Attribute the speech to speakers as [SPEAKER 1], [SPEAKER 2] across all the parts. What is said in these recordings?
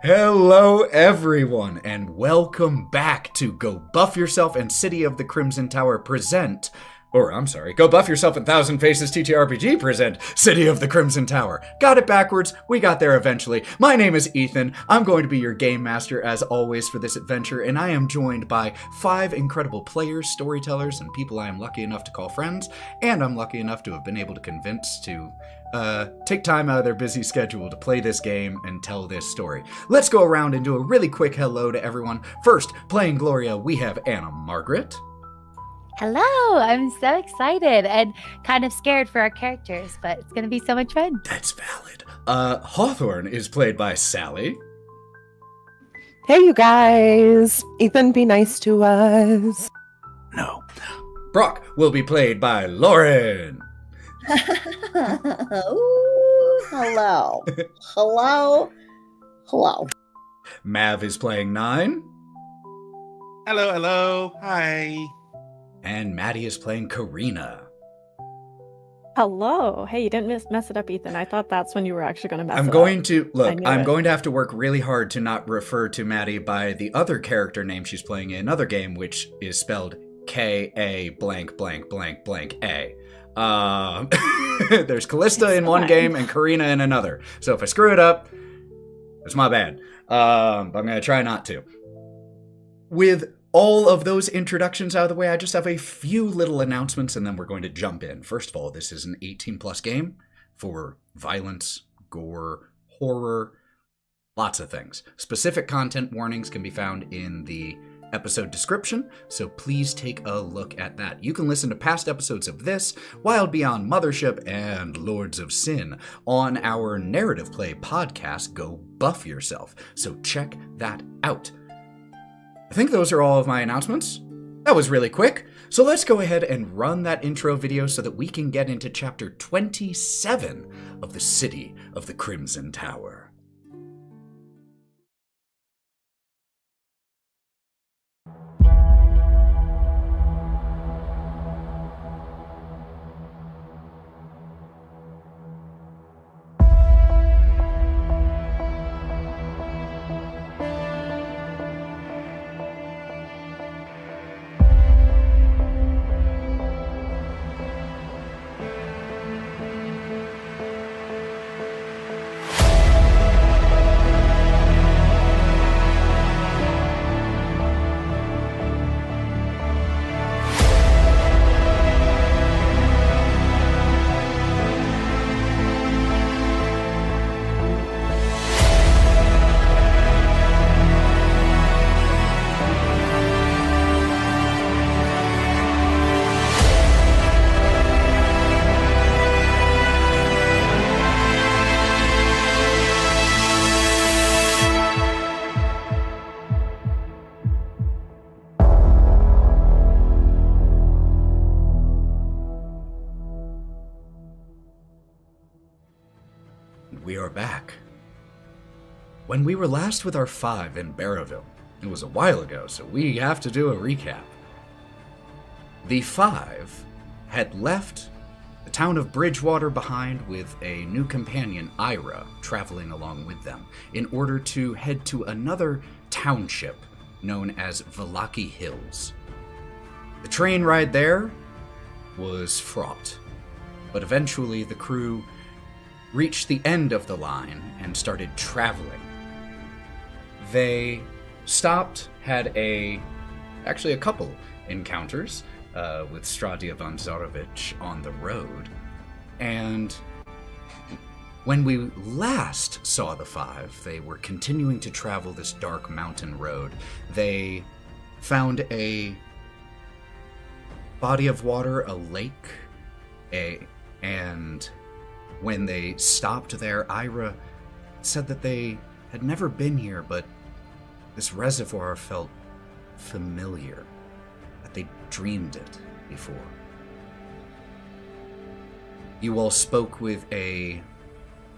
[SPEAKER 1] Hello everyone, and welcome back to Go Buff Yourself and City of the Crimson Tower present, Go Buff Yourself and Thousand Faces TTRPG present City of the Crimson Tower. Got it backwards, we got there eventually. My name is Ethan, I'm going to be your game master as always for this adventure, and I am joined by 5 incredible players, storytellers, and people I am lucky enough to call friends, and I'm lucky enough to have been able to convince to take time out of their busy schedule to play this game and tell this story. Let's go around and do a really quick hello to everyone. First, playing Gloria, we have Anna Margaret.
[SPEAKER 2] Hello, I'm so excited and kind of scared for our characters, but it's going to be so much fun.
[SPEAKER 1] That's valid. Hawthorne is played by Sally.
[SPEAKER 3] Hey, you guys. Ethan, be nice to us.
[SPEAKER 1] No. Brawk will be played by Lauren.
[SPEAKER 4] Ooh, hello. Hello.
[SPEAKER 1] Mav is playing Nyne.
[SPEAKER 5] Hello. Hi.
[SPEAKER 1] And Matty is playing Karina.
[SPEAKER 6] Hello. Hey, you didn't mess it up, Ethan. I thought that's when you were actually going to mess it up.
[SPEAKER 1] I'm going to have to work really hard to not refer to Matty by the other character name she's playing in another game, which is spelled K-A blank blank blank blank A. There's Callista in one game and Karina in another. So if I screw it up, it's my bad. I'm going to try not to. With all of those introductions out of the way, I just have a few little announcements and then we're going to jump in. First of all, this is an 18+ game for violence, gore, horror, lots of things. Specific content warnings can be found in the episode description, so please take a look at that. You can listen to past episodes of this, Wild Beyond Mothership, and Lords of Sin on our narrative play podcast, Go Buff Yourself, so check that out. I think those are all of my announcements. That was really quick, so let's go ahead and run that intro video so that we can get into chapter 27 of the City of the Crimson Tower. We are back. When we were last with our 5 in Barrowville, it was a while ago, so we have to do a recap. The 5 had left the town of Bridgewater behind with a new companion, Ira, traveling along with them, in order to head to another township known as Vallaki Hills. The train ride there was fraught, but eventually the crew reached the end of the line and started traveling. They stopped, had actually a couple encounters with Stradia von Zarovich on the road, and when we last saw the 5, they were continuing to travel this dark mountain road. They found a body of water, a lake, and when they stopped there, Ira said that they had never been here, but this reservoir felt familiar, that they dreamed it before. You all spoke with a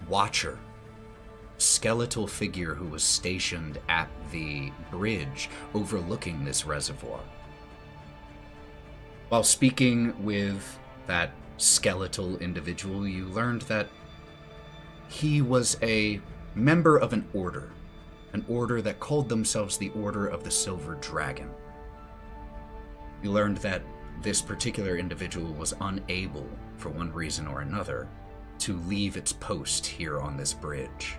[SPEAKER 1] watcher, skeletal figure who was stationed at the bridge overlooking this reservoir. While speaking with that skeletal individual, you learned that he was a member of an order an order that called themselves the Order of the Silver Dragon. You learned that this particular individual was unable, for one reason or another, to leave its post here on this bridge.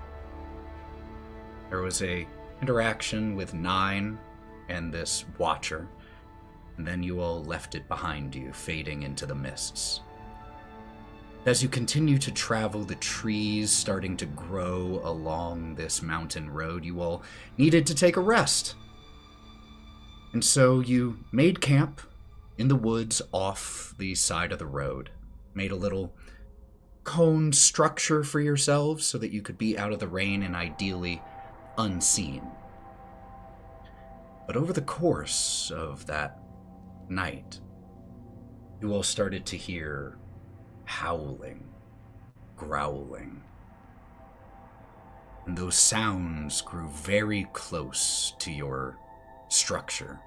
[SPEAKER 1] There was a interaction with Nyne and this Watcher, and then you all left it behind you, fading into the mists. As you continue to travel, the trees starting to grow along this mountain road, you all needed to take a rest. And so you made camp in the woods off the side of the road, made a little cone structure for yourselves so that you could be out of the rain and ideally unseen. But over the course of that night, you all started to hear howling, growling. And those sounds grew very close to your structure,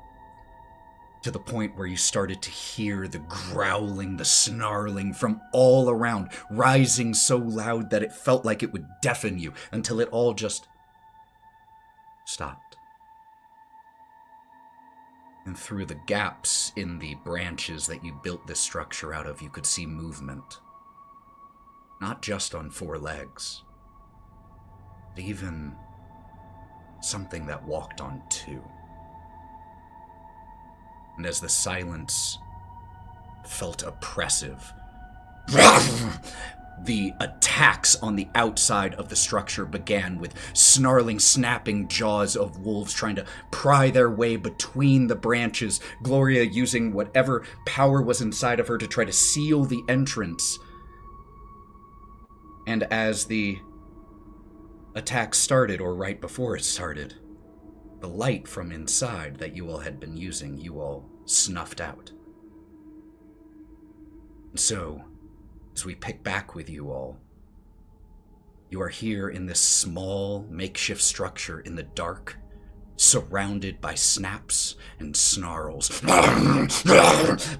[SPEAKER 1] to the point where you started to hear the growling, the snarling from all around, rising so loud that it felt like it would deafen you, until it all just stopped. And through the gaps in the branches that you built this structure out of, you could see movement. Not just on 4 legs, but even something that walked on 2. And as the silence felt oppressive, the attacks on the outside of the structure began, with snarling, snapping jaws of wolves trying to pry their way between the branches, Gloria using whatever power was inside of her to try to seal the entrance. And as the attack started, or right before it started, the light from inside that you all had been using, you all snuffed out. And so, as we pick back with you all, you are here in this small makeshift structure in the dark, surrounded by snaps and snarls.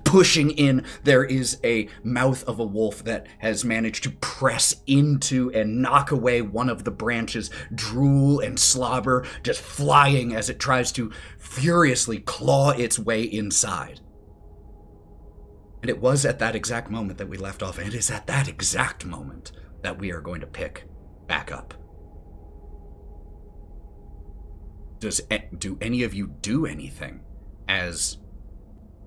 [SPEAKER 1] Pushing in, there is a mouth of a wolf that has managed to press into and knock away one of the branches, drool and slobber just flying as it tries to furiously claw its way inside. And it was at that exact moment that we left off, and it is at that exact moment that we are going to pick back up. Do any of you do anything as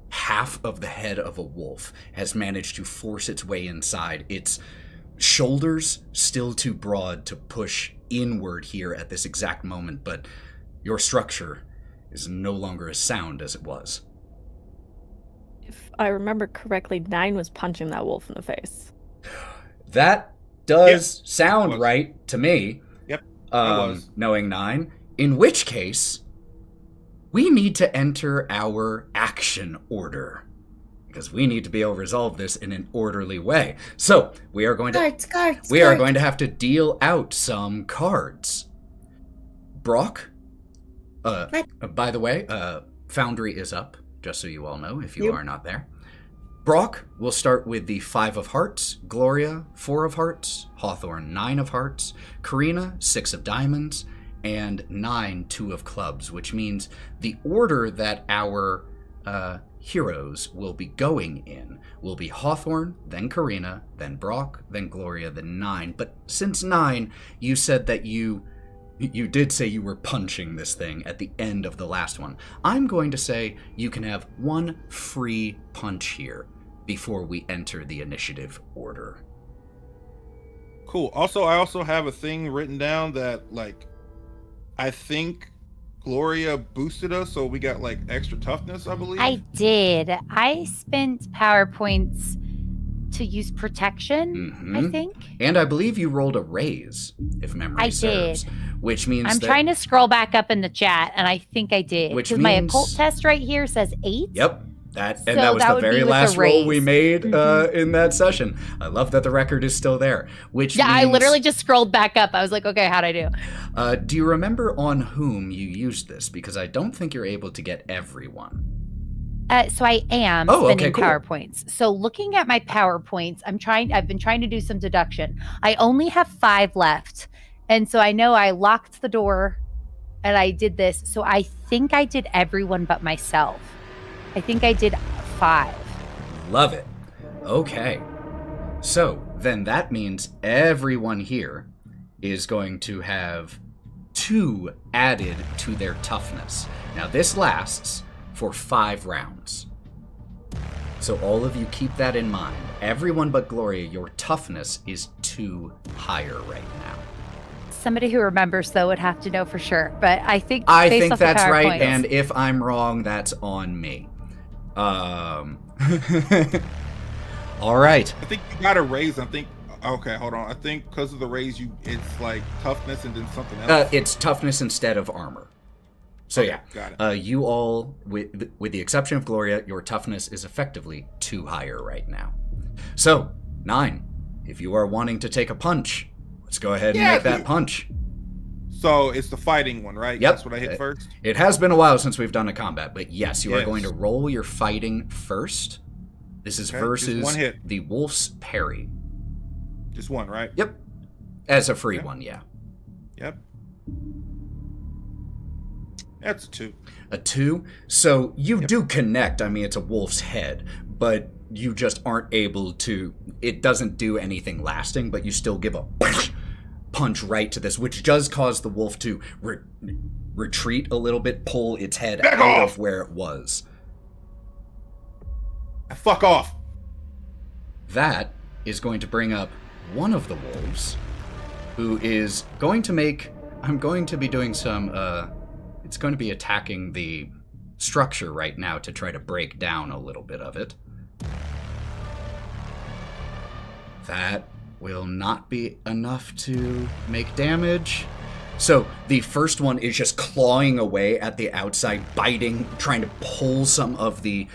[SPEAKER 1] half of the head of a wolf has managed to force its way inside, its shoulders still too broad to push inward here at this exact moment, but your structure is no longer as sound as it was?
[SPEAKER 6] If I remember correctly, Nyne was punching that wolf in the face.
[SPEAKER 1] That does sound right to me.
[SPEAKER 5] Yep, I was.
[SPEAKER 1] Knowing Nyne. In which case, we need to enter our action order, because we need to be able to resolve this in an orderly way. So we are going to are going to have to deal out some cards. Brawk, by the way, Foundry is up, just so you all know, if you are not there. Brawk will start with the 5 of Hearts, Gloria, 4 of Hearts, Hawthorne, 9 of Hearts, Karina, 6 of Diamonds, and Nyne, 2 of Clubs, which means the order that our heroes will be going in will be Hawthorne, then Karina, then Brawk, then Gloria, then Nyne. But since Nyne, you said that you did say you were punching this thing at the end of the last one, I'm going to say you can have 1 free punch here before we enter the initiative order.
[SPEAKER 5] Cool. Also, I also have a thing written down that, like, I think Gloria boosted us, so we got, like, extra toughness, I believe.
[SPEAKER 2] I did. I spent power points to use protection, I think.
[SPEAKER 1] And I believe you rolled a raise, if memory serves.
[SPEAKER 2] Did.
[SPEAKER 1] Which means
[SPEAKER 2] I'm trying to scroll back up in the chat, and I think I did.
[SPEAKER 1] Which
[SPEAKER 2] because my occult test right here says 8.
[SPEAKER 1] Yep. That was the very last roll we made in that session. I love that the record is still there. Which means,
[SPEAKER 2] I literally just scrolled back up. I was like, okay, how'd I do?
[SPEAKER 1] Do you remember on whom you used this? Because I don't think you're able to get everyone.
[SPEAKER 2] So I am spending PowerPoints. So looking at my PowerPoints, I've been trying to do some deduction. I only have 5 left. And so I know I locked the door and I did this. So I think I did everyone but myself. I think I did 5.
[SPEAKER 1] Love it. Okay. So then that means everyone here is going to have 2 added to their toughness. Now this lasts for 5 rounds. So all of you keep that in mind. Everyone but Gloria, your toughness is 2 higher right now.
[SPEAKER 2] Somebody who remembers, though, would have to know for sure. But I think based off the
[SPEAKER 1] that's right,
[SPEAKER 2] PowerPoints-
[SPEAKER 1] and if I'm wrong, that's on me. All right.
[SPEAKER 5] I think you got a raise. Okay, hold on. I think because of the raise, it's like toughness and then something else.
[SPEAKER 1] It's toughness instead of armor. So yeah,
[SPEAKER 5] got it.
[SPEAKER 1] you all, with the exception of Gloria, your toughness is effectively 2 higher right now. So, Nyne, if you are wanting to take a punch, let's go ahead and make that punch.
[SPEAKER 5] So it's the fighting one, right?
[SPEAKER 1] Yep.
[SPEAKER 5] That's what I hit first?
[SPEAKER 1] It has been a while since we've done a combat, but yes, you are going to roll your fighting first. This is versus
[SPEAKER 5] one hit.
[SPEAKER 1] the Wolf's Parry.
[SPEAKER 5] Just one, right?
[SPEAKER 1] Yep. As a free one, yeah.
[SPEAKER 5] Yep. That's a 2.
[SPEAKER 1] A 2? So you do connect. I mean, it's a wolf's head, but you just aren't able to... It doesn't do anything lasting, but you still give a punch right to this, which does cause the wolf to retreat a little bit, pull its head out of where it was.
[SPEAKER 5] Fuck off!
[SPEAKER 1] That is going to bring up one of the wolves, who is going to make... I'm going to be doing some... It's going to be attacking the structure right now to try to break down a little bit of it. That will not be enough to make damage. So the first one is just clawing away at the outside, biting, trying to pull some of the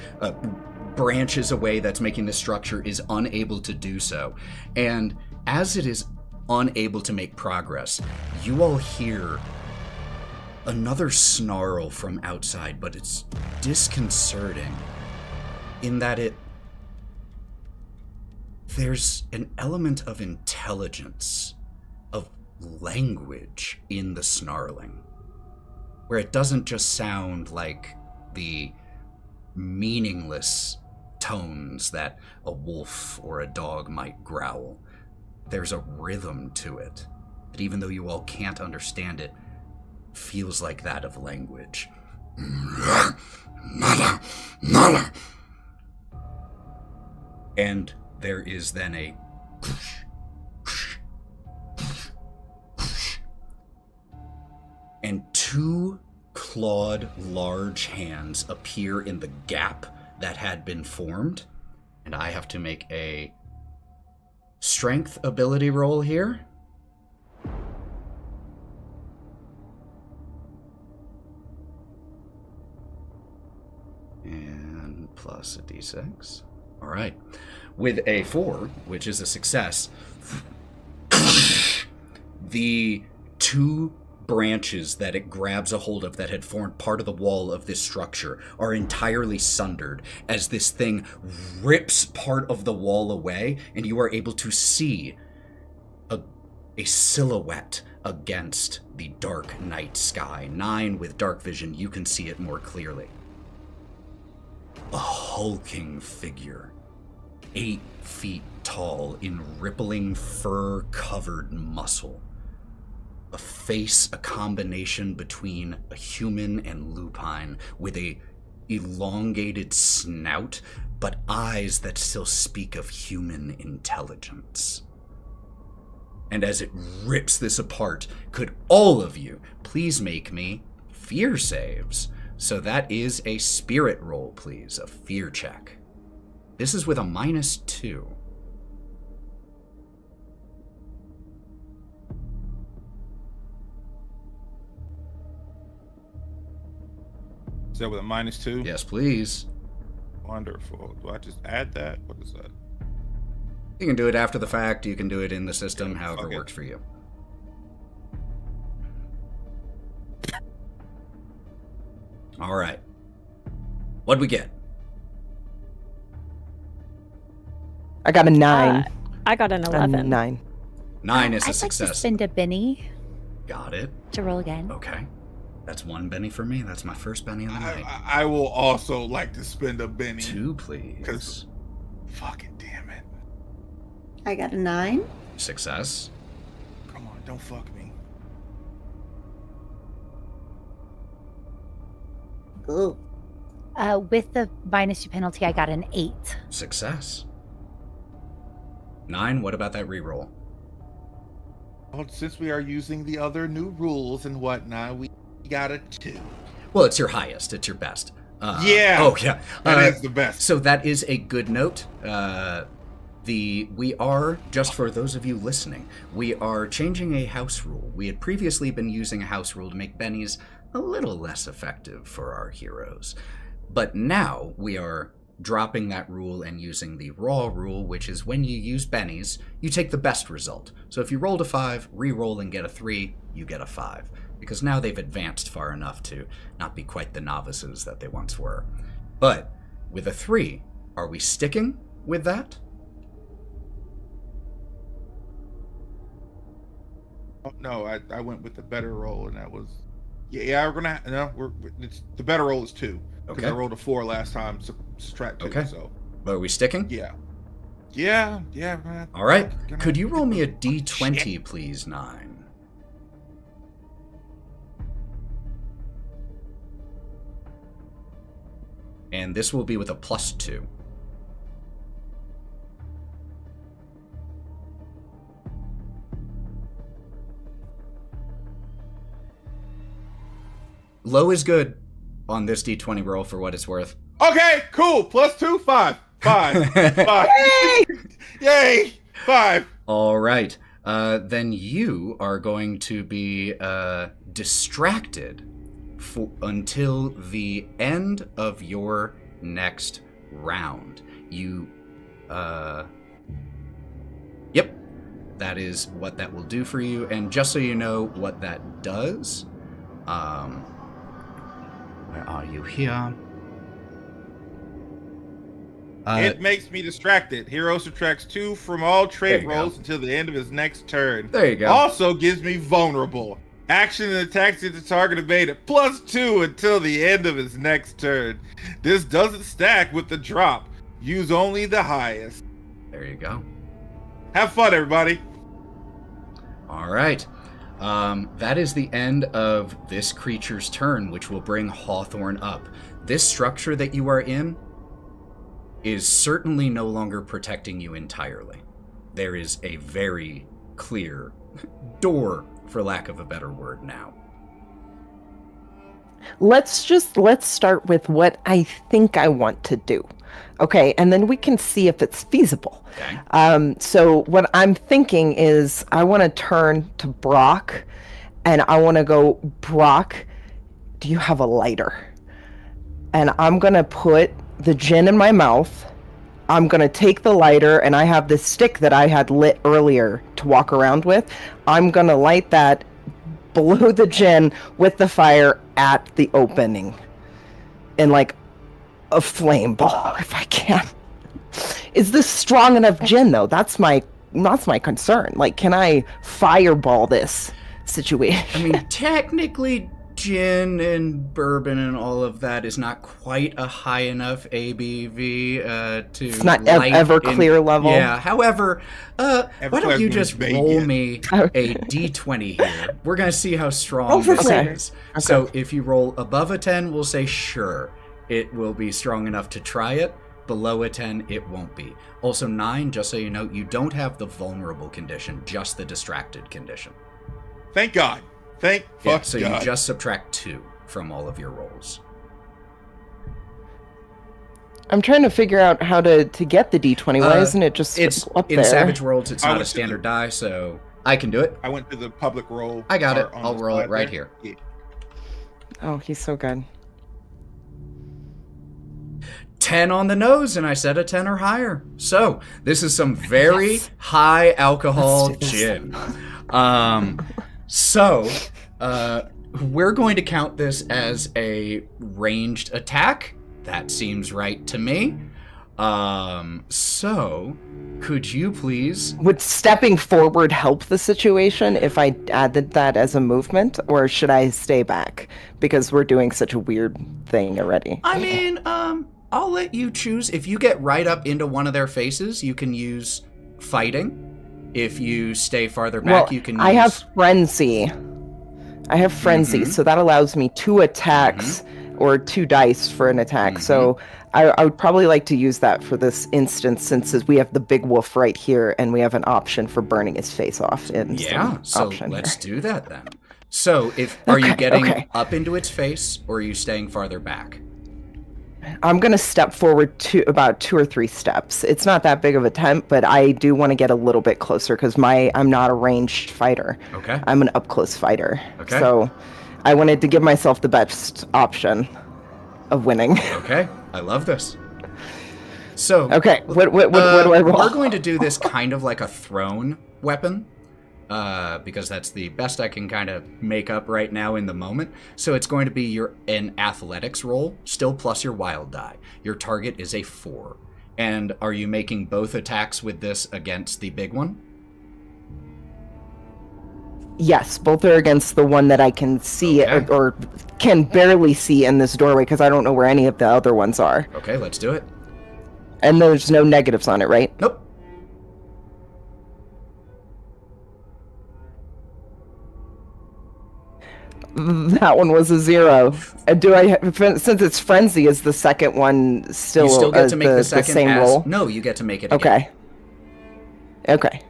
[SPEAKER 1] branches away that's making the structure, is unable to do so. And as it is unable to make progress, you all hear another snarl from outside, but it's disconcerting in that there's an element of intelligence, of language in the snarling, where it doesn't just sound like the meaningless tones that a wolf or a dog might growl. There's a rhythm to it that, even though you all can't understand it, feels like that of language. And there is then a and 2 clawed large hands appear in the gap that had been formed, and I have to make a strength ability roll here. And plus a d6. All right. With a 4, which is a success, the 2 branches that it grabs a hold of that had formed part of the wall of this structure are entirely sundered as this thing rips part of the wall away, and you are able to see a silhouette against the dark night sky. Nyne, with dark vision, you can see it more clearly. A hulking figure, 8 feet tall, in rippling fur-covered muscle. A face, a combination between a human and lupine, with a elongated snout, but eyes that still speak of human intelligence. And as it rips this apart, could all of you please make me fear saves? So that is a spirit roll, please, a fear check. This is with a -2.
[SPEAKER 5] Is that with a -2?
[SPEAKER 1] Yes, please.
[SPEAKER 5] Wonderful. Do I just add that? What is that?
[SPEAKER 1] You can do it after the fact. You can do it in the system,
[SPEAKER 5] Yeah,
[SPEAKER 1] however
[SPEAKER 5] okay.
[SPEAKER 1] works for you. All right. What'd we get?
[SPEAKER 3] I got a 9.
[SPEAKER 6] I got an
[SPEAKER 3] A
[SPEAKER 6] 11.
[SPEAKER 3] 9.
[SPEAKER 1] 9 is a
[SPEAKER 2] I'd like to
[SPEAKER 1] success.
[SPEAKER 2] spend a Benny
[SPEAKER 1] Got it.
[SPEAKER 2] to roll again.
[SPEAKER 1] Okay. That's 1 Benny for me. That's my first Benny of the night.
[SPEAKER 5] I will also like to spend a Benny.
[SPEAKER 1] 2, please.
[SPEAKER 5] Because fucking damn it.
[SPEAKER 4] I got a 9.
[SPEAKER 1] Success.
[SPEAKER 5] Come on, don't fuck me.
[SPEAKER 4] Ooh.
[SPEAKER 2] With the -2 penalty, I got an 8.
[SPEAKER 1] Success. 9, what about that reroll?
[SPEAKER 5] Well, since we are using the other new rules and whatnot, we got a 2.
[SPEAKER 1] Well, it's your highest. It's your best.
[SPEAKER 5] Yeah.
[SPEAKER 1] Oh, yeah.
[SPEAKER 5] That is the best.
[SPEAKER 1] So that is a good note. We are, just for those of you listening, we are changing a house rule. We had previously been using a house rule to make bennies a little less effective for our heroes. But now we are dropping that rule and using the raw rule, which is when you use bennies, you take the best result. So if you rolled a 5, re-roll and get a 3, you get a 5. Because now they've advanced far enough to not be quite the novices that they once were. But with a 3, are we sticking with that?
[SPEAKER 5] Oh, no, I went with the better roll, and that was we're gonna it's the better roll is 2. Because
[SPEAKER 1] Okay.
[SPEAKER 5] I rolled a 4 last time, subtract 2.
[SPEAKER 1] Okay.
[SPEAKER 5] So
[SPEAKER 1] But are we sticking?
[SPEAKER 5] yeah. Man.
[SPEAKER 1] All right. Could you roll me a d20, please, Nyne? And this will be with a +2. Low is good on this d20 roll for what it's worth.
[SPEAKER 5] Okay, cool. +2, 5. 5. 5. Yay! 5.
[SPEAKER 1] All right. Then you are going to be distracted until the end of your next round. Yep. That is what that will do for you. And just so you know what that does, where are you here?
[SPEAKER 5] It makes me distracted. Hero subtracts 2 from all
[SPEAKER 1] There
[SPEAKER 5] trait
[SPEAKER 1] you
[SPEAKER 5] rolls
[SPEAKER 1] go.
[SPEAKER 5] until the end of his next turn.
[SPEAKER 1] There you go.
[SPEAKER 5] Also gives me vulnerable. Action and attacks at the target made at +2 until the end of his next turn. This doesn't stack with the drop. Use only the highest.
[SPEAKER 1] There you go.
[SPEAKER 5] Have fun, everybody.
[SPEAKER 1] All right. That is the end of this creature's turn, which will bring Hawthorne up. This structure that you are in is certainly no longer protecting you entirely. There is a very clear door, for lack of a better word, now.
[SPEAKER 3] Let's start with what I think I want to do. Okay, and then we can see if it's feasible.
[SPEAKER 1] Okay.
[SPEAKER 3] So what I'm thinking is I want to turn to Brawk, and I want to go, Brawk, do you have a lighter? And I'm going to put the gin in my mouth. I'm going to take the lighter, and I have this stick that I had lit earlier to walk around with. I'm going to light that, blow the gin with the fire at the opening in like a flame ball, if I can. Is this strong enough gin, though? That's my concern. Like, can I fireball this situation?
[SPEAKER 1] I mean, technically, gin and bourbon and all of that is not quite a high enough ABV to.
[SPEAKER 3] It's not
[SPEAKER 1] light
[SPEAKER 3] Everclear level.
[SPEAKER 1] Yeah. However, why don't you
[SPEAKER 5] Everclear's
[SPEAKER 1] just
[SPEAKER 5] bacon.
[SPEAKER 1] roll me a d20 here? We're gonna see how strong
[SPEAKER 4] Oh, for
[SPEAKER 1] this
[SPEAKER 4] flavors.
[SPEAKER 1] is. So if you roll above a 10, we'll say sure, it will be strong enough to try it. Below a 10, it won't be. Also, 9, just so you know, you don't have the vulnerable condition, just the distracted condition.
[SPEAKER 5] Thank God. Thank
[SPEAKER 1] Yeah,
[SPEAKER 5] fuck
[SPEAKER 1] so
[SPEAKER 5] God.
[SPEAKER 1] you just subtract 2 from all of your rolls.
[SPEAKER 3] I'm trying to figure out how to get the D20. Why isn't it just
[SPEAKER 1] It's
[SPEAKER 3] up
[SPEAKER 1] in
[SPEAKER 3] there?
[SPEAKER 1] Savage Worlds. It's
[SPEAKER 5] I
[SPEAKER 1] not a
[SPEAKER 5] went to
[SPEAKER 1] standard
[SPEAKER 5] the-
[SPEAKER 1] die, so I can do it.
[SPEAKER 5] I went to the public roll.
[SPEAKER 1] I got it.
[SPEAKER 5] part on
[SPEAKER 1] I'll
[SPEAKER 5] the
[SPEAKER 1] roll it
[SPEAKER 5] slide
[SPEAKER 1] right
[SPEAKER 5] there.
[SPEAKER 1] here.
[SPEAKER 5] Yeah.
[SPEAKER 3] Oh, he's so good.
[SPEAKER 1] 10 on the nose, and I said a 10 or higher. So this is some very
[SPEAKER 3] Yes.
[SPEAKER 1] high alcohol
[SPEAKER 3] Let's do this.
[SPEAKER 1] gin. We're going to count this as a ranged attack. That seems right to me. So could you please?
[SPEAKER 3] Would stepping forward help the situation if I added that as a movement, or should I stay back because we're doing such a weird thing already?
[SPEAKER 1] I mean, I'll let you choose. If you get right up into one of their faces, you can use fighting. If you stay farther back, you can use...
[SPEAKER 3] I have frenzy. So that allows me 2 attacks or 2 dice for an attack. So I would probably like to use that for this instance, since we have the big wolf right here and we have an option for burning his face off.
[SPEAKER 1] Yeah, so let's do that then. So are you getting up into its face, or are you staying farther back?
[SPEAKER 3] I'm going to step forward to about 2 or 3 steps. It's not that big of a temp, but I do want to get a little bit closer because I'm not a ranged fighter.
[SPEAKER 1] Okay.
[SPEAKER 3] I'm an up-close fighter.
[SPEAKER 1] Okay.
[SPEAKER 3] So I wanted to give myself the best option of winning.
[SPEAKER 1] Okay. I love this. So
[SPEAKER 3] okay, what do I roll?
[SPEAKER 1] We're going to do this kind of like a thrown weapon. Because that's the best I can kind of make up right now in the moment. So it's going to be an athletics roll, still plus your wild die. Your target is a 4. And are you making both attacks with this against the big one?
[SPEAKER 3] Yes, both are against the one that I can see or can barely see in this doorway because I don't know where any of the other ones are.
[SPEAKER 1] Okay, let's do it.
[SPEAKER 3] And there's no negatives on it, right?
[SPEAKER 1] Nope.
[SPEAKER 3] That one was a 0. Since it's frenzy, is the second one still?
[SPEAKER 1] You still get to make the
[SPEAKER 3] same roll?
[SPEAKER 1] No, you get to make it again.
[SPEAKER 3] Okay.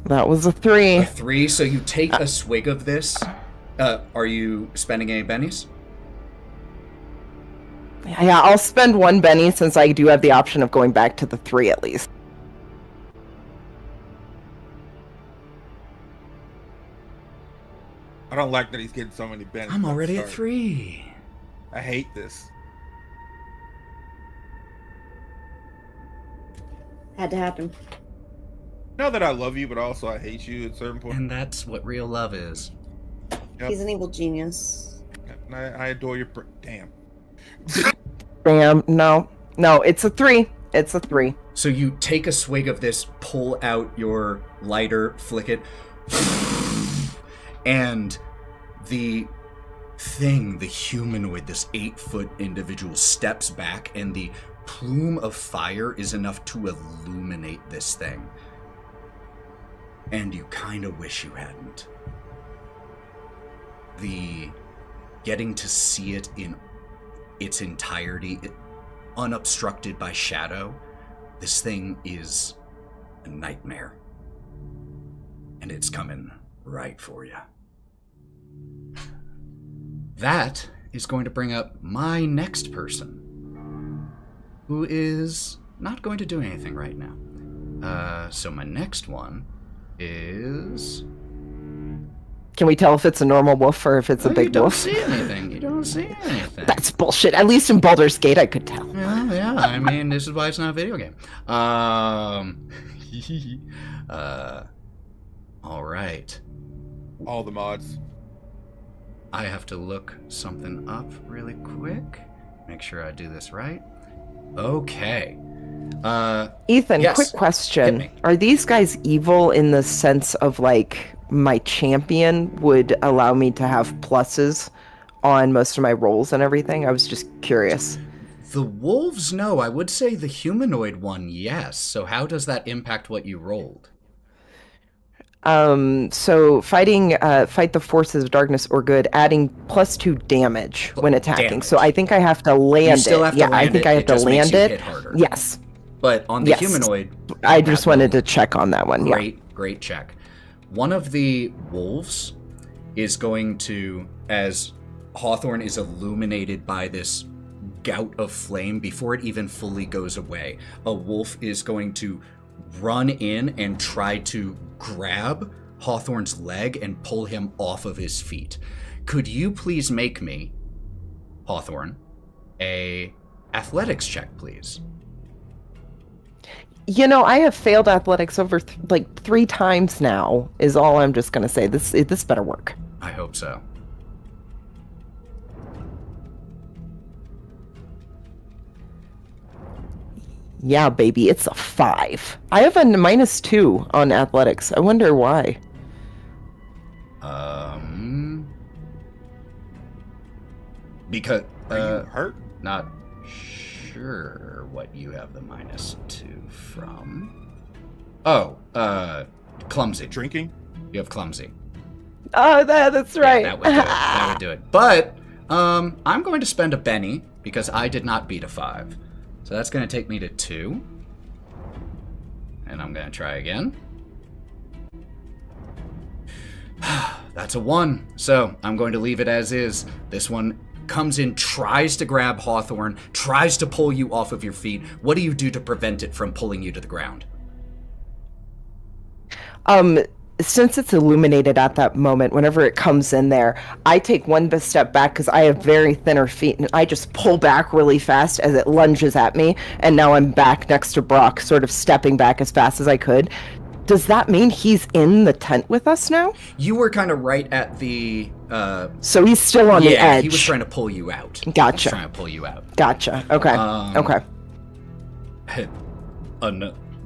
[SPEAKER 3] That was a 3.
[SPEAKER 1] A 3. So you take a swig of this. Are you spending any bennies?
[SPEAKER 3] Yeah, I'll spend 1 Benny since I do have the option of going back to the 3 at least.
[SPEAKER 5] I don't like that he's getting so many bennies.
[SPEAKER 1] I'm already at 3.
[SPEAKER 5] I hate this.
[SPEAKER 4] Had to happen.
[SPEAKER 5] Know that I love you, but also I hate you at certain points.
[SPEAKER 1] And that's what real love is.
[SPEAKER 5] Yep.
[SPEAKER 4] He's an evil genius.
[SPEAKER 5] And I adore your... Damn.
[SPEAKER 3] Bam. No, it's a 3. It's a 3.
[SPEAKER 1] So you take a swig of this, pull out your lighter, flick it, and the humanoid, this 8-foot individual, steps back, and the plume of fire is enough to illuminate this thing. And you kind of wish you hadn't. The getting to see it in its entirety, unobstructed by shadow, this thing is a nightmare. And it's coming right for you. That is going to bring up my next person, who is not going to do anything right now. So my next one is...
[SPEAKER 3] Can we tell if it's a normal wolf or if it's a big wolf?
[SPEAKER 1] You don't see anything.
[SPEAKER 3] That's bullshit. At least in Baldur's Gate I could tell.
[SPEAKER 1] Well, yeah, I mean, this is why it's not a video game. All right.
[SPEAKER 5] All the mods.
[SPEAKER 1] I have to look something up really quick. Make sure I do this right. Okay.
[SPEAKER 3] Ethan,
[SPEAKER 1] yes.
[SPEAKER 3] Quick question. Are these guys evil in the sense of, like, my champion would allow me to have pluses on most of my rolls and everything? I was just curious.
[SPEAKER 1] The wolves, no. I would say the humanoid one, yes. So how does that impact what you rolled?
[SPEAKER 3] So fight the forces of darkness or good, adding +2 damage when attacking.
[SPEAKER 1] Damage.
[SPEAKER 3] So I think I have to land
[SPEAKER 1] You still have to land
[SPEAKER 3] I think
[SPEAKER 1] it.
[SPEAKER 3] I have
[SPEAKER 1] It
[SPEAKER 3] to
[SPEAKER 1] just makes
[SPEAKER 3] land
[SPEAKER 1] you
[SPEAKER 3] it.
[SPEAKER 1] hit harder.
[SPEAKER 3] Yes.
[SPEAKER 1] But on the humanoid...
[SPEAKER 3] I just wanted to check on that one.
[SPEAKER 1] Great check. One of the wolves is going to, as Hawthorne is illuminated by this gout of flame, before it even fully goes away, a wolf is going to run in and try to grab Hawthorne's leg and pull him off of his feet. Could you please make me, Hawthorne, a athletics check, please?
[SPEAKER 3] You know, I have failed athletics over like 3 times now. Is all I'm just gonna say. This better work.
[SPEAKER 1] I hope so.
[SPEAKER 3] Yeah, baby, it's a 5. I have a -2 on athletics. I wonder why.
[SPEAKER 1] Because
[SPEAKER 5] Are you hurt?
[SPEAKER 1] not sure what you have the -2 from. Oh, clumsy.
[SPEAKER 5] Drinking?
[SPEAKER 1] You have clumsy.
[SPEAKER 3] Oh, that's right.
[SPEAKER 1] Yeah, that would do it. That would do it. But I'm going to spend a Benny because I did not beat a 5. So that's going to take me to 2. And I'm going to try again. That's a 1. So I'm going to leave it as is. This one comes in, tries to grab Hawthorne, tries to pull you off of your feet. What do you do to prevent it from pulling you to the ground?
[SPEAKER 3] Since it's illuminated at that moment, whenever it comes in there, I take one step back because I have very thinner feet, and I just pull back really fast as it lunges at me, and now I'm back next to Brawk, sort of stepping back as fast as I could. Does that mean he's in the tent with us now?
[SPEAKER 1] You were kind of right at the...
[SPEAKER 3] So he's still on the edge.
[SPEAKER 1] Yeah, he was trying to pull you out.
[SPEAKER 3] Gotcha.
[SPEAKER 1] He was trying to pull you out.
[SPEAKER 3] Gotcha. Okay. Okay.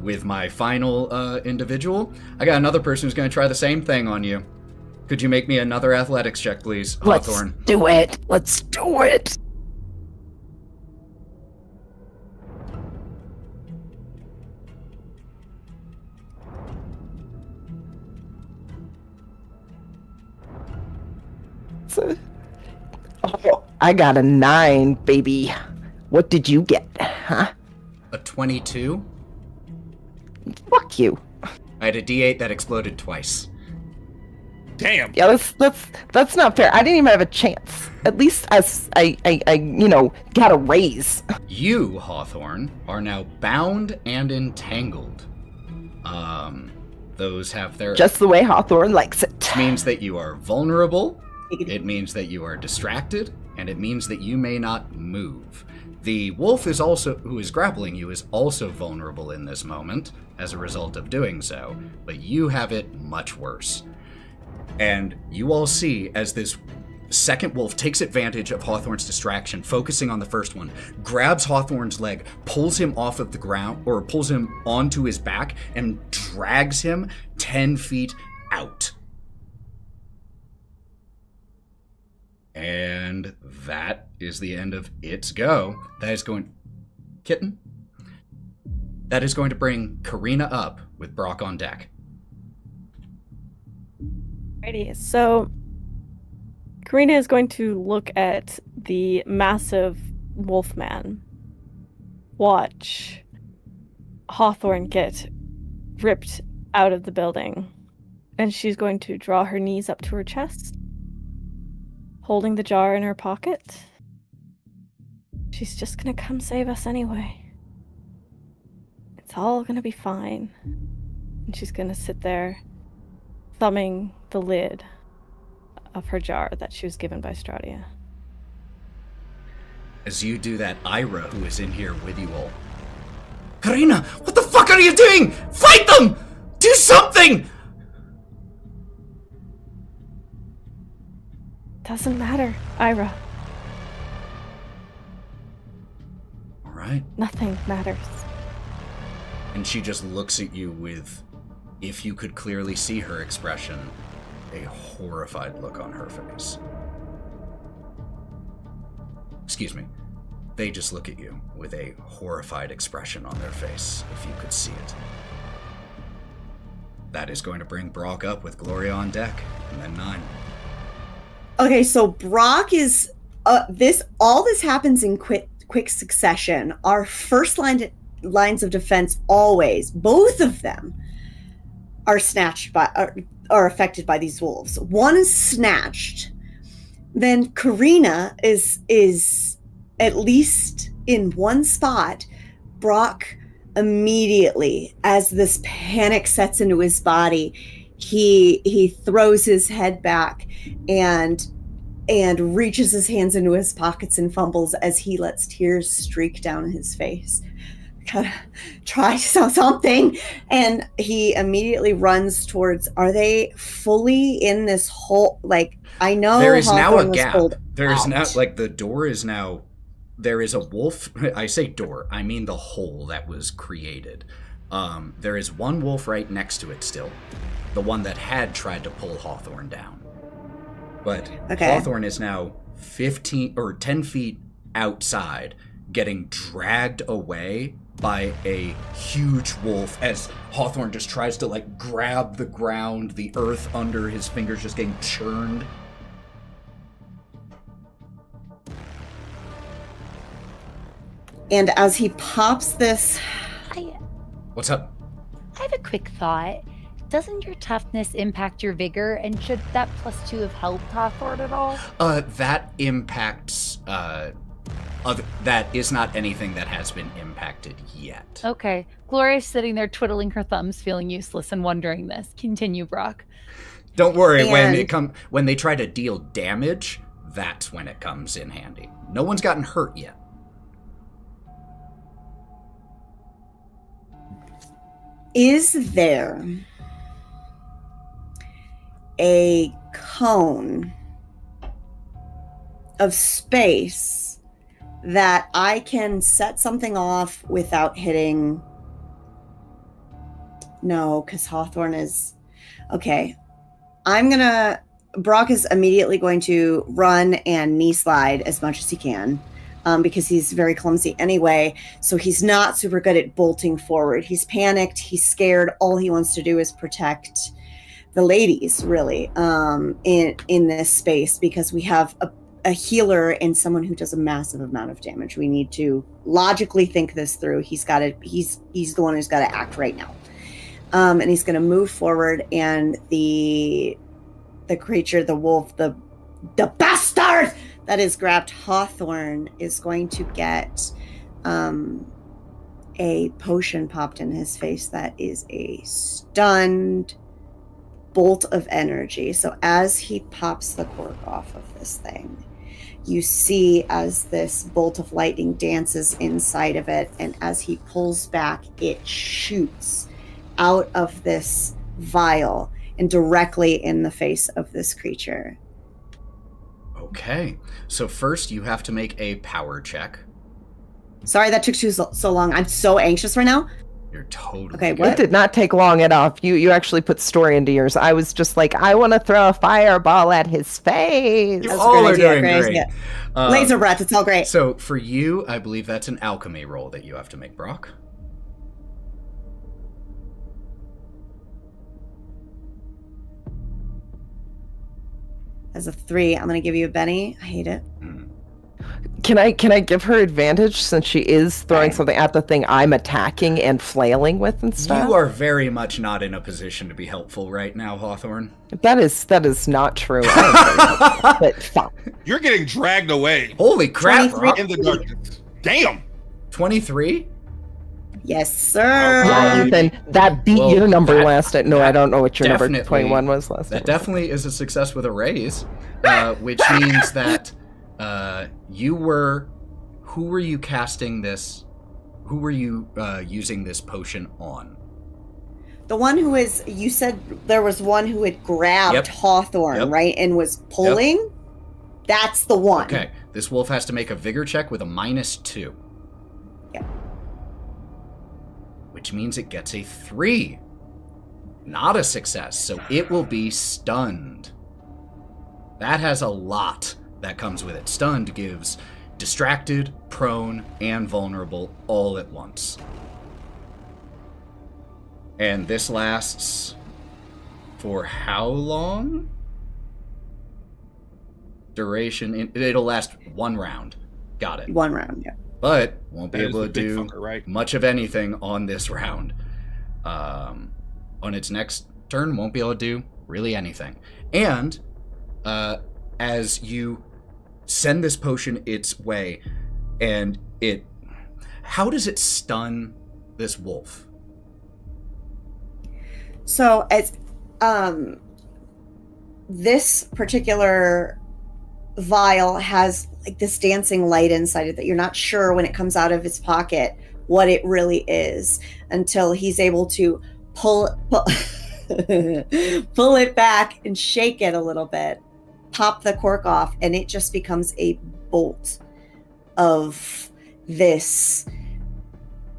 [SPEAKER 1] With my final individual, I got another person who's going to try the same thing on you. Could you make me another athletics check, please, Hawthorne?
[SPEAKER 3] Let's do it. Let's do it. Oh, I got a 9, baby. What did you get, huh?
[SPEAKER 1] A 22?
[SPEAKER 3] Fuck you.
[SPEAKER 1] I had a D8 that exploded twice.
[SPEAKER 5] Damn.
[SPEAKER 3] Yeah, that's not fair. I didn't even have a chance. At least as I got a raise.
[SPEAKER 1] You, Hawthorne, are now bound and entangled. Those have their...
[SPEAKER 3] Just the way Hawthorne likes it.
[SPEAKER 1] It means that you are vulnerable, it means that you are distracted, and it means that you may not move. The wolf is also, who is grappling you, is also vulnerable in this moment as a result of doing so, but you have it much worse. And you all see as this second wolf takes advantage of Hawthorne's distraction, focusing on the first one, grabs Hawthorne's leg, pulls him off of the ground, or pulls him onto his back, and drags him 10 feet out. And that is the end of its go. That is going... Kitten? That is going to bring Karina up with Brawk on deck.
[SPEAKER 6] Alrighty, so Karina is going to look at the massive wolfman. Watch Hawthorne get ripped out of the building. And she's going to draw her knees up to her chest, holding the jar in her pocket. She's just gonna come save us anyway. It's all gonna be fine. And she's gonna sit there, thumbing the lid of her jar that she was given by Stradia.
[SPEAKER 1] As you do that, Ira, who is in here with you all. Karina, what the fuck are you doing? Fight them! Do something!
[SPEAKER 6] Doesn't matter, Ira.
[SPEAKER 1] All right.
[SPEAKER 6] Nothing matters.
[SPEAKER 1] And she just looks at you with, if you could clearly see her expression, a horrified look on her face. Excuse me. They just look at you with a horrified expression on their face, if you could see it. That is going to bring Brawk up with Gloria on deck, and then Nyne.
[SPEAKER 4] Okay, so Brawk is all this happens in quick succession. Our first lines of defense always, both of them, are snatched by are affected by these wolves. One is snatched, then Karina is at least in one spot. Brawk immediately, as this panic sets into his body, he throws his head back and reaches his hands into his pockets and fumbles as he lets tears streak down his face. gotta try something. And he immediately runs towards. Are they fully in this hole? Like, I know
[SPEAKER 1] There is now
[SPEAKER 4] Hawthorne
[SPEAKER 1] a
[SPEAKER 4] was
[SPEAKER 1] gap.
[SPEAKER 4] pulled
[SPEAKER 1] There is now,
[SPEAKER 4] out.
[SPEAKER 1] like, the door is now. There is a wolf. I say door. I mean the hole that was created. There is one wolf right next to it still. The one that had tried to pull Hawthorne down. But
[SPEAKER 4] Okay.
[SPEAKER 1] Hawthorne is now 15 or 10 feet outside, getting dragged away by a huge wolf as Hawthorne just tries to, like, grab the ground, the earth under his fingers just getting churned.
[SPEAKER 4] And as he pops this,
[SPEAKER 2] I
[SPEAKER 1] What's up?
[SPEAKER 2] have a quick thought. Doesn't your toughness impact your vigor, and should that +2 have helped Hawthorne at all?
[SPEAKER 1] That impacts, that is not anything that has been impacted yet.
[SPEAKER 2] Okay. Gloria's sitting there twiddling her thumbs, feeling useless and wondering this. Continue, Brawk.
[SPEAKER 1] Don't worry,
[SPEAKER 4] And-
[SPEAKER 1] when they try to deal damage, that's when it comes in handy. No one's gotten hurt yet.
[SPEAKER 4] is there a cone of space that I can set something off without hitting? No, because Hawthorne is... Okay. Brawk is immediately going to run and knee slide as much as he can. Because he's very clumsy anyway, so he's not super good at bolting forward. He's panicked, he's scared. All he wants to do is protect the ladies, really, in this space, because we have a healer and someone who does a massive amount of damage. We need to logically think this through. He's the one who's got to act right now, and he's going to move forward. And the creature, the wolf, the bastard that is grabbed Hawthorne is going to get a potion popped in his face that is a stunned bolt of energy. So as he pops the cork off of this thing, you see as this bolt of lightning dances inside of it, and as he pulls back, it shoots out of this vial and directly in the face of this creature.
[SPEAKER 1] Okay, so first you have to make a power check.
[SPEAKER 4] Sorry that took so long. I'm so anxious right now.
[SPEAKER 1] You're totally
[SPEAKER 4] Okay,
[SPEAKER 1] good.
[SPEAKER 4] what?
[SPEAKER 3] It did not take long at all. You actually put story into yours. I was just like, I want to throw a fireball at his face.
[SPEAKER 1] You
[SPEAKER 4] That's a
[SPEAKER 1] all
[SPEAKER 4] great
[SPEAKER 1] are
[SPEAKER 4] idea,
[SPEAKER 1] doing
[SPEAKER 4] great
[SPEAKER 1] great.
[SPEAKER 4] idea. Laser breath, it's all great.
[SPEAKER 1] So for you, I believe that's an alchemy roll that you have to make, Brawk.
[SPEAKER 4] As a 3, I'm going to give you a Benny. I hate it.
[SPEAKER 3] Can I give her advantage since she is throwing
[SPEAKER 4] Okay.
[SPEAKER 3] something at the thing I'm attacking and flailing with and stuff?
[SPEAKER 1] You are very much not in a position to be helpful right now, Hawthorne.
[SPEAKER 3] That is not true. But fine.
[SPEAKER 5] You're getting dragged away
[SPEAKER 1] Holy crap,
[SPEAKER 4] 23
[SPEAKER 1] Brawk.
[SPEAKER 5] in the darkness. Damn.
[SPEAKER 1] 23?
[SPEAKER 4] Yes, sir.
[SPEAKER 3] Yeah, Ethan, that beat
[SPEAKER 1] Well,
[SPEAKER 3] your number
[SPEAKER 1] that-
[SPEAKER 3] last night. No, I don't know what your number
[SPEAKER 1] Definitely-
[SPEAKER 3] 21 was last
[SPEAKER 1] That
[SPEAKER 3] night.
[SPEAKER 1] definitely is a success with a raise, which means that who were you casting this? Who were you using this potion on?
[SPEAKER 4] The one who is, you said there was one who had grabbed
[SPEAKER 1] Yep.
[SPEAKER 4] Hawthorne,
[SPEAKER 1] Yep.
[SPEAKER 4] right? And was pulling? That's the one.
[SPEAKER 1] Okay, this wolf has to make a vigor check with a -2.
[SPEAKER 4] Yep.
[SPEAKER 1] Which means it gets a 3. Not a success, so it will be stunned. That has a lot that comes with it. Stunned gives distracted, prone, and vulnerable all at once. And this lasts for how long? Duration, it'll last 1 round. Got it.
[SPEAKER 4] One round, yeah.
[SPEAKER 1] But won't be
[SPEAKER 5] That is
[SPEAKER 1] able
[SPEAKER 5] the
[SPEAKER 1] to
[SPEAKER 5] big
[SPEAKER 1] do
[SPEAKER 5] fucker, right?
[SPEAKER 1] much of anything on this round. On its next turn, won't be able to do really anything. And as you send this potion its way, and how does it stun this wolf?
[SPEAKER 4] So as this particular vial has like this dancing light inside it that you're not sure when it comes out of its pocket what it really is until he's able to pull it back and shake it a little bit, pop the cork off, and it just becomes a bolt of this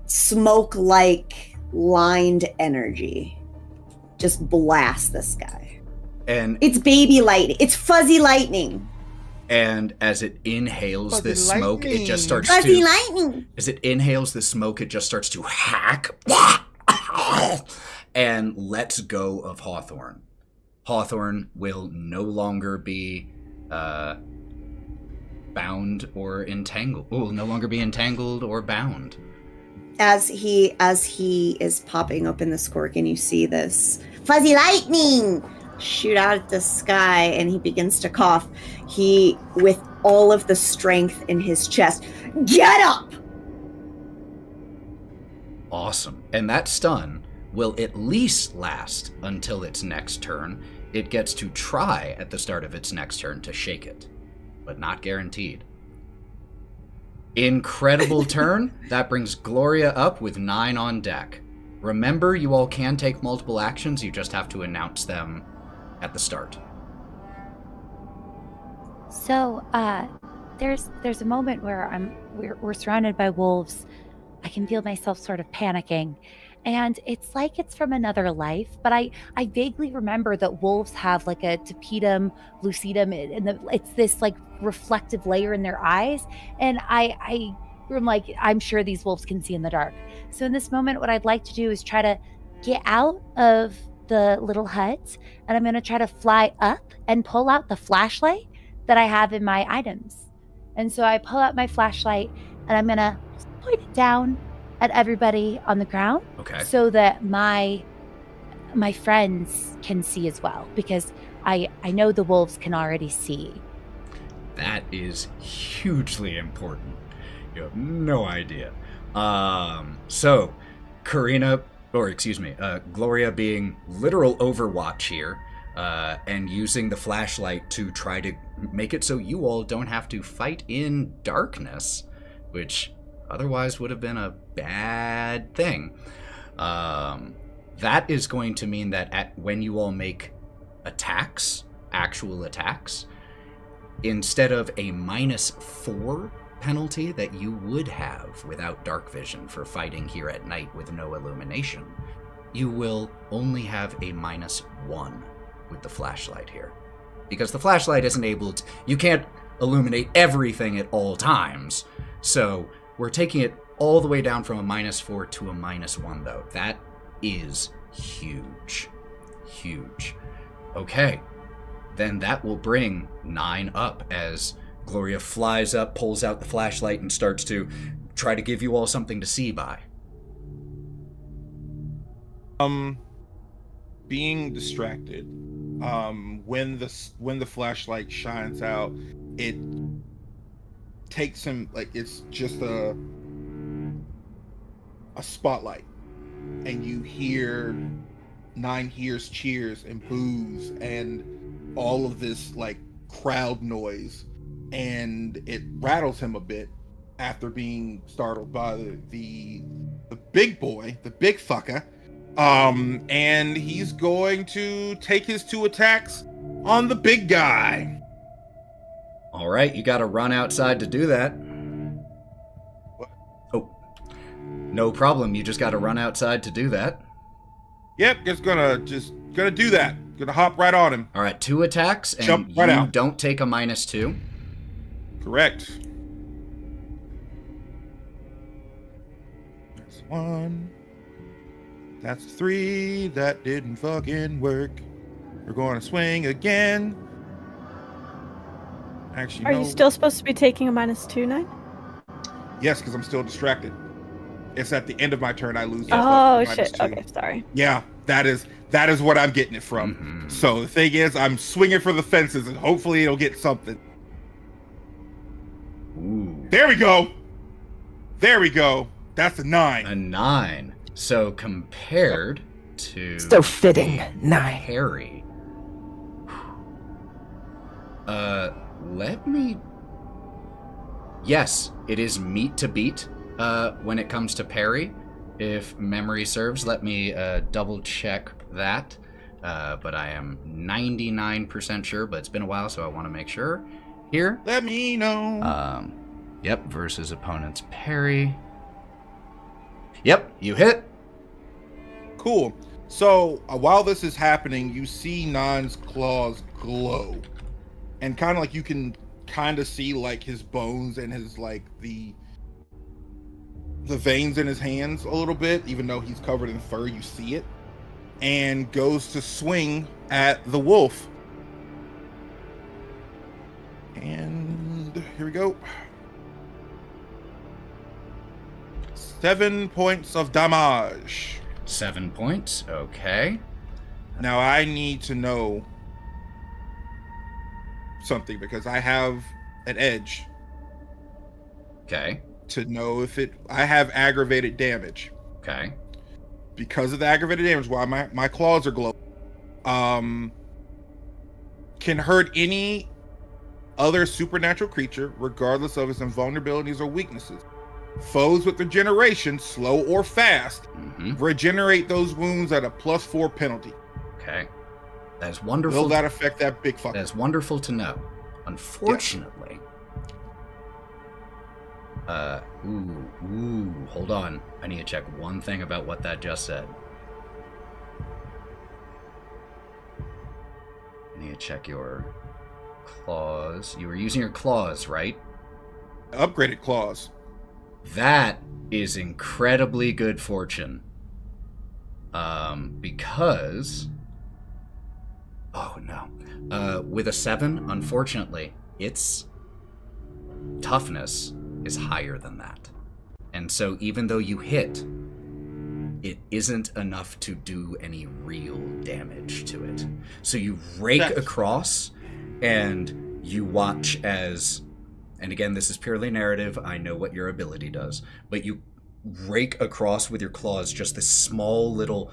[SPEAKER 4] smoke-like lined energy. Just blast this guy.
[SPEAKER 1] And
[SPEAKER 4] it's baby lightning. It's fuzzy lightning.
[SPEAKER 1] And as it inhales this smoke, it just starts
[SPEAKER 4] fuzzy lightning.
[SPEAKER 1] As it inhales the smoke, it just starts to hack and lets go of Hawthorne. Hawthorne will no longer be bound or entangled. Will no longer be entangled or bound.
[SPEAKER 4] As he is popping open the cork, and you see this fuzzy lightning shoot out at the sky, and he begins to cough. He, with all of the strength in his chest, get up!
[SPEAKER 1] Awesome. And that stun will at least last until its next turn. It gets to try at the start of its next turn to shake it, but not guaranteed. Incredible turn. That brings Gloria up with 9 on deck. Remember, you all can take multiple actions. You just have to announce them at the start.
[SPEAKER 2] So, there's a moment where we're surrounded by wolves. I can feel myself sort of panicking, and it's like it's from another life. But I vaguely remember that wolves have like a tapetum lucidum, and it's this like reflective layer in their eyes. And I'm like, I'm sure these wolves can see in the dark. So in this moment, what I'd like to do is try to get out of the little hut, and I'm going to try to fly up and pull out the flashlight that I have in my items. And so I pull out my flashlight, and I'm going to point it down at everybody on the ground.
[SPEAKER 1] Okay.
[SPEAKER 2] So that my friends can see as well, because I know the wolves can already see.
[SPEAKER 1] That is hugely important. You have no idea. So, Karina, or excuse me, Gloria being literal Overwatch here, and using the flashlight to try to make it so you all don't have to fight in darkness, which otherwise would have been a bad thing. That is going to mean that when you all make attacks, actual attacks, instead of a -4 penalty that you would have without dark vision for fighting here at night with no illumination, you will only have a -1 with the flashlight here. Because the flashlight isn't able to, you can't illuminate everything at all times. So we're taking it all the way down from a -4 to a -1 though. That is huge. Huge. Okay. Then that will bring Nyne up as Gloria flies up, pulls out the flashlight, and starts to try to give you all something to see by.
[SPEAKER 5] Being distracted. When the flashlight shines out, it takes him like it's just a spotlight, and you hear Nyne hears cheers and boos and all of this like crowd noise, and it rattles him a bit after being startled by the big boy, the big fucker. And he's going to take his 2 attacks on the big guy.
[SPEAKER 1] All right, you got to run outside to do that.
[SPEAKER 5] What?
[SPEAKER 1] Oh, no problem. You just got to run outside to do that.
[SPEAKER 5] Yep, just gonna do that. Gonna hop right on him.
[SPEAKER 1] All right, 2 attacks, and
[SPEAKER 5] Jump right
[SPEAKER 1] you
[SPEAKER 5] out.
[SPEAKER 1] don't take a -2.
[SPEAKER 5] Correct. That's 1. That's 3. That didn't fucking work. We're going to swing again. Actually,
[SPEAKER 6] Are
[SPEAKER 5] no.
[SPEAKER 6] you still supposed to be taking a -2, Nyne?
[SPEAKER 5] Yes, because I'm still distracted. It's at the end of my turn I lose.
[SPEAKER 6] Oh
[SPEAKER 5] that
[SPEAKER 6] shit!
[SPEAKER 5] -2.
[SPEAKER 6] Okay, sorry.
[SPEAKER 5] Yeah, that is what I'm getting it from.
[SPEAKER 1] Mhm.
[SPEAKER 5] So the thing is, I'm swinging for the fences, and hopefully it'll get something.
[SPEAKER 1] Ooh.
[SPEAKER 5] There we go. There we go. That's a 9.
[SPEAKER 1] A 9. So compared to
[SPEAKER 3] So fitting, Nyne.
[SPEAKER 1] Harry. Let me... Yes, it is meet to beat. When it comes to parry, if memory serves, let me double check that. But I am 99% sure, but it's been a while, so I want to make sure. Here.
[SPEAKER 5] Let me know.
[SPEAKER 1] Yep, versus opponent's parry. Yep, you hit.
[SPEAKER 5] Cool. So while this is happening, you see Nyne's claws glow, and kind of like you can kind of see like his bones and his like the veins in his hands a little bit, even though he's covered in fur. You see it, and goes to swing at the wolf. And here we go. 7 points of damage.
[SPEAKER 1] 7 points, okay.
[SPEAKER 5] Now I need to know something because I have an edge
[SPEAKER 1] Okay,
[SPEAKER 5] to know if I have aggravated damage.
[SPEAKER 1] okay.
[SPEAKER 5] Because of the aggravated damage, while my claws are glowing, can hurt any other supernatural creature, regardless of its invulnerabilities or weaknesses. Foes with regeneration, slow or fast, regenerate those wounds at a +4 penalty.
[SPEAKER 1] Okay. That is wonderful.
[SPEAKER 5] Will that affect that big fucker?
[SPEAKER 1] That's wonderful to know. Unfortunately, hold on. I need to check one thing about what that just said. I need to check your claws. You were using your claws, right?
[SPEAKER 5] Upgraded claws.
[SPEAKER 1] That is incredibly good fortune. Because... Oh, no. With a 7, unfortunately, its toughness is higher than that. And so even though you hit, it isn't enough to do any real damage to it. So you rake across, and you watch as... And again, this is purely narrative. I know what your ability does. But you rake across with your claws just this small little...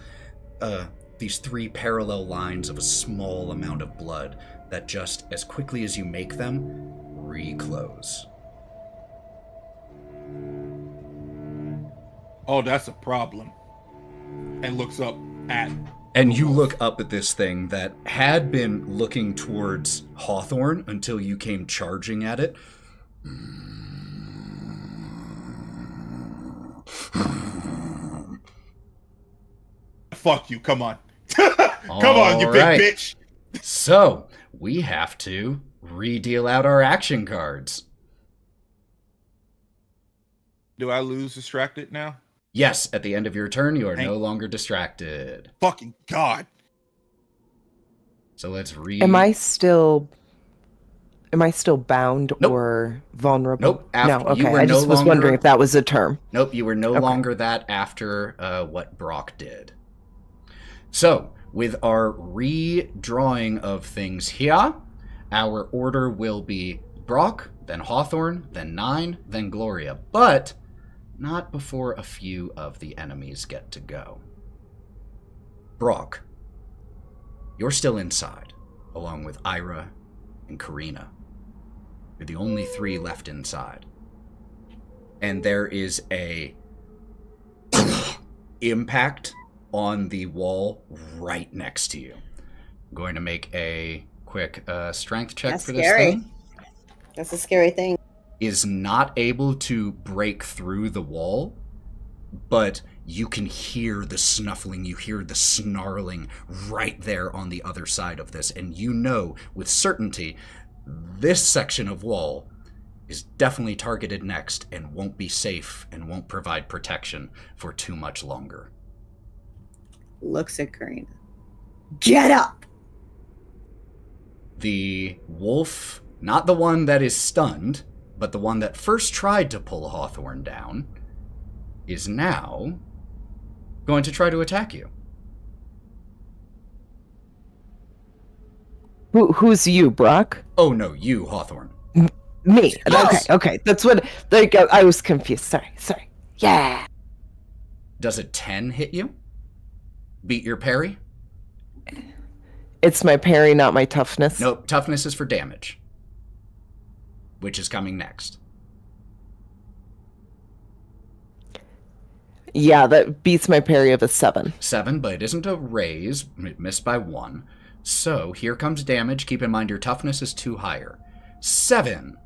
[SPEAKER 1] these 3 parallel lines of a small amount of blood that just, as quickly as you make them, reclose.
[SPEAKER 5] Oh, that's a problem. And looks up at...
[SPEAKER 1] And you look up at this thing that had been looking towards Hawthorne until you came charging at it.
[SPEAKER 5] Fuck you, come on. Come on, you big bitch.
[SPEAKER 1] So, we have to re-deal out our action cards.
[SPEAKER 5] Do I lose distracted now?
[SPEAKER 1] Yes, at the end of your turn, you are no longer distracted.
[SPEAKER 5] Fucking God.
[SPEAKER 1] So let's
[SPEAKER 3] Am I still bound
[SPEAKER 1] Nope.
[SPEAKER 3] or vulnerable?
[SPEAKER 1] Nope.
[SPEAKER 3] No, okay. I just was wondering if that was a term.
[SPEAKER 1] Nope, you were no longer that after what Brawk did. So, with our redrawing of things here, our order will be Brawk, then Hawthorne, then Nyne, then Gloria. But not before a few of the enemies get to go. Brawk, you're still inside, along with Ira and Karina. You're the only 3 left inside. And there is a impact on the wall right next to you. I'm going to make a quick strength check
[SPEAKER 4] That's
[SPEAKER 1] for this
[SPEAKER 4] scary.
[SPEAKER 1] thing.
[SPEAKER 4] That's a scary thing.
[SPEAKER 1] Is not able to break through the wall, but you can hear the snuffling, you hear the snarling right there on the other side of this, and you know with certainty this section of wall is definitely targeted next and won't be safe and won't provide protection for too much longer.
[SPEAKER 4] Looks at Karina. Get up!
[SPEAKER 1] The wolf, not the one that is stunned, but the one that first tried to pull Hawthorne down, is now going to try to attack you.
[SPEAKER 3] Who's you, Brawk?
[SPEAKER 1] Oh no, you, Hawthorne.
[SPEAKER 3] Me.
[SPEAKER 1] Yes!
[SPEAKER 3] Okay. That's what. There you go. I was confused. Sorry. Yeah.
[SPEAKER 1] Does a 10 hit you? Beat your parry?
[SPEAKER 3] It's my parry, not my toughness.
[SPEAKER 1] Nope, toughness is for damage, which is coming next.
[SPEAKER 3] Yeah, that beats my parry of a 7.
[SPEAKER 1] 7, but it isn't a raise. It missed by 1. So here comes damage. Keep in mind your toughness is 2 higher. 7.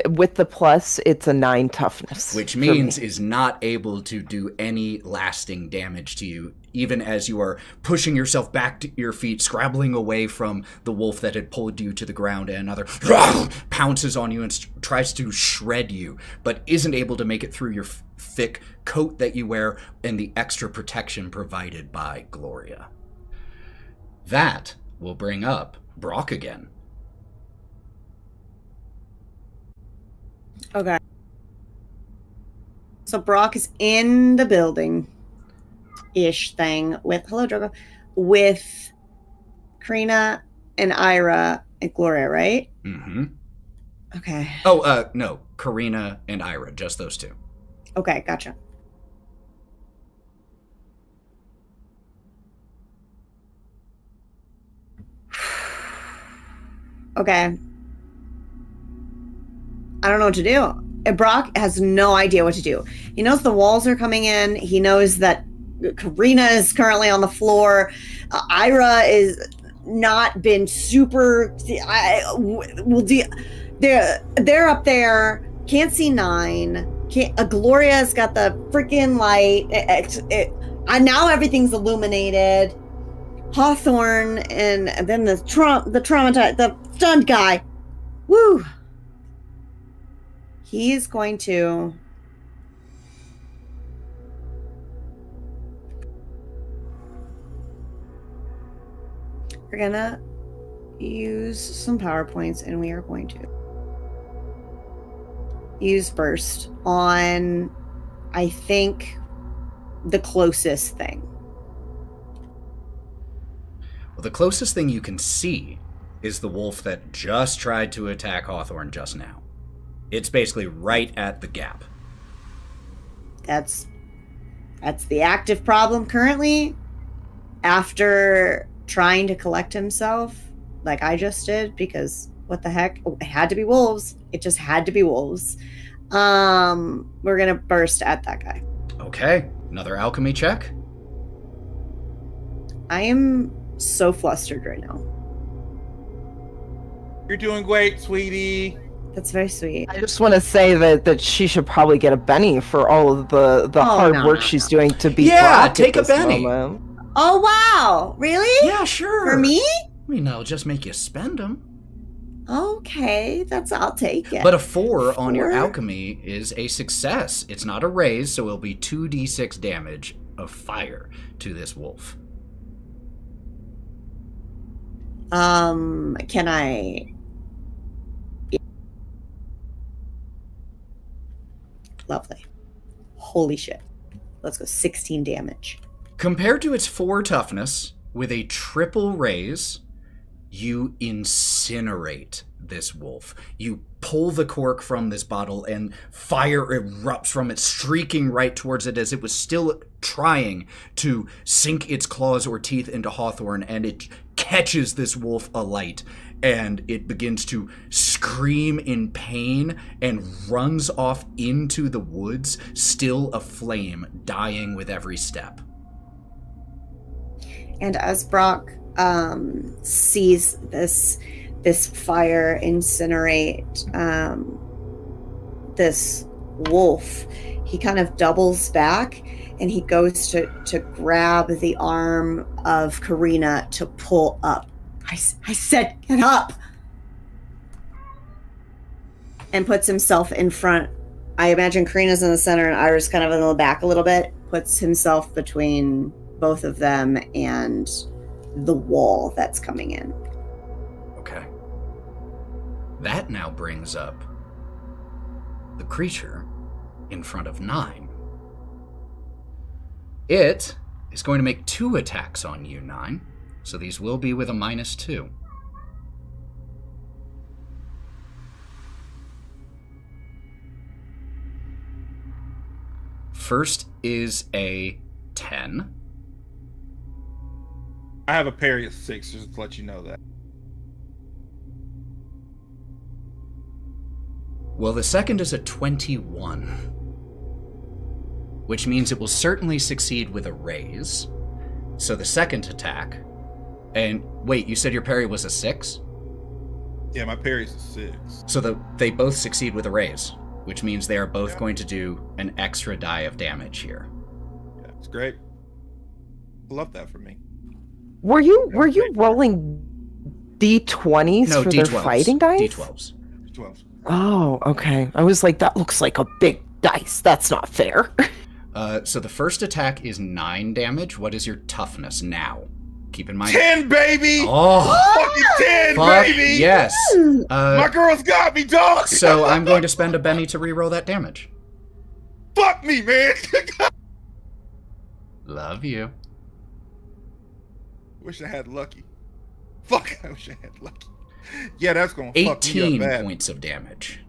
[SPEAKER 3] With the plus, it's a 9 toughness.
[SPEAKER 1] Which
[SPEAKER 3] for
[SPEAKER 1] means
[SPEAKER 3] me.
[SPEAKER 1] is not able to do any lasting damage to you, even as you are pushing yourself back to your feet, scrabbling away from the wolf that had pulled you to the ground, and another pounces on you and tries to shred you, but isn't able to make it through your thick coat that you wear and the extra protection provided by Gloria. That will bring up Brawk again.
[SPEAKER 4] Okay. So Brawk is in the building-ish thing with hello Drogo, with Karina and Ira and Gloria, right?
[SPEAKER 1] Mm-hmm.
[SPEAKER 4] Okay.
[SPEAKER 1] Oh, no, Karina and Ira, just those two.
[SPEAKER 4] Okay, gotcha. Okay. I don't know what to do. Brawk has no idea what to do. He knows the walls are coming in. He knows that Karina is currently on the floor. Ira is not been super. They're up there. Can't see Nyne. Gloria's got the freaking light. Now everything's illuminated. Hawthorne and then the traumatized, the stunned guy. Woo. He is going to we're gonna use some PowerPoints and we are going to use burst on, I think, the closest thing.
[SPEAKER 1] Well, the closest thing you can see is the wolf that just tried to attack Hawthorne just now. It's basically right at the gap.
[SPEAKER 4] That's the active problem currently. After trying to collect himself, like I just did, because what the heck? Oh, it had to be wolves. It just had to be wolves. We're gonna burst at that guy.
[SPEAKER 1] Okay, another alchemy check.
[SPEAKER 4] I am so flustered right now.
[SPEAKER 5] You're doing great, sweetie.
[SPEAKER 4] That's very sweet.
[SPEAKER 3] I just want to say that she should probably get a Benny for all of the hard work she's doing to beat
[SPEAKER 1] Yeah,
[SPEAKER 3] Brawk
[SPEAKER 1] take
[SPEAKER 3] at
[SPEAKER 1] a
[SPEAKER 3] this
[SPEAKER 1] Benny.
[SPEAKER 3] moment.
[SPEAKER 4] Oh wow! Really?
[SPEAKER 1] Yeah, sure.
[SPEAKER 4] For me?
[SPEAKER 1] I mean, that'll just make you spend them.
[SPEAKER 4] Okay, I'll take it.
[SPEAKER 1] But a 4 on your
[SPEAKER 4] 4?
[SPEAKER 1] alchemy is a success. It's not a raise, so it'll be 2d6 damage of fire to this wolf.
[SPEAKER 4] Can I? Lovely. Holy shit. Let's go 16 damage.
[SPEAKER 1] Compared to its 4 toughness, with a triple raise, you incinerate this wolf. You pull the cork from this bottle and fire erupts from it, streaking right towards it as it was still trying to sink its claws or teeth into Hawthorne, and it catches this wolf alight, and it begins to scream in pain and runs off into the woods, still aflame, dying with every step.
[SPEAKER 4] And as Brawk sees this fire incinerate this wolf, he kind of doubles back and he goes to grab the arm of Karina to pull up. I said, get up! And puts himself in front. I imagine Karina's in the center and Ira's kind of in the back a little bit. Puts himself between both of them and the wall that's coming in.
[SPEAKER 1] Okay. That now brings up the creature in front of Nyne. It is going to make 2 attacks on you, Nyne. So these will be with a -2. First is a 10.
[SPEAKER 5] I have a parry of 6, just to let you know that.
[SPEAKER 1] Well, the second is a 21. which means it will certainly succeed with a raise. So the second attack, and wait, you said your parry was a 6?
[SPEAKER 5] Yeah, my parry's a 6.
[SPEAKER 1] So they both succeed with a raise, which means they are both going to do an extra die of damage here.
[SPEAKER 5] Yeah, it's great. I love that for me.
[SPEAKER 3] Were you rolling D20s
[SPEAKER 1] No,
[SPEAKER 3] for
[SPEAKER 1] D12s.
[SPEAKER 3] their fighting dice?
[SPEAKER 1] D12s.
[SPEAKER 5] 12.
[SPEAKER 3] Oh, okay. I was like, that looks like a big dice. That's not fair.
[SPEAKER 1] So the first attack is 9 damage. What is your toughness now? Keep in mind.
[SPEAKER 5] 10, baby!
[SPEAKER 1] Oh,
[SPEAKER 5] Fucking 10,
[SPEAKER 1] fuck
[SPEAKER 5] baby!
[SPEAKER 1] yes.
[SPEAKER 5] My girl's got me, dog!
[SPEAKER 1] So I'm going to spend a Benny to reroll that damage.
[SPEAKER 5] Fuck me, man!
[SPEAKER 1] Love you.
[SPEAKER 5] Wish I had lucky. Fuck, I wish I had lucky. Yeah, that's gonna fuck me up
[SPEAKER 1] 18
[SPEAKER 5] bad.
[SPEAKER 1] points of damage.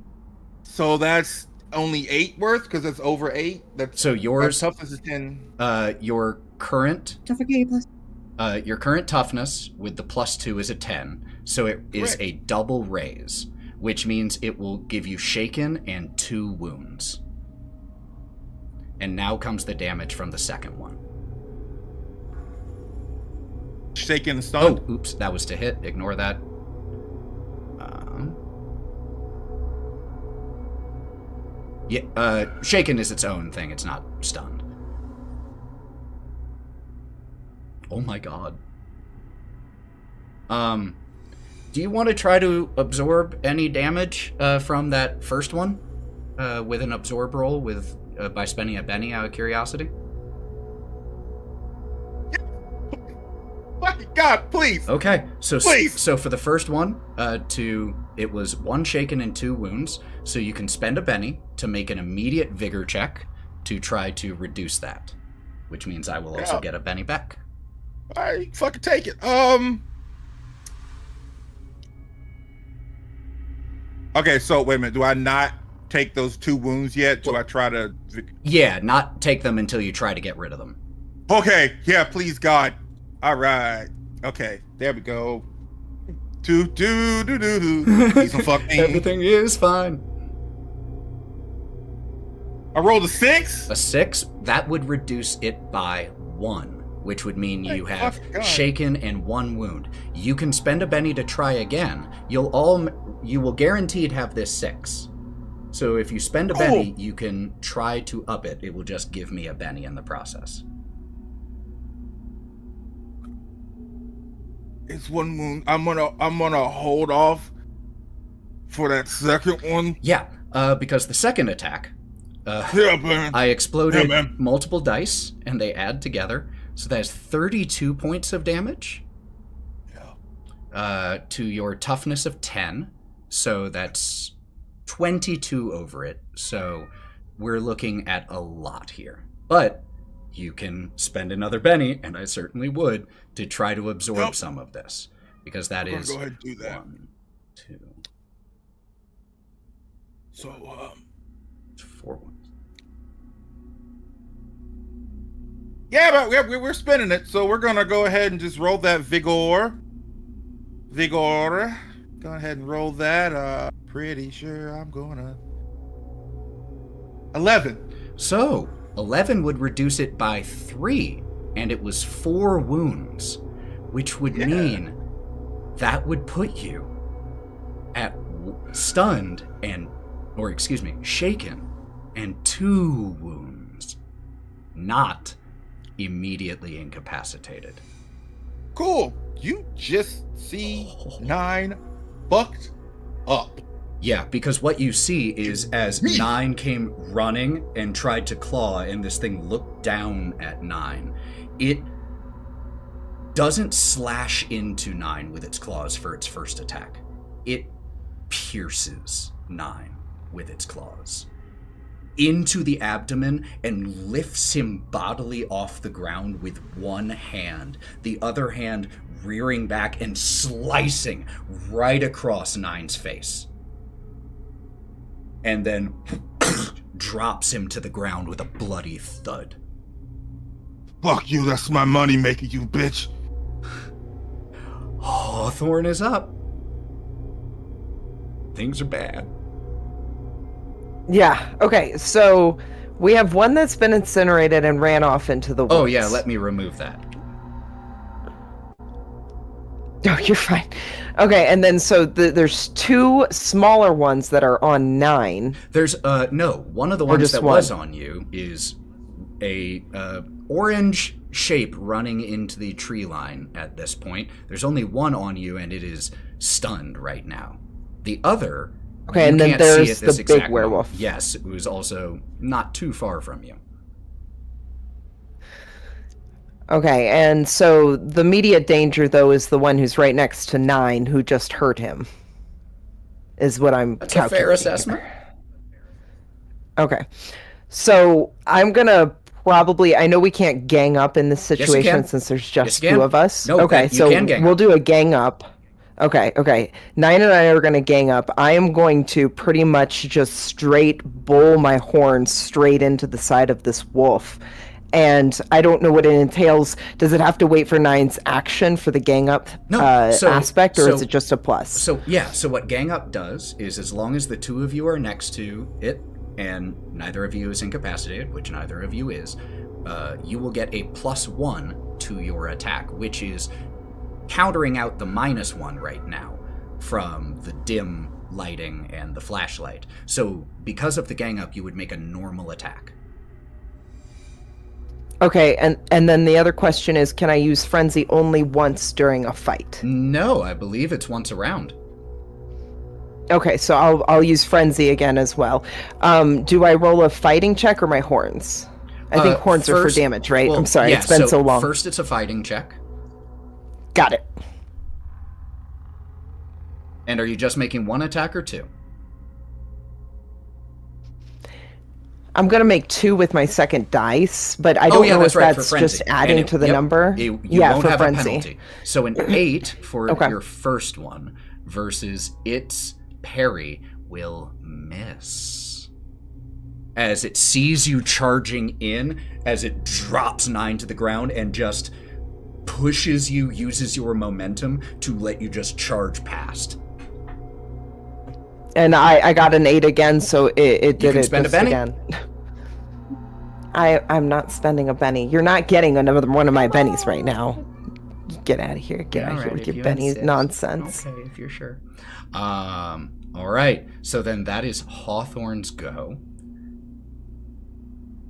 [SPEAKER 5] So that's only 8 worth, because it's over 8. That's
[SPEAKER 1] So yours,
[SPEAKER 5] my toughness is 10.
[SPEAKER 1] your current
[SPEAKER 4] Suffocate plus.
[SPEAKER 1] Your current toughness with the +2 is a 10, so it is a double raise, which means it will give you shaken and 2 wounds. And now comes the damage from the second one.
[SPEAKER 5] Shaken and stunned.
[SPEAKER 1] Oh, oops, that was to hit. Ignore that. Yeah, shaken is its own thing. It's not stunned. Oh my god. Do you want to try to absorb any damage from that first one with an absorb roll with by spending a Benny out of curiosity?
[SPEAKER 5] Fucking God, please!
[SPEAKER 1] Okay, so
[SPEAKER 5] Please!
[SPEAKER 1] so for the first one, it was 1 shaken and 2 wounds, so you can spend a Benny to make an immediate vigor check to try to reduce that, which means I will also get a Benny back.
[SPEAKER 5] Alright, fucking take it. Okay, so wait a minute. Do I not take those 2 wounds yet? Do I try to?
[SPEAKER 1] Yeah, not take them until you try to get rid of them.
[SPEAKER 5] Okay, yeah, please God. All right. Okay, there we go. Please don't fuck me.
[SPEAKER 1] Everything is fine.
[SPEAKER 5] I rolled a 6.
[SPEAKER 1] A 6, that would reduce it by 1, which would mean you have shaken and 1 wound. You can spend a Benny to try again. You will guaranteed have this 6. So if you spend a Benny, you can try to up it. It will just give me a Benny in the process.
[SPEAKER 5] It's 1 wound. I'm gonna hold off for that second one.
[SPEAKER 1] Yeah, because the second attack,
[SPEAKER 5] Yeah, man.
[SPEAKER 1] I exploded
[SPEAKER 5] Yeah, man.
[SPEAKER 1] multiple dice, and they add together. So that's 32 points of damage.
[SPEAKER 5] Yeah.
[SPEAKER 1] To your toughness of 10. So that's 22 over it. So we're looking at a lot here. But you can spend another Benny, and I certainly would, to try to absorb some of this. Because that
[SPEAKER 5] I'm
[SPEAKER 1] is
[SPEAKER 5] gonna go ahead and do that.
[SPEAKER 1] 1, 2,
[SPEAKER 5] So
[SPEAKER 1] 4 ones.
[SPEAKER 5] yeah, but we're spinning it. So we're gonna go ahead and just roll that vigor. Go ahead and roll that. Pretty sure I'm gonna 11.
[SPEAKER 1] So 11 would reduce it by 3, and it was 4 wounds, which would mean that would put you at stunned shaken and 2 wounds, not immediately incapacitated.
[SPEAKER 5] Cool. You just see Nyne fucked up.
[SPEAKER 1] Yeah, because what you see is as Nyne came running and tried to claw, and this thing looked down at Nyne, it doesn't slash into Nyne with its claws for its first attack. It pierces Nyne with its claws into the abdomen and lifts him bodily off the ground with one hand, the other hand rearing back and slicing right across Nyne's face. And then drops him to the ground with a bloody thud.
[SPEAKER 5] Fuck you, that's my money maker, you bitch.
[SPEAKER 1] Hawthorne is up. Things are bad.
[SPEAKER 3] Yeah. Okay. So We have one that's been incinerated and ran off into the woods.
[SPEAKER 1] Oh yeah, let me remove that.
[SPEAKER 3] Oh, you're fine. Okay, and then so there's two smaller ones that are on Nyne.
[SPEAKER 1] There's no, one of the ones that
[SPEAKER 3] one?
[SPEAKER 1] was on you is a orange shape running into the tree line at this point. There's only one on you, and it is stunned right now. The other,
[SPEAKER 3] okay,
[SPEAKER 1] you
[SPEAKER 3] and then
[SPEAKER 1] can't
[SPEAKER 3] there's
[SPEAKER 1] see at
[SPEAKER 3] the
[SPEAKER 1] this
[SPEAKER 3] big
[SPEAKER 1] exact
[SPEAKER 3] werewolf.
[SPEAKER 1] moment. Yes, it was also not too far from you.
[SPEAKER 3] Okay, and so the immediate danger, though, is the one who's right next to Nyne, who just hurt him, is what I'm
[SPEAKER 1] That's a fair assessment.
[SPEAKER 3] Okay. So I'm going to probably... I know we can't gang up in this situation since there's just two of us.
[SPEAKER 1] No,
[SPEAKER 3] okay, so we'll do a gang up. Okay. Nyne and I are going to gang up. I am going to pretty much just straight bull my horn straight into the side of this wolf. And I don't know what it entails. Does it have to wait for Nyne's action for the gang up aspect, or is it just a plus?
[SPEAKER 1] So what gang up does is, as long as the two of you are next to it, and neither of you is incapacitated, which neither of you is, you will get a +1 to your attack, which is countering out the -1 right now from the dim lighting and the flashlight. So because of the gang up, you would make a normal attack.
[SPEAKER 3] Okay, and then the other question is, can I use Frenzy only once during a fight?
[SPEAKER 1] No, I believe it's once a round.
[SPEAKER 3] Okay, so I'll use Frenzy again as well. Do I roll a fighting check or my horns? I think horns are for damage, right?
[SPEAKER 1] Well,
[SPEAKER 3] I'm sorry,
[SPEAKER 1] yeah,
[SPEAKER 3] it's been so long.
[SPEAKER 1] First it's a fighting check.
[SPEAKER 3] Got it.
[SPEAKER 1] And are you just making one attack or two?
[SPEAKER 3] I'm going to make 2 with my second dice, but I don't know if that's just adding to the number.
[SPEAKER 1] You won't
[SPEAKER 3] for
[SPEAKER 1] have
[SPEAKER 3] Frenzy.
[SPEAKER 1] a penalty. So an 8 for your first one versus its parry will miss. As it sees you charging in, as it drops Nyne to the ground and just pushes you, uses your momentum to let you just charge past.
[SPEAKER 3] And I got an 8 again, so it did it
[SPEAKER 1] spend a penny
[SPEAKER 3] again. I'm not spending a penny. You're not getting another one of my bennies right now. Get out of here. Get out of here with your bennies nonsense.
[SPEAKER 1] Okay, if you're sure. All right. So then that is Hawthorne's go.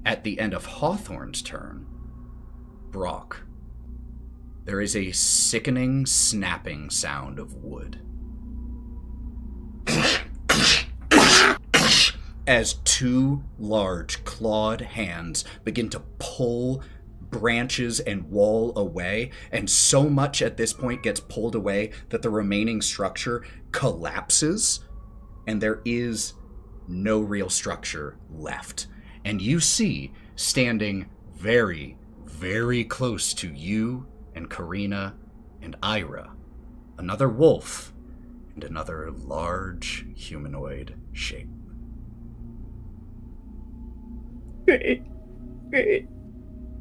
[SPEAKER 1] At the end of Hawthorne's turn, Brawk, there is a sickening snapping sound of wood. As two large clawed hands begin to pull branches and wall away, and so much at this point gets pulled away that the remaining structure collapses, and there is no real structure left. And you see, standing very, very close to you and Karina and Ira, another wolf and another large humanoid shape.
[SPEAKER 4] Great.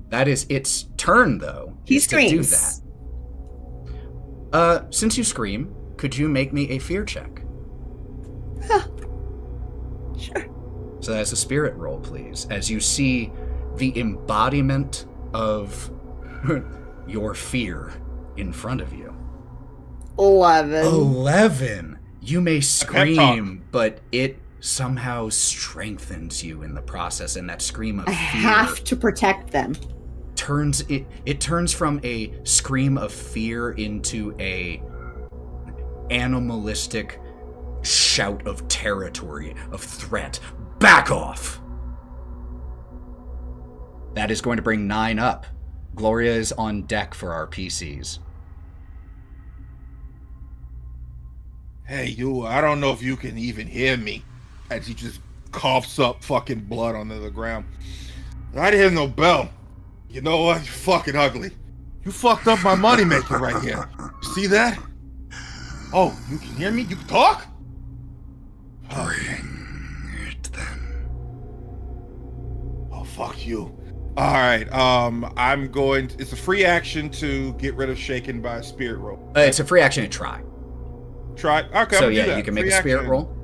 [SPEAKER 1] That is its turn, though.
[SPEAKER 4] He
[SPEAKER 1] is to do
[SPEAKER 4] screams.
[SPEAKER 1] that. Since you scream, could you make me a fear check?
[SPEAKER 4] Sure.
[SPEAKER 1] So that's a spirit roll, please. As you see the embodiment of your fear in front of you.
[SPEAKER 4] 11.
[SPEAKER 1] 11! You may scream, but it somehow strengthens you in the process, and that scream of fear...
[SPEAKER 4] I have to protect them.
[SPEAKER 1] It turns from a scream of fear into a animalistic shout of territory, of threat. Back off! That is going to bring Nyne up. Gloria is on deck for our PCs.
[SPEAKER 5] Hey, you, I don't know if you can even hear me. As he just coughs up fucking blood onto the ground. I didn't hear no bell. You know what? You're fucking ugly. You fucked up my moneymaker right here. See that? Oh, you can hear me? You can talk?
[SPEAKER 1] Bring it then.
[SPEAKER 5] Oh, fuck you. Alright, I'm going to, it's a free action to get rid of shaken by a spirit roll.
[SPEAKER 1] It's a free action to try.
[SPEAKER 5] Try? Okay,
[SPEAKER 1] So
[SPEAKER 5] I'm
[SPEAKER 1] yeah,
[SPEAKER 5] do that.
[SPEAKER 1] you can make
[SPEAKER 5] Free
[SPEAKER 1] a spirit
[SPEAKER 5] action.
[SPEAKER 1] roll.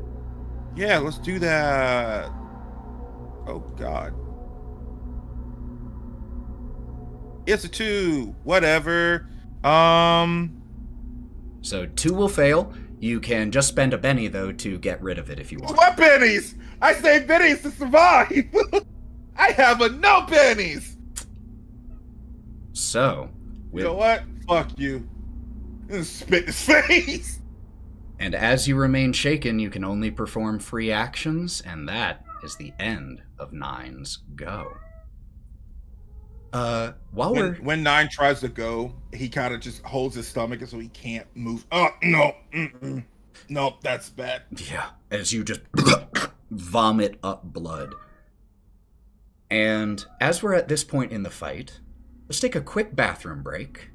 [SPEAKER 5] Yeah, let's do that. Oh, God. It's a 2. Whatever.
[SPEAKER 1] So 2 will fail. You can just spend a Benny, though, to get rid of it if you want.
[SPEAKER 5] What bennies? I saved bennies to survive. I have no bennies.
[SPEAKER 1] So,
[SPEAKER 5] You know what? Fuck you. Spit in his face.
[SPEAKER 1] And as you remain shaken, you can only perform free actions, and that is the end of Nyne's go.
[SPEAKER 5] When Nyne tries to go, he kind of just holds his stomach so he can't move. Oh no, no, that's bad.
[SPEAKER 1] Yeah, as you just vomit up blood. And as we're at this point in the fight, let's take a quick bathroom break.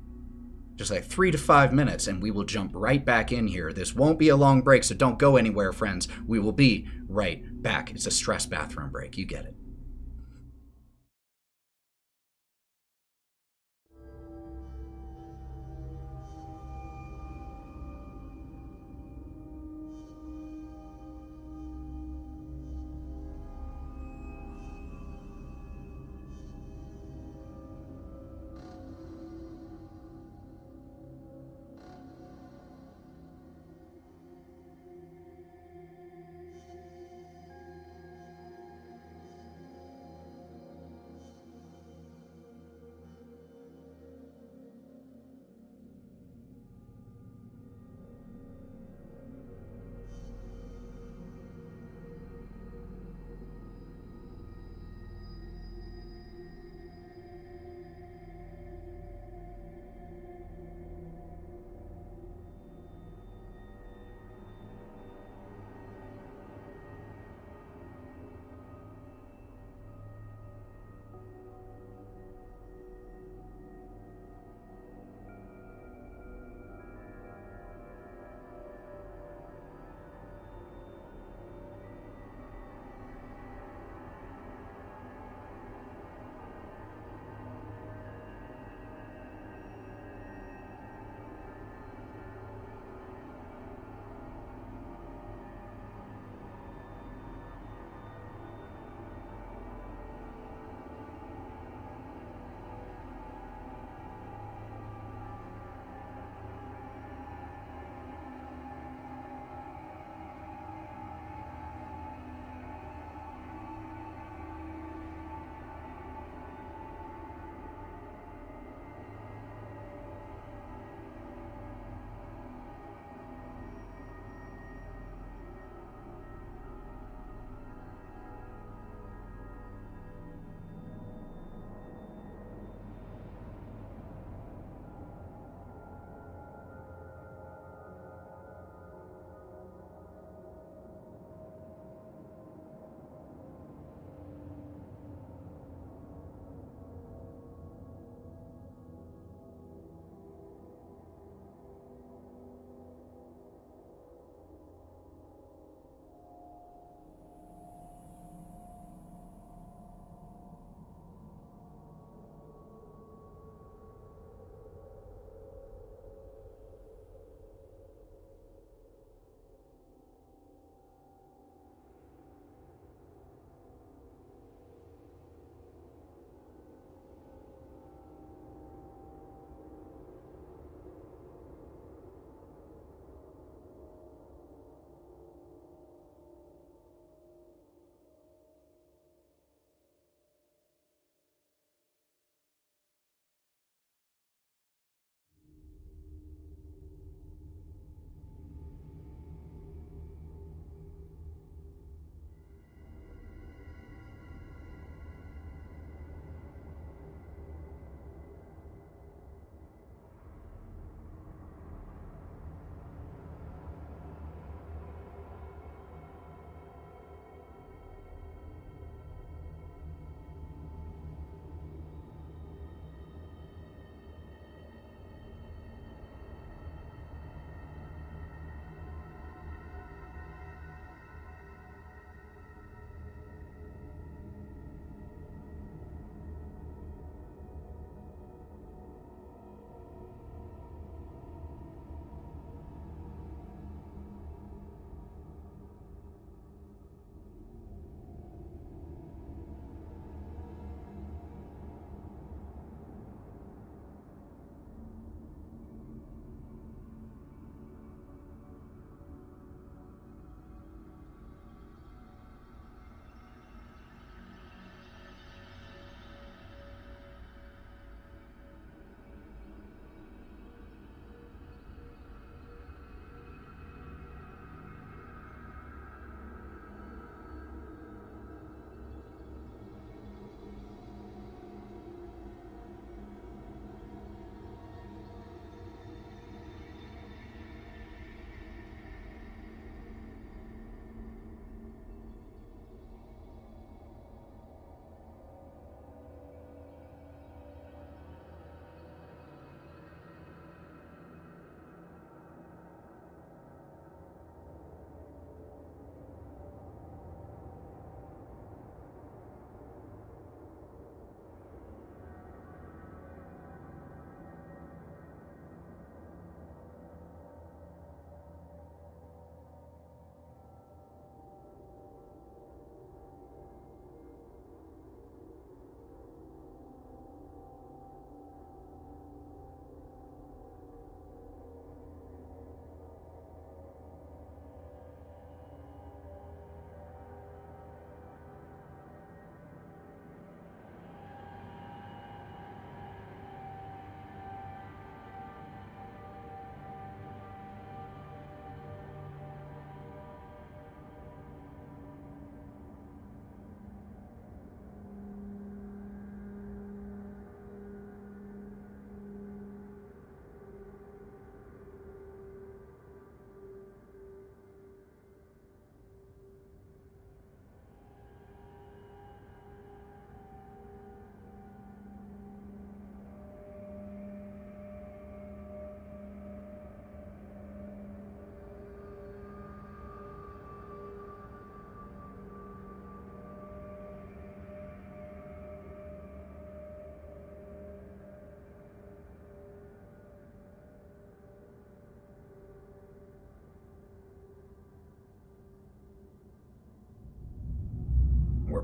[SPEAKER 1] Just like 3 to 5 minutes, and we will jump right back in here. This won't be a long break, so don't go anywhere, friends. We will be right back. It's a stress bathroom break. You get it.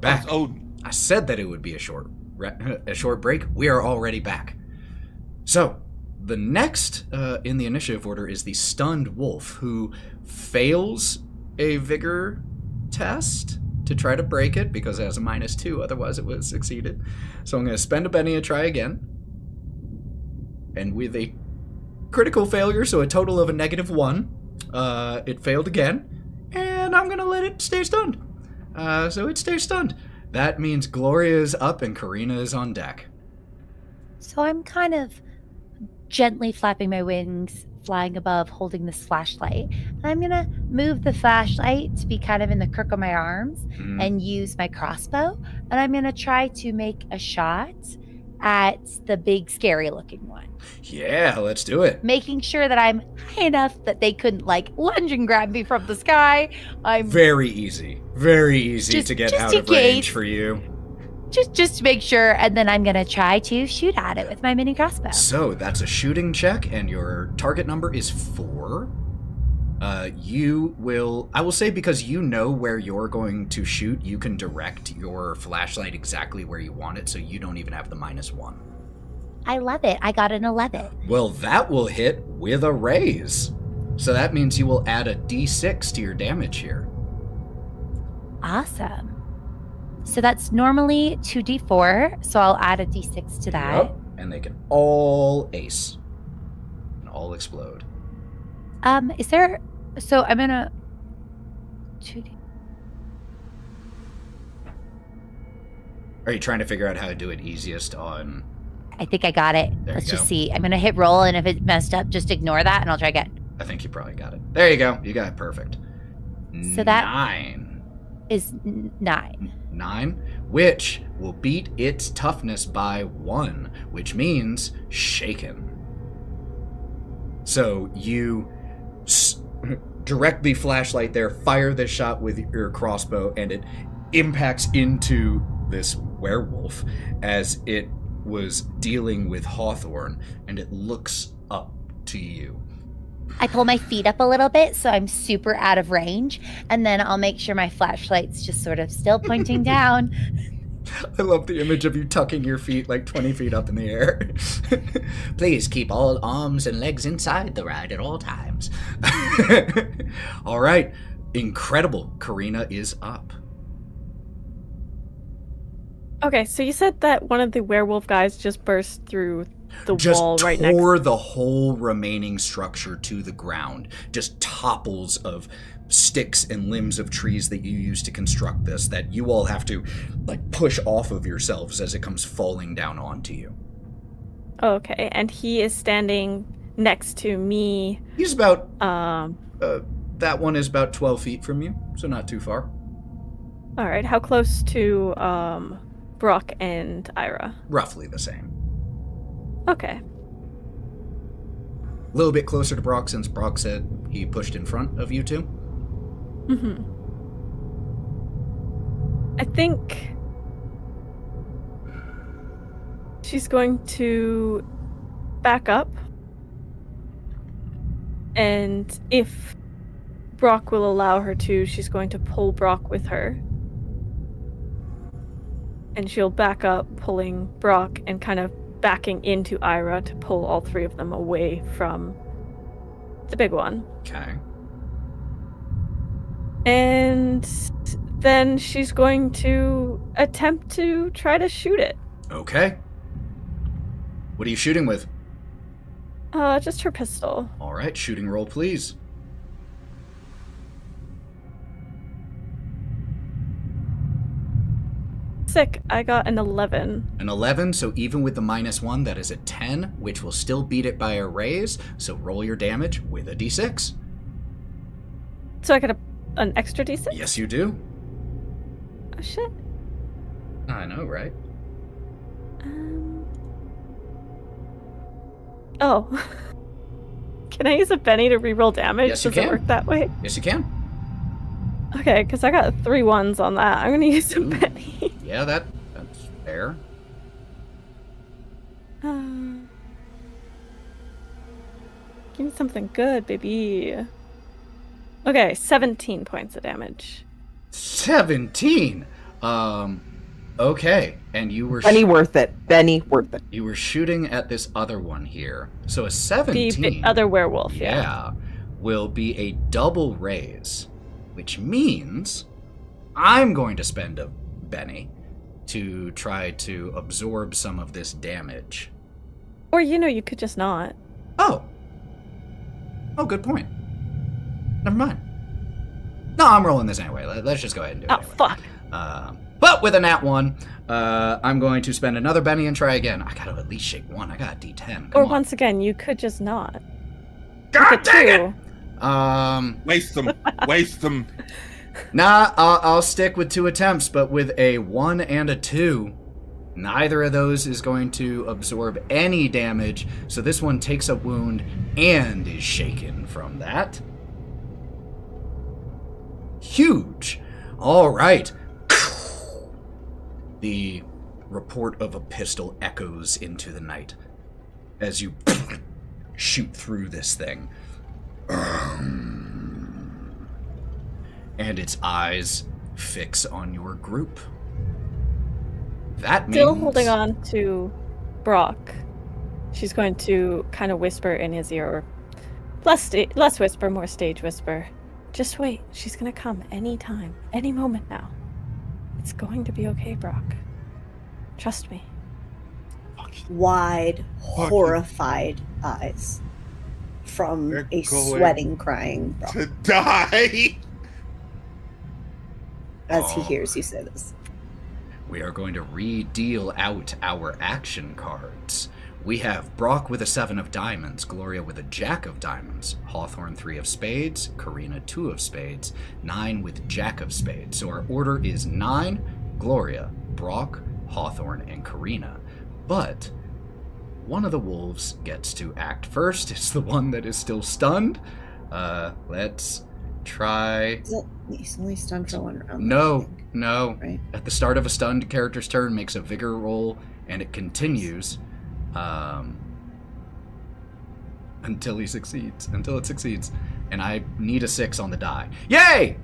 [SPEAKER 1] back.
[SPEAKER 5] Oh,
[SPEAKER 1] I said that it would be a short break. We are already back. So, the next in the initiative order is the stunned wolf, who fails a vigor test to try to break it because it has a -2, otherwise it would have succeeded. So I'm going to spend a penny and try again. And with a critical failure, so a total of a -1, it failed again, and I'm going to let it stay stunned. So it stays stunned. That means Gloria is up and Karina is on deck.
[SPEAKER 2] So I'm kind of gently flapping my wings, flying above, holding this flashlight. And I'm going to move the flashlight to be kind of in the crook of my arms and use my crossbow. And I'm going to try to make a shot at the big, scary-looking one.
[SPEAKER 1] Yeah, let's do it.
[SPEAKER 2] Making sure that I'm high enough that they couldn't, lunge and grab me from the sky. I'm
[SPEAKER 1] Very easy to get out of range for you.
[SPEAKER 2] Just to make sure, and then I'm going to try to shoot at it with my mini crossbow.
[SPEAKER 1] So that's a shooting check, and your target number is 4. I will say, because you know where you're going to shoot, you can direct your flashlight exactly where you want it, so you don't even have the -1.
[SPEAKER 2] I love it. I got an 11.
[SPEAKER 1] Well, that will hit with a raise. So that means you will add a d6 to your damage here.
[SPEAKER 2] Awesome. So that's normally 2d4, so I'll add a d6 to that.
[SPEAKER 1] Yep. And they can all ace. And all explode.
[SPEAKER 2] Is there... So I'm gonna... 2d...
[SPEAKER 1] Are you trying to figure out how to do it easiest on...
[SPEAKER 2] I think I got it.
[SPEAKER 1] There
[SPEAKER 2] Let's
[SPEAKER 1] you
[SPEAKER 2] just
[SPEAKER 1] go.
[SPEAKER 2] see. I'm gonna hit roll, and if it messed up, just ignore that, and I'll try again.
[SPEAKER 1] I think you probably got it. There you go. You got it perfect.
[SPEAKER 2] So that-
[SPEAKER 1] 9.
[SPEAKER 2] Is 9.
[SPEAKER 1] 9, which will beat its toughness by 1, which means shaken. So you direct the flashlight there, fire this shot with your crossbow, and it impacts into this werewolf as it was dealing with Hawthorne, and it looks up to you.
[SPEAKER 2] I pull my feet up a little bit so I'm super out of range, and then I'll make sure my flashlight's just sort of still pointing down.
[SPEAKER 1] I love the image of you tucking your feet like 20 feet up in the air. Please keep all arms and legs inside the ride at all times. All right. Incredible. Karina is up.
[SPEAKER 6] Okay, so you said that one of the werewolf guys just burst through the
[SPEAKER 1] Just
[SPEAKER 6] wall right next.
[SPEAKER 1] tore the whole remaining structure to the ground. Just topples of sticks and limbs of trees that you use to construct this, that you all have to push off of yourselves as it comes falling down onto you.
[SPEAKER 6] Okay, and he is standing next to me.
[SPEAKER 1] He's about that one is about 12 feet from you, so not too far.
[SPEAKER 6] All right, how close to Brawk and Ira?
[SPEAKER 1] Roughly the same.
[SPEAKER 6] Okay.
[SPEAKER 1] A little bit closer to Brawk, since Brawk said he pushed in front of you two.
[SPEAKER 6] Mm-hmm. I think she's going to back up, and if Brawk will allow her to, she's going to pull Brawk with her. And she'll back up, pulling Brawk and kind of backing into Ira to pull all 3 of them away from the big one.
[SPEAKER 1] Okay.
[SPEAKER 6] And then she's going to attempt to try to shoot it.
[SPEAKER 1] Okay. What are you shooting with?
[SPEAKER 6] Just her pistol.
[SPEAKER 1] All right, shooting roll, please.
[SPEAKER 6] Sick, I got an 11.
[SPEAKER 1] An 11, so even with the -1, that is a 10, which will still beat it by a raise. So roll your damage with a d6.
[SPEAKER 6] So I got an extra d6?
[SPEAKER 1] Yes, you do.
[SPEAKER 6] Oh, shit.
[SPEAKER 1] I know, right?
[SPEAKER 6] Oh. Can I use a penny to reroll damage?
[SPEAKER 1] Yes, you
[SPEAKER 6] Does it
[SPEAKER 1] can.
[SPEAKER 6] work that way?
[SPEAKER 1] Yes, you can.
[SPEAKER 6] Okay, because I got 3 1s on that. I'm going to use a
[SPEAKER 1] Ooh.
[SPEAKER 6] penny.
[SPEAKER 1] Yeah, that's fair.
[SPEAKER 6] Give me something good, baby. Okay, 17 points of damage.
[SPEAKER 1] 17? Okay, and you were
[SPEAKER 3] Benny worth it. Benny worth it.
[SPEAKER 1] you were shooting at this other one here. So a 17.
[SPEAKER 6] The other werewolf, yeah.
[SPEAKER 1] Will be a double raise, which means I'm going to spend a Benny to try to absorb some of this damage.
[SPEAKER 6] Or, you could just not.
[SPEAKER 1] Oh, good point. Never mind. No, I'm rolling this anyway. Let's just go ahead and do it.
[SPEAKER 6] Oh,
[SPEAKER 1] anyway.
[SPEAKER 6] fuck.
[SPEAKER 1] But with a nat 1, I'm going to spend another Benny and try again. I gotta at least shake 1. I got a D10. Come
[SPEAKER 6] Or
[SPEAKER 1] on.
[SPEAKER 6] once again, you could just not.
[SPEAKER 1] God dang it!
[SPEAKER 5] Waste them. Waste them.
[SPEAKER 1] Nah, I'll stick with 2 attempts, but with a 1 and a 2, neither of those is going to absorb any damage, so this one takes a wound and is shaken from that. Huge. All right. The report of a pistol echoes into the night as you shoot through this thing. And its eyes fix on your group. That means...
[SPEAKER 6] Still holding on to Brawk. She's going to kind of whisper in his ear. Less whisper, more stage whisper. Just wait. She's going to come any time, any moment now. It's going to be okay, Brawk. Trust me.
[SPEAKER 4] Wide, horrified eyes from
[SPEAKER 5] They're
[SPEAKER 4] a
[SPEAKER 5] going
[SPEAKER 4] sweating, crying Brawk
[SPEAKER 5] To die.
[SPEAKER 4] as he hears you say this.
[SPEAKER 1] We are going to re-deal out our action cards. We have Brawk with a 7 of diamonds, Gloria with a jack of diamonds, Hawthorne 3 of spades, Karina 2 of spades, Nyne with jack of spades. So our order is Nyne, Gloria, Brawk, Hawthorne, and Karina. But one of the wolves gets to act first. It's the one that is still stunned. Let's try...
[SPEAKER 4] He's only stunned for 1 round.
[SPEAKER 1] No.
[SPEAKER 4] Right.
[SPEAKER 1] At the start of a stunned character's turn, makes a vigor roll, and it continues until it succeeds. And I need a 6 on the die. Yay!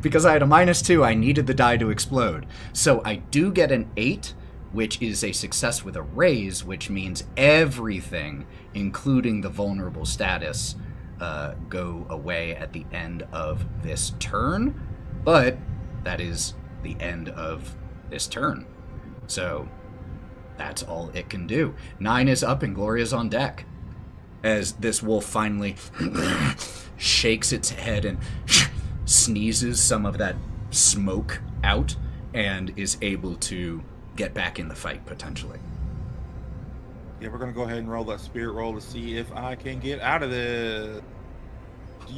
[SPEAKER 1] Because I had a -2, I needed the die to explode. So I do get an 8, which is a success with a raise, which means everything, including the vulnerable status, go away at the end of this turn. But that is the end of this turn. So that's all it can do. Nyne is up and Gloria's on deck. As this wolf finally shakes its head and sneezes some of that smoke out and is able to get back in the fight, potentially.
[SPEAKER 5] Yeah, we're gonna go ahead and roll that spirit roll to see if I can get out of this. Do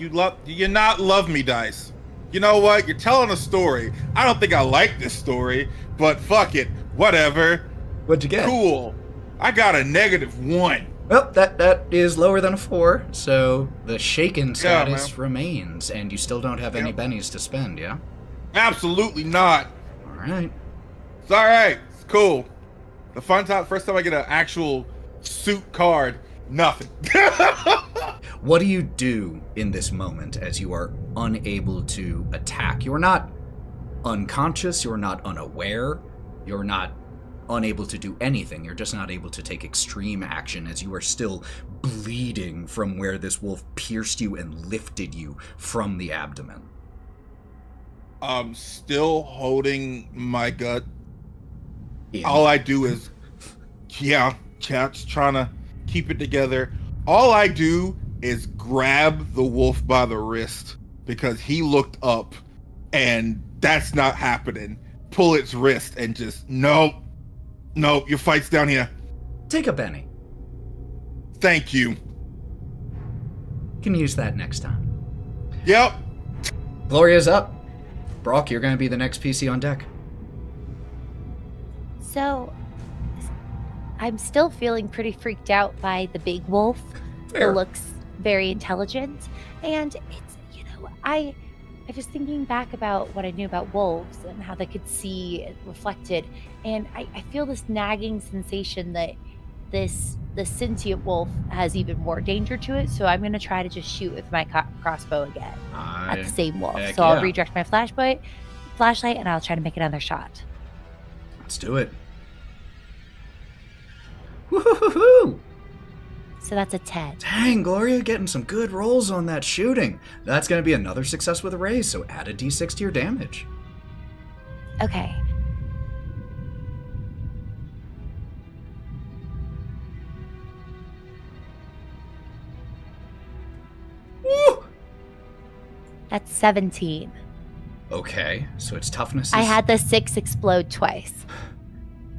[SPEAKER 5] you not love me, dice? You know what? You're telling a story. I don't think I like this story, but fuck it. Whatever.
[SPEAKER 1] What'd you get?
[SPEAKER 5] Cool. I got a -1.
[SPEAKER 1] Well, that is lower than a 4, so the shaken status remains, and you still don't have any bennies to spend, yeah?
[SPEAKER 5] Absolutely not.
[SPEAKER 1] All right.
[SPEAKER 5] It's all right. It's cool. The first time I get an actual suit card, nothing.
[SPEAKER 1] What do you do in this moment as you are unable to attack? You're not unconscious, you're not unaware, you're not unable to do anything. You're just not able to take extreme action as you are still bleeding from where this wolf pierced you and lifted you from the abdomen.
[SPEAKER 5] I'm still holding my gut.
[SPEAKER 1] Yeah.
[SPEAKER 5] All I do is, just trying to keep it together. All I do is grab the wolf by the wrist because he looked up and that's not happening. Pull its wrist and just, nope, your fight's down here.
[SPEAKER 1] Take a Benny.
[SPEAKER 5] Thank you.
[SPEAKER 1] You can use that next time.
[SPEAKER 5] Yep.
[SPEAKER 1] Gloria's up. Brawk, you're going to be the next PC on deck.
[SPEAKER 2] So, I'm still feeling pretty freaked out by the big wolf.
[SPEAKER 1] Fair.
[SPEAKER 2] It looks very intelligent, and it's, I was thinking back about what I knew about wolves and how they could see it reflected, and I feel this nagging sensation that the sentient wolf has even more danger to it, so I'm going to try to just shoot with my crossbow again at the same wolf. So I'll redirect my flashlight flashlight and I'll try to make another shot.
[SPEAKER 1] Let's do it. Woo-hoo-hoo-hoo!
[SPEAKER 2] So that's a 10.
[SPEAKER 1] Dang, Gloria, getting some good rolls on that shooting. That's going to be another success with a raise, so add a d6 to your damage.
[SPEAKER 2] Okay.
[SPEAKER 1] Woo!
[SPEAKER 2] That's 17.
[SPEAKER 1] Okay, so its toughness is...
[SPEAKER 2] I had the 6 explode twice.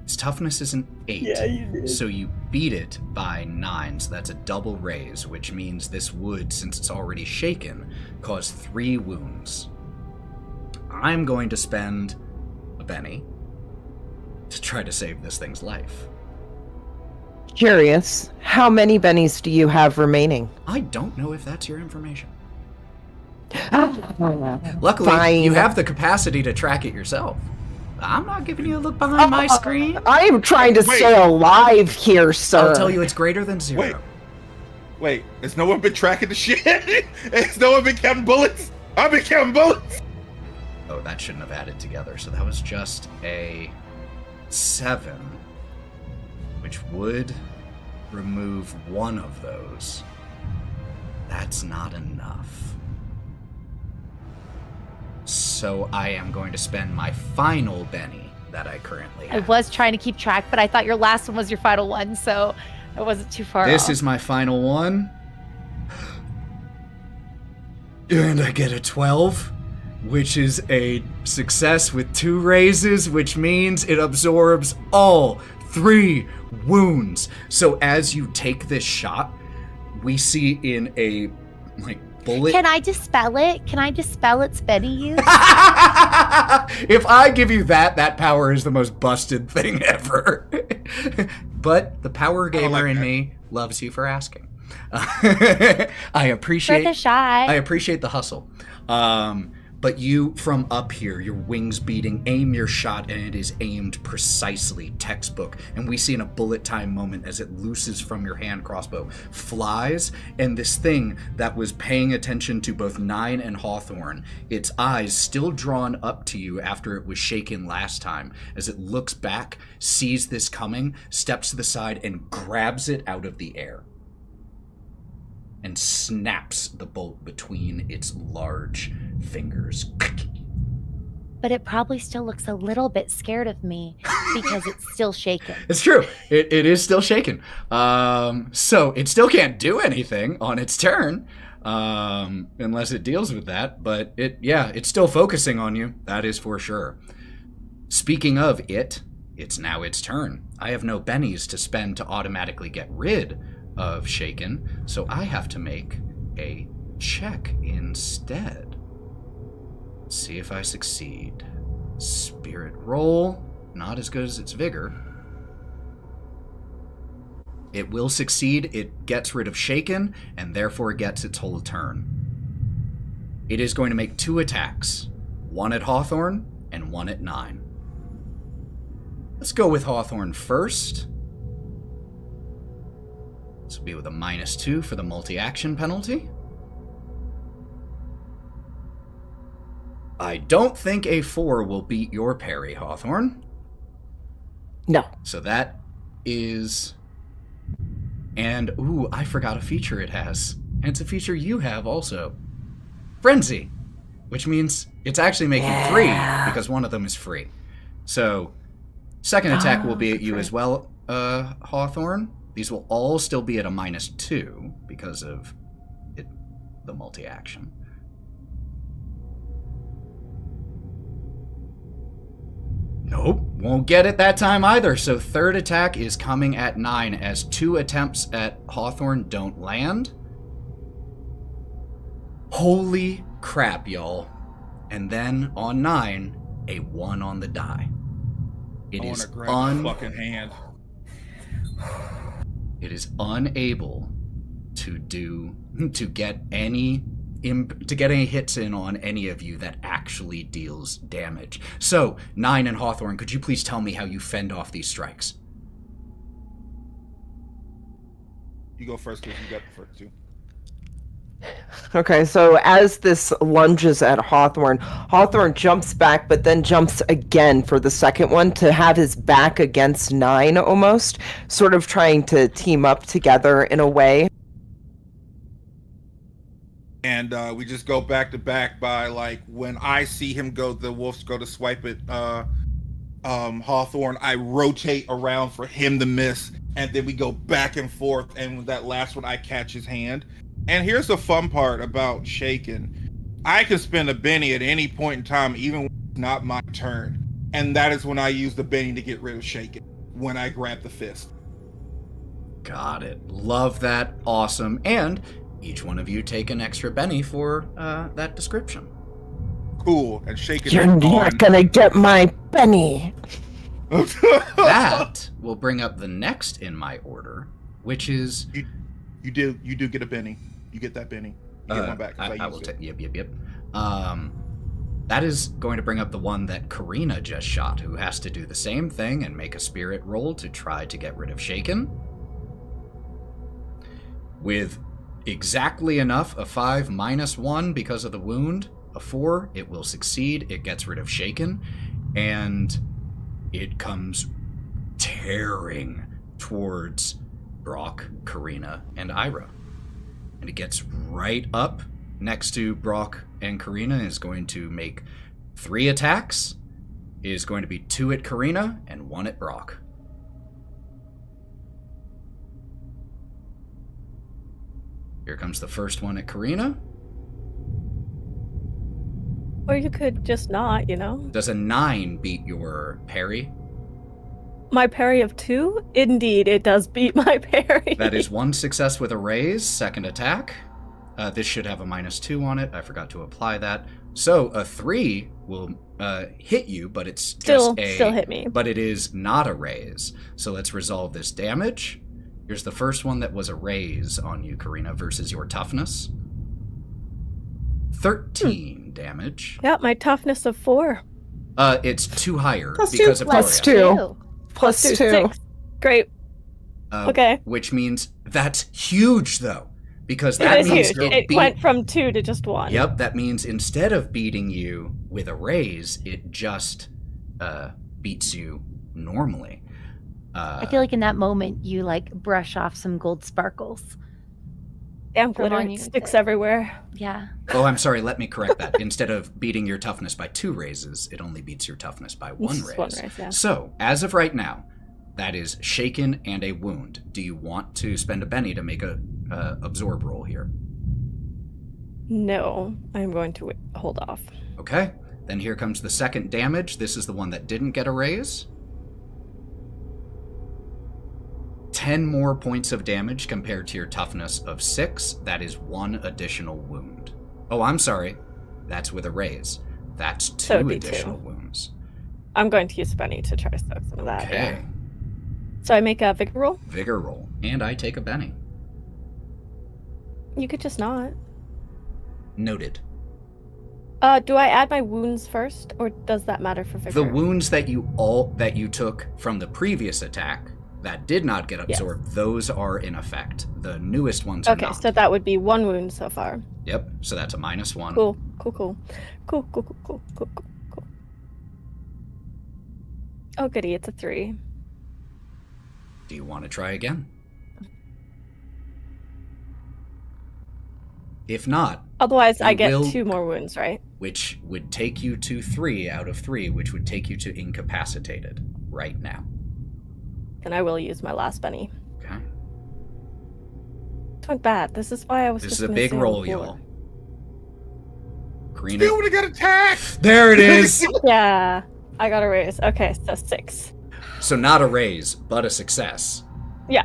[SPEAKER 1] Its toughness is an 8.
[SPEAKER 3] Yeah, you did.
[SPEAKER 1] So you beat it by 9, so that's a double raise, which means this would, since it's already shaken, cause 3 wounds. I'm going to spend a Benny to try to save this thing's life.
[SPEAKER 3] Curious, how many bennies do you have remaining?
[SPEAKER 1] I don't know if that's your information.
[SPEAKER 3] Luckily,
[SPEAKER 1] Luckily, you have the capacity to track it yourself. I'm not giving you a look behind my screen.
[SPEAKER 3] I am trying to
[SPEAKER 5] Wait.
[SPEAKER 3] stay alive here, sir.
[SPEAKER 1] I'll tell you it's greater than 0.
[SPEAKER 5] Wait, has no one been tracking the shit? Has no one been counting bullets? I've been counting bullets.
[SPEAKER 1] Oh, that shouldn't have added together. So that was just a 7, which would remove 1 of those. That's not enough. So I am going to spend my final Benny that I currently
[SPEAKER 2] I
[SPEAKER 1] have.
[SPEAKER 2] was trying to keep track, but I thought your last one was your final one, so I wasn't too far
[SPEAKER 1] This
[SPEAKER 2] off.
[SPEAKER 1] is my final one. And I get a 12, which is a success with 2 raises, which means it absorbs all 3 wounds. So as you take this shot, we see in a bullet.
[SPEAKER 2] Can I dispel it? Can I dispel its Benny use?
[SPEAKER 1] If I give you that power is the most busted thing ever. But the power gamer in me loves you for asking. I appreciate
[SPEAKER 2] For the shot.
[SPEAKER 1] I appreciate the hustle. But you, from up here, your wings beating, aim your shot, and it is aimed precisely, textbook. And we see in a bullet time moment as it looses from your hand crossbow, flies, and this thing that was paying attention to both Nyne and Hawthorne, its eyes still drawn up to you after it was shaken last time, as it looks back, sees this coming, steps to the side, and grabs it out of the air. And snaps the bolt between its large fingers.
[SPEAKER 2] But it probably still looks a little bit scared of me because it's still shaken.
[SPEAKER 1] It's true. It is still shaken. So it still can't do anything on its turn unless it deals with that. But it's still focusing on you. That is for sure. Speaking of it's now its turn. I have no bennies to spend to automatically get rid of shaken, so I have to make a check instead. Let's see if I succeed. Spirit roll, not as good as its vigor. It will succeed. It gets rid of shaken, and therefore gets its whole turn. It is going to make 2 attacks, 1 at Hawthorne and 1 at Nyne. Let's go with Hawthorne first. This will be with a -2 for the multi-action penalty. I don't think a 4 will beat your parry, Hawthorne.
[SPEAKER 3] No.
[SPEAKER 1] So that is... And, ooh, I forgot a feature it has. And it's a feature you have also. Frenzy. Which means it's actually making 3, because one of them is free. So, second attack will be at you as well, Hawthorne. These will all still be at a -2 because of the multi-action. Nope, won't get it that time either. So third attack is coming at Nyne as 2 attempts at Hawthorne don't land. Holy crap, y'all. And then on Nyne, a 1 on the die. It
[SPEAKER 5] I
[SPEAKER 1] is
[SPEAKER 5] wanna grab my fucking hand.
[SPEAKER 1] It is unable to get any hits in on any of you that actually deals damage. So, Nyne and Hawthorne, could you please tell me how you fend off these strikes?
[SPEAKER 5] You go first because you got the first 2.
[SPEAKER 3] Okay, so as this lunges at Hawthorne, Hawthorne jumps back, but then jumps again for the second one to have his back against Nyne almost, sort of trying to team up together in a way.
[SPEAKER 5] And we just go back to back by like when I see him go, the wolves go to swipe at Hawthorne, I rotate around for him to miss, and then we go back and forth. And with that last one, I catch his hand. And here's the fun part about shaking: I can spend a Benny at any point in time, even when it's not my turn. And that is when I use the Benny to get rid of shaking. When I grab the fist.
[SPEAKER 1] Got it. Love that. Awesome. And each one of you take an extra Benny for that description.
[SPEAKER 5] Cool. And shaking.
[SPEAKER 3] You're not gonna get my Benny.
[SPEAKER 1] That will bring up the next in my order, which is
[SPEAKER 5] you do get a Benny. You get that Benny. You get one back.
[SPEAKER 1] I will take. Yep. That is going to bring up the one that Karina just shot, who has to do the same thing and make a spirit roll to try to get rid of Shaken. With exactly enough, a 5 minus 1 because of the wound, a 4, it will succeed. It gets rid of Shaken, and it comes tearing towards Brawk, Karina, and Ira. And it gets right up next to Brawk and Karina, is going to make 3 attacks, is going to be 2 at Karina and 1 at Brawk. Here comes the first one at Karina.
[SPEAKER 6] Or you could just not, you know?
[SPEAKER 1] Does a 9 beat your parry?
[SPEAKER 6] My parry of 2? Indeed, it does beat my parry.
[SPEAKER 1] That is 1 success with a raise. Second attack. This should have a -2 on it. I forgot to apply that. So a 3 will hit you, but it's
[SPEAKER 6] still
[SPEAKER 1] hit
[SPEAKER 6] me.
[SPEAKER 1] But it is not a raise. So let's resolve this damage. Here's the first one that was a raise on you, Karina, versus your toughness. 13 damage.
[SPEAKER 6] Yeah, my toughness of 4.
[SPEAKER 1] It's 2 higher
[SPEAKER 3] Plus
[SPEAKER 1] because
[SPEAKER 3] 2,
[SPEAKER 1] of
[SPEAKER 3] plus
[SPEAKER 1] Gloria.
[SPEAKER 3] 2. Plus 2.
[SPEAKER 6] 6. Great. Okay.
[SPEAKER 1] Which means that's huge, though, because
[SPEAKER 6] It
[SPEAKER 1] that
[SPEAKER 6] is
[SPEAKER 1] means
[SPEAKER 6] huge. It went from 2 to just 1.
[SPEAKER 1] Yep, that means instead of beating you with a raise, it just beats you normally.
[SPEAKER 2] I feel like in that moment you like brush off some gold sparkles.
[SPEAKER 6] Damn
[SPEAKER 2] From
[SPEAKER 6] glitter
[SPEAKER 2] on you.
[SPEAKER 6] sticks everywhere.
[SPEAKER 2] Yeah.
[SPEAKER 1] Oh, I'm sorry, let me correct that. Instead of beating your toughness by 2 raises, it only beats your toughness by 1
[SPEAKER 6] Just
[SPEAKER 1] raise.
[SPEAKER 6] 1 raise, yeah.
[SPEAKER 1] So, as of right now, that is shaken and a wound. Do you want to spend a Benny to make a absorb roll here?
[SPEAKER 6] No, I'm going to hold off.
[SPEAKER 1] Okay, then here comes the second damage. This is the one that didn't get a raise. 10 more points of damage compared to your toughness of 6. That is 1 additional wound. Oh, I'm sorry. That's with a raise. That's 2 additional wounds.
[SPEAKER 6] I'm going to use Benny to try to soak some of that.
[SPEAKER 1] Okay.
[SPEAKER 6] Yeah. So I make a vigor roll?
[SPEAKER 1] Vigor roll. And I take a Benny.
[SPEAKER 6] You could just not.
[SPEAKER 1] Noted.
[SPEAKER 6] Do I add my wounds first, or does that matter for vigor?
[SPEAKER 1] The wounds that you took from the previous attack that did not get absorbed, those are in effect. The newest ones are not.
[SPEAKER 6] Okay, so that would be 1 wound so far.
[SPEAKER 1] Yep, so that's a -1.
[SPEAKER 6] Cool. Oh, goody, it's a 3.
[SPEAKER 1] Do you want to try again? If not,
[SPEAKER 6] Otherwise, I get
[SPEAKER 1] will-
[SPEAKER 6] 2 more wounds, right?
[SPEAKER 1] which would take you to 3 out of 3, which would take you to incapacitated right now.
[SPEAKER 6] Then I will use my last Benny.
[SPEAKER 1] Okay.
[SPEAKER 6] It went bad. This is why I was
[SPEAKER 1] This
[SPEAKER 6] just
[SPEAKER 1] is a
[SPEAKER 6] gonna
[SPEAKER 1] big
[SPEAKER 6] say on
[SPEAKER 1] roll,
[SPEAKER 6] the floor.
[SPEAKER 1] y'all. Karina.
[SPEAKER 5] Still would have got attacked.
[SPEAKER 1] There it is.
[SPEAKER 6] Yeah, I got a raise. Okay, so 6.
[SPEAKER 1] So not a raise, but a success.
[SPEAKER 6] Yeah,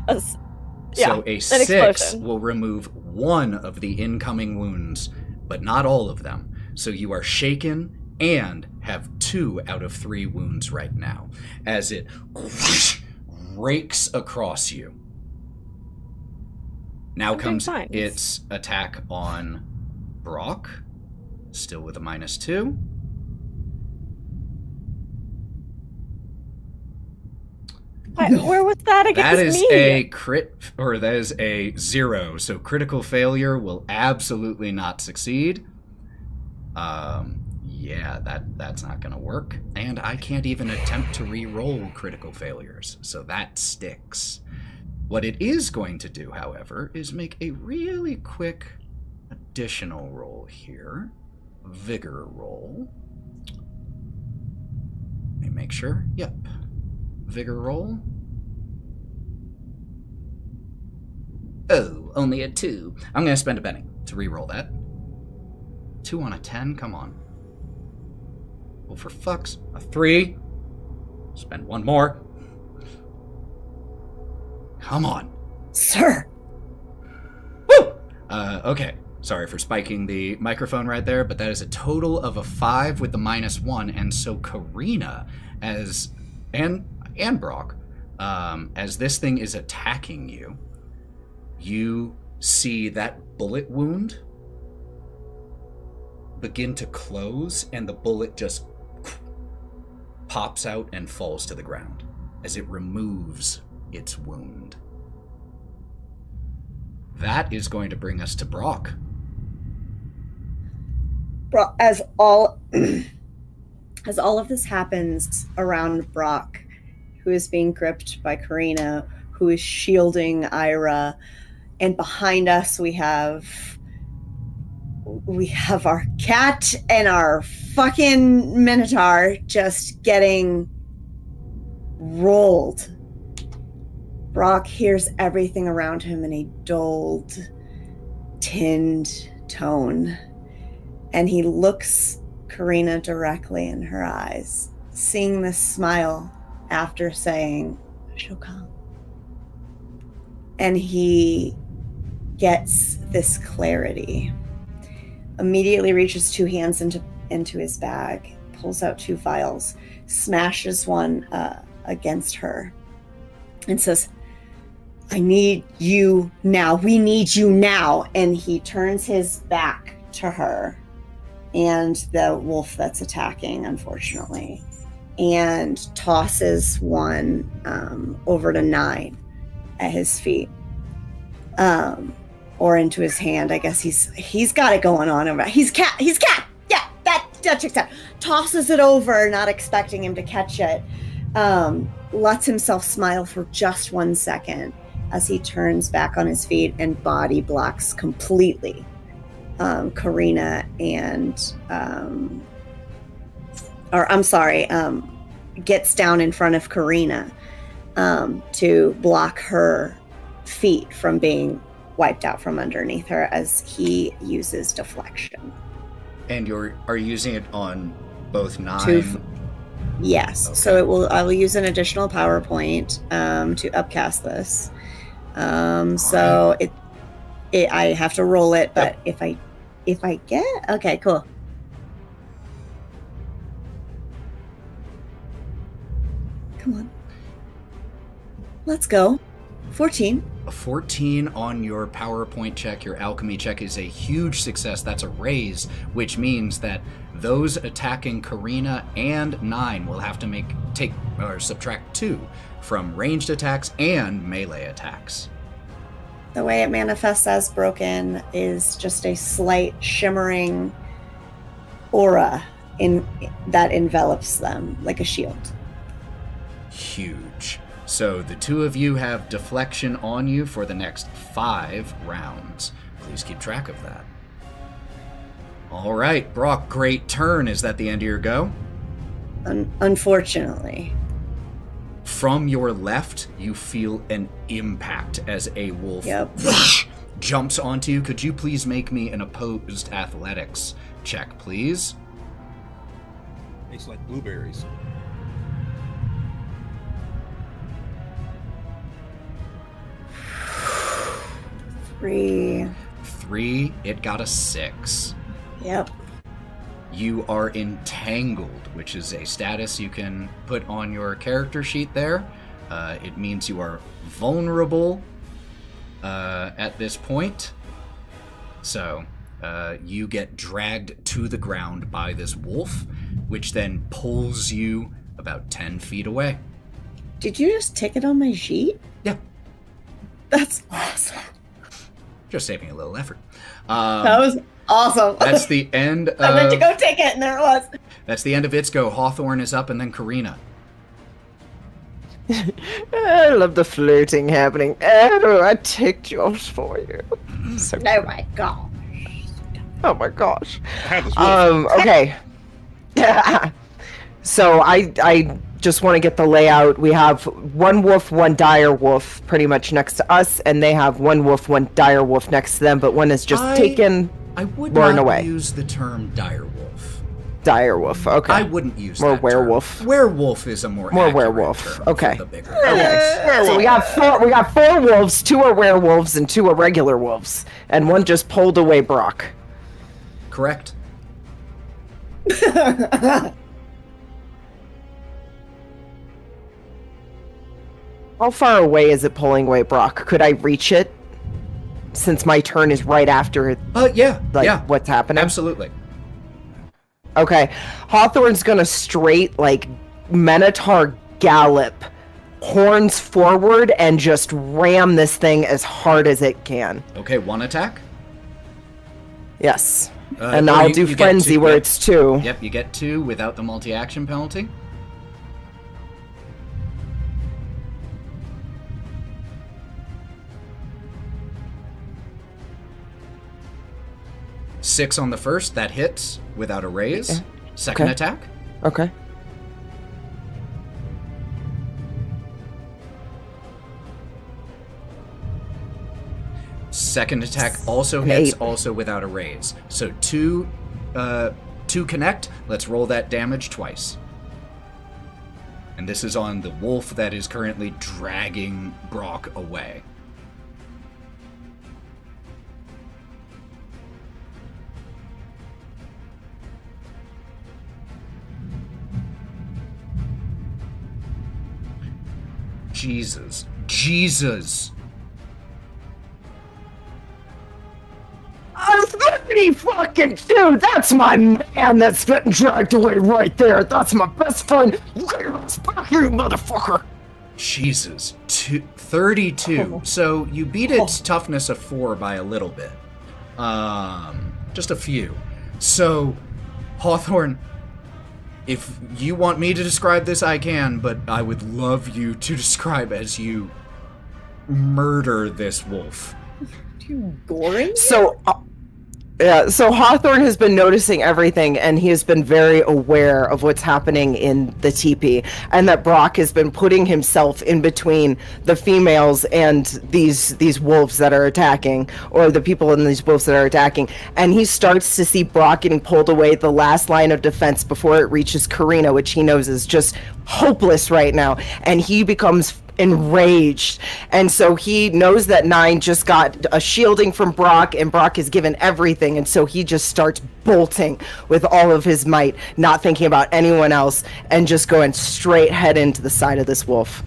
[SPEAKER 1] So a
[SPEAKER 6] an
[SPEAKER 1] 6
[SPEAKER 6] explosion.
[SPEAKER 1] will remove 1 of the incoming wounds, but not all of them. So you are shaken and have 2 out of 3 wounds right now, as it rakes across you. Now comes
[SPEAKER 6] fine.
[SPEAKER 1] its attack on Brawk, still with a -2.
[SPEAKER 6] Where was that against
[SPEAKER 1] That is
[SPEAKER 6] me?
[SPEAKER 1] a crit, or that is a 0. So critical failure will absolutely not succeed. Yeah, that's not gonna work. And I can't even attempt to re-roll critical failures, so that sticks. What it is going to do, however, is make a really quick additional roll here. Vigor roll. Let me make sure. Yep. Vigor roll. Oh, only a 2. I'm going to spend a penny to re-roll that. 2 on a 10? Come on. Well, for fuck's... A 3. Spend 1 more. Come on.
[SPEAKER 4] Sir.
[SPEAKER 1] Woo! Okay. Sorry for spiking the microphone right there, but that is a total of a 5 with the -1, and so Karina, as... And Brawk, as this thing is attacking you, you see that bullet wound begin to close, and the bullet just pops out and falls to the ground as it removes its wound. That is going to bring us to Brawk.
[SPEAKER 4] As all of this happens around Brawk, who is being gripped by Karina, who is shielding Ira, and behind us we have our cat and our fucking Minotaur just getting rolled. Brawk hears everything around him in a dulled, tinned tone, and he looks Karina directly in her eyes, seeing this smile after saying, "She'll come." And he gets this clarity. Immediately reaches 2 hands into his bag, pulls out 2 vials, smashes one against her, and says, "I need you now. We need you now." And he turns his back to her and the wolf that's attacking, unfortunately, and tosses one over to Nyne at his feet, or into his hand. I guess he's got it going on over. He's cat. Yeah, that checks out. Tosses it over, not expecting him to catch it. Lets himself smile for just 1 second as he turns back on his feet and body blocks completely Karina and gets down in front of Karina to block her feet from being wiped out from underneath her as he uses deflection.
[SPEAKER 1] And are you using it on both Nyne?
[SPEAKER 4] Yes. Okay. So I will use an additional power point to upcast this. So right. I have to roll it, but yep. if I get, okay, cool. Come on. Let's go. 14.
[SPEAKER 1] A 14 on your PowerPoint check, your alchemy check, is a huge success. That's a raise, which means that those attacking Karina and Nyne will have to subtract 2 from ranged attacks and melee attacks.
[SPEAKER 4] The way it manifests as broken is just a slight shimmering aura that envelops them like a shield.
[SPEAKER 1] Huge. So the 2 of you have deflection on you for the next 5 rounds. Please keep track of that. All right, Brawk, great turn. Is that the end of your go?
[SPEAKER 4] Unfortunately.
[SPEAKER 1] From your left, you feel an impact as a wolf jumps onto you. Could you please make me an opposed athletics check, please?
[SPEAKER 5] Tastes like blueberries.
[SPEAKER 4] Three.
[SPEAKER 1] It got a 6.
[SPEAKER 4] Yep.
[SPEAKER 1] You are entangled, which is a status you can put on your character sheet there. It means you are vulnerable at this point. So you get dragged to the ground by this wolf, which then pulls you about 10 feet away.
[SPEAKER 4] Did you just tick it on my sheet?
[SPEAKER 1] Yeah.
[SPEAKER 4] That's awesome.
[SPEAKER 1] Just saving a little effort.
[SPEAKER 4] That was awesome.
[SPEAKER 1] That's the end of...
[SPEAKER 4] I went to go take it, and there it was.
[SPEAKER 1] That's the end of its go. Hawthorne is up, and then Karina.
[SPEAKER 3] I love the flirting happening. Oh, I ticked yours for you. So
[SPEAKER 4] Oh my god.
[SPEAKER 3] Oh my gosh.
[SPEAKER 5] I have this wolf.
[SPEAKER 3] Okay. So I just want to get the layout. We have one wolf, one dire wolf pretty much next to us, and they have one wolf, one dire wolf next to them, but one is just taken
[SPEAKER 1] I would
[SPEAKER 3] born
[SPEAKER 1] not
[SPEAKER 3] away.
[SPEAKER 1] use the term direwolf.
[SPEAKER 3] Dire wolf. Okay.
[SPEAKER 1] I wouldn't use
[SPEAKER 3] More
[SPEAKER 1] that
[SPEAKER 3] werewolf.
[SPEAKER 1] term. Werewolf is a more accurate
[SPEAKER 3] werewolf.
[SPEAKER 1] term
[SPEAKER 3] Okay.
[SPEAKER 1] for the bigger
[SPEAKER 3] Okay. So we got four wolves, 2 are werewolves and 2 are regular wolves, and one just pulled away Brawk.
[SPEAKER 1] Correct.
[SPEAKER 3] How far away is it pulling away Brawk? Could I reach it? Since my turn is right after
[SPEAKER 1] Yeah.
[SPEAKER 3] what's happening?
[SPEAKER 1] Absolutely.
[SPEAKER 3] Okay. Hawthorne's gonna straight, Minotaur gallop, horns forward, and just ram this thing as hard as it can.
[SPEAKER 1] Okay, 1 attack.
[SPEAKER 3] Yes. And I'll do
[SPEAKER 1] you get
[SPEAKER 3] Frenzy
[SPEAKER 1] 2,
[SPEAKER 3] where
[SPEAKER 1] yep.
[SPEAKER 3] it's 2.
[SPEAKER 1] Yep, you get 2 without the multi-action penalty. Six on the first, that hits without a raise.
[SPEAKER 3] Yeah.
[SPEAKER 1] Second
[SPEAKER 3] Okay.
[SPEAKER 1] attack.
[SPEAKER 3] Okay.
[SPEAKER 1] Second attack also hits,
[SPEAKER 3] 8.
[SPEAKER 1] also without a raise. So 2 connect. Let's roll that damage twice. And this is on the wolf that is currently dragging Brawk away. Jesus.
[SPEAKER 3] I'm 30 fucking dude! That's my man that's getting dragged away right there! That's my best friend! You motherfucker!
[SPEAKER 1] Jesus. 32. So you beat its toughness of 4 by a little bit. Just a few. So, Hawthorne, if you want me to describe this, I can, but I would love you to describe as you murder this wolf.
[SPEAKER 4] You goring?
[SPEAKER 3] So Hawthorne has been noticing everything, and he has been very aware of what's happening in the teepee, and that Brawk has been putting himself in between the females and these wolves that are attacking, or the people in these wolves that are attacking, and he starts to see Brawk getting pulled away the last line of defense before it reaches Karina, which he knows is just hopeless right now, and he becomes enraged, and so he knows that Nyne just got a shielding from Brawk, and Brawk is given everything, and so he just starts bolting with all of his might, not thinking about anyone else, and just going straight head into the side of this wolf.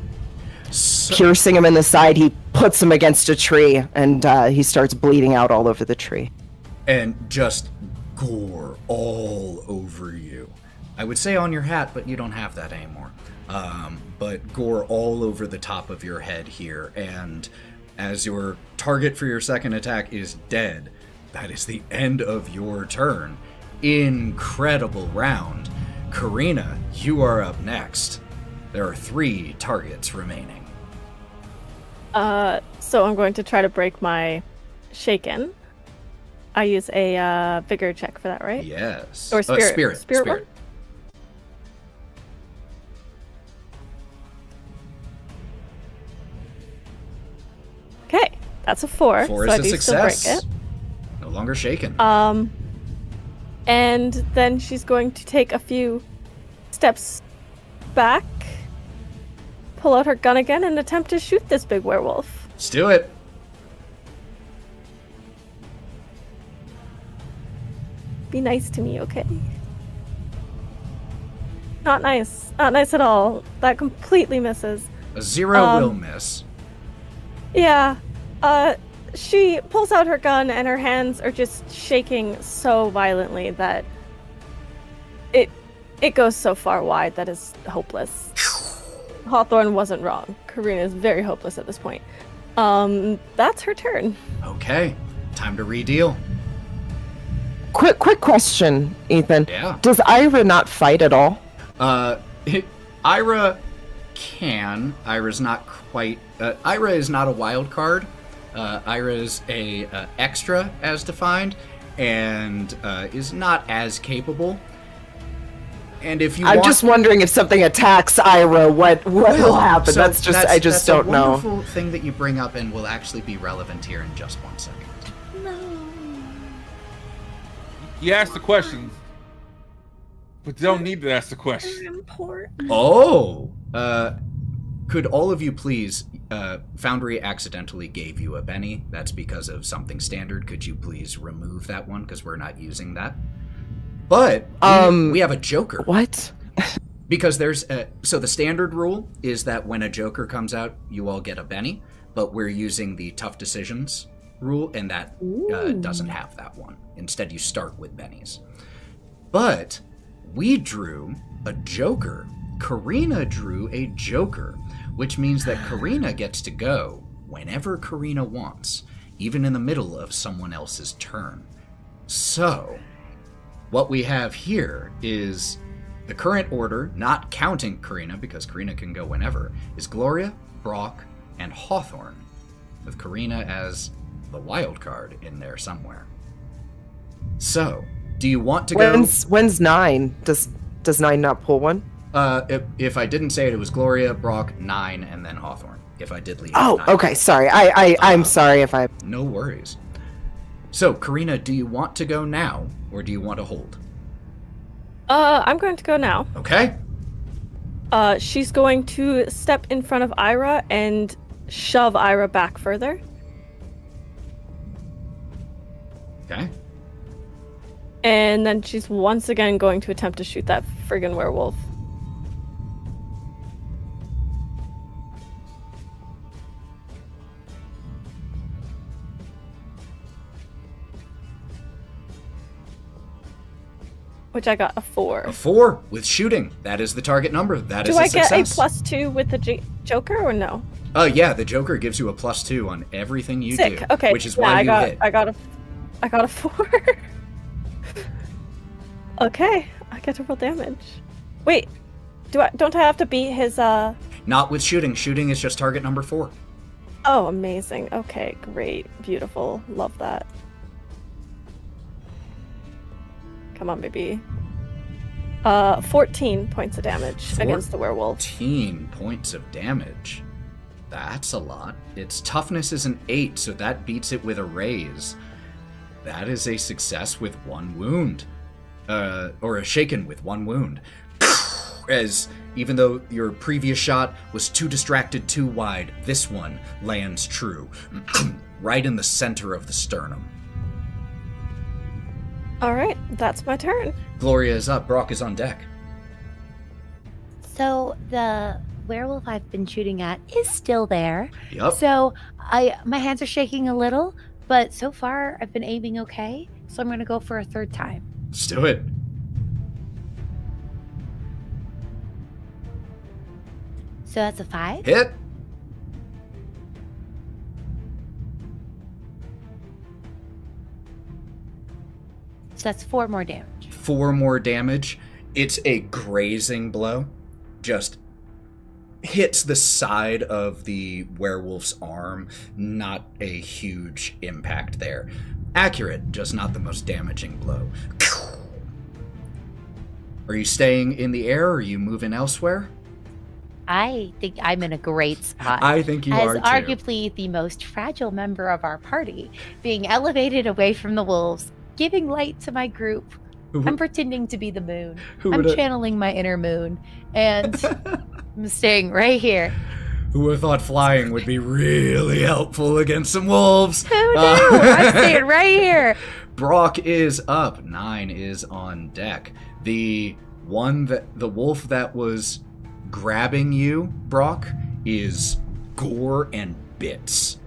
[SPEAKER 3] Piercing him in the side, he puts him against a tree, and he starts bleeding out all over the tree.
[SPEAKER 1] And just gore all over you. I would say on your hat, but you don't have that anymore. But gore all over the top of your head here, and as your target for your second attack is dead, that is the end of your turn. Incredible round. Karina, you are up next. There are 3 targets remaining.
[SPEAKER 6] So I'm going to try to break my shaken. I use a vigor check for that, right?
[SPEAKER 1] Yes.
[SPEAKER 6] Or spirit.
[SPEAKER 1] Spirit.
[SPEAKER 6] One? Okay, that's a 4.
[SPEAKER 1] 4
[SPEAKER 6] so I
[SPEAKER 1] is a
[SPEAKER 6] do
[SPEAKER 1] success.
[SPEAKER 6] Still break it.
[SPEAKER 1] No longer shaken.
[SPEAKER 6] And then she's going to take a few steps back, pull out her gun again, and attempt to shoot this big werewolf.
[SPEAKER 1] Let's do it.
[SPEAKER 6] Be nice to me, okay? Not nice. Not nice at all. That completely misses.
[SPEAKER 1] A 0 will miss.
[SPEAKER 6] Yeah. She pulls out her gun and her hands are just shaking so violently that it goes so far wide that is hopeless. Hawthorne wasn't wrong. Karina is very hopeless at this point. That's her turn.
[SPEAKER 1] Okay, time to redeal.
[SPEAKER 3] Quick question, Ethan.
[SPEAKER 1] Yeah.
[SPEAKER 3] Does Ira not fight at all?
[SPEAKER 1] Ira can. Ira's not quite. Ira is not a wild card. Ira is a extra as defined, and is not as capable. And if you,
[SPEAKER 3] I'm just wondering if something attacks Ira, what will happen?
[SPEAKER 1] So
[SPEAKER 3] I just don't know.
[SPEAKER 1] That's a wonderful thing that you bring up, and will actually be relevant here in just 1 second.
[SPEAKER 7] You ask the questions, but you don't need to ask the questions.
[SPEAKER 4] Important.
[SPEAKER 1] Oh, could all of you please? Foundry accidentally gave you a Benny. That's because of something standard. Could you please remove that one because we're not using that? But we have a Joker.
[SPEAKER 3] What?
[SPEAKER 1] Because there's so the standard rule is that when a Joker comes out, you all get a Benny. But we're using the tough decisions rule, and that doesn't have that one. Instead, you start with Bennies. But we drew a Joker. Karina drew a Joker, which means that Karina gets to go whenever Karina wants, even in the middle of someone else's turn. So, what we have here is the current order, not counting Karina, because Karina can go whenever, is Gloria, Brawk, and Hawthorne, with Karina as the wild card in there somewhere. So, do you want to go?
[SPEAKER 3] When's Nyne? Does Nyne not pull one?
[SPEAKER 1] If I didn't say it, it was Gloria, Brawk, Nyne, and then Hawthorne. If I did leave.
[SPEAKER 3] Oh,
[SPEAKER 1] Nyne.
[SPEAKER 3] okay. Sorry. I'm sorry if I.
[SPEAKER 1] No worries. So, Karina, do you want to go now, or do you want to hold?
[SPEAKER 6] I'm going to go now.
[SPEAKER 1] Okay.
[SPEAKER 6] She's going to step in front of Ira and shove Ira back further.
[SPEAKER 1] Okay.
[SPEAKER 6] And then she's once again going to attempt to shoot that friggin' werewolf. Which I got a 4.
[SPEAKER 1] A 4 with shooting. That is the target number. That is
[SPEAKER 6] Do
[SPEAKER 1] a
[SPEAKER 6] I
[SPEAKER 1] success.
[SPEAKER 6] get a +2 with the Joker or no?
[SPEAKER 1] Yeah, the Joker gives you a +2 on everything you
[SPEAKER 6] Sick.
[SPEAKER 1] do.
[SPEAKER 6] Okay.
[SPEAKER 1] Which is
[SPEAKER 6] yeah,
[SPEAKER 1] why you hit.
[SPEAKER 6] I got a 4. Okay, I get to roll damage. Wait, don't I have to beat his
[SPEAKER 1] Not with shooting. Shooting is just target number 4.
[SPEAKER 6] Oh, amazing. Okay, great. Beautiful. Love that. Come on, baby. 14 points of damage against the werewolf.
[SPEAKER 1] 14 points of damage. That's a lot. Its toughness is an 8, so that beats it with a raise. That is a success with 1 wound. Or a shaken with 1 wound. As even though your previous shot was too distracted, too wide, this one lands true. Right in the center of the sternum.
[SPEAKER 6] Alright, that's my turn.
[SPEAKER 1] Gloria is up. Brawk is on deck.
[SPEAKER 2] So the werewolf I've been shooting at is still there.
[SPEAKER 1] Yup.
[SPEAKER 2] So my hands are shaking a little, but so far I've been aiming okay. So I'm gonna go for a 3rd time.
[SPEAKER 1] Let's do it.
[SPEAKER 2] So that's a 5.
[SPEAKER 1] Hit.
[SPEAKER 2] So that's 4 more damage.
[SPEAKER 1] 4 more damage. It's a grazing blow. Just hits the side of the werewolf's arm. Not a huge impact there. Accurate, just not the most damaging blow. Are you staying in the air, or are you moving elsewhere?
[SPEAKER 2] I think I'm in a great spot.
[SPEAKER 1] I think you are
[SPEAKER 2] As
[SPEAKER 1] too.
[SPEAKER 2] arguably the most fragile member of our party, being elevated away from the wolves, giving light to my group. I'm pretending to be the moon. I'm channeling my inner moon, and I'm staying right here.
[SPEAKER 1] Who would have thought flying would be really helpful against some wolves?
[SPEAKER 2] Who knew? I'm staying right here.
[SPEAKER 1] Brawk is up. Nyne is on deck. The wolf that was grabbing you, Brawk, is gore and bits.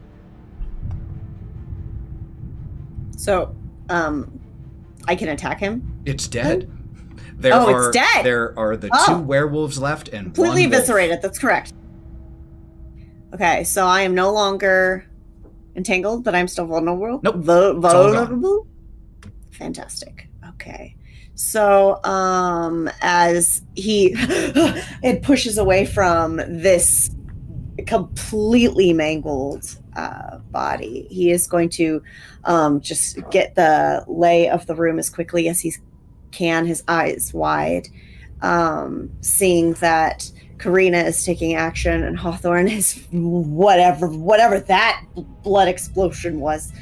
[SPEAKER 4] So, I can attack him?
[SPEAKER 1] It's dead.
[SPEAKER 4] It's dead.
[SPEAKER 1] There are the 2 werewolves left and
[SPEAKER 4] Completely
[SPEAKER 1] one wolf.
[SPEAKER 4] eviscerated. That's correct. Okay, so I am no longer entangled, but I'm still vulnerable.
[SPEAKER 1] Nope.
[SPEAKER 4] Vulnerable. Fantastic. Okay. So, as he it pushes away from this completely mangled body, he is going to just get the lay of the room as quickly as he can, his eyes wide, seeing that Karina is taking action and Hawthorne is whatever that blood explosion was.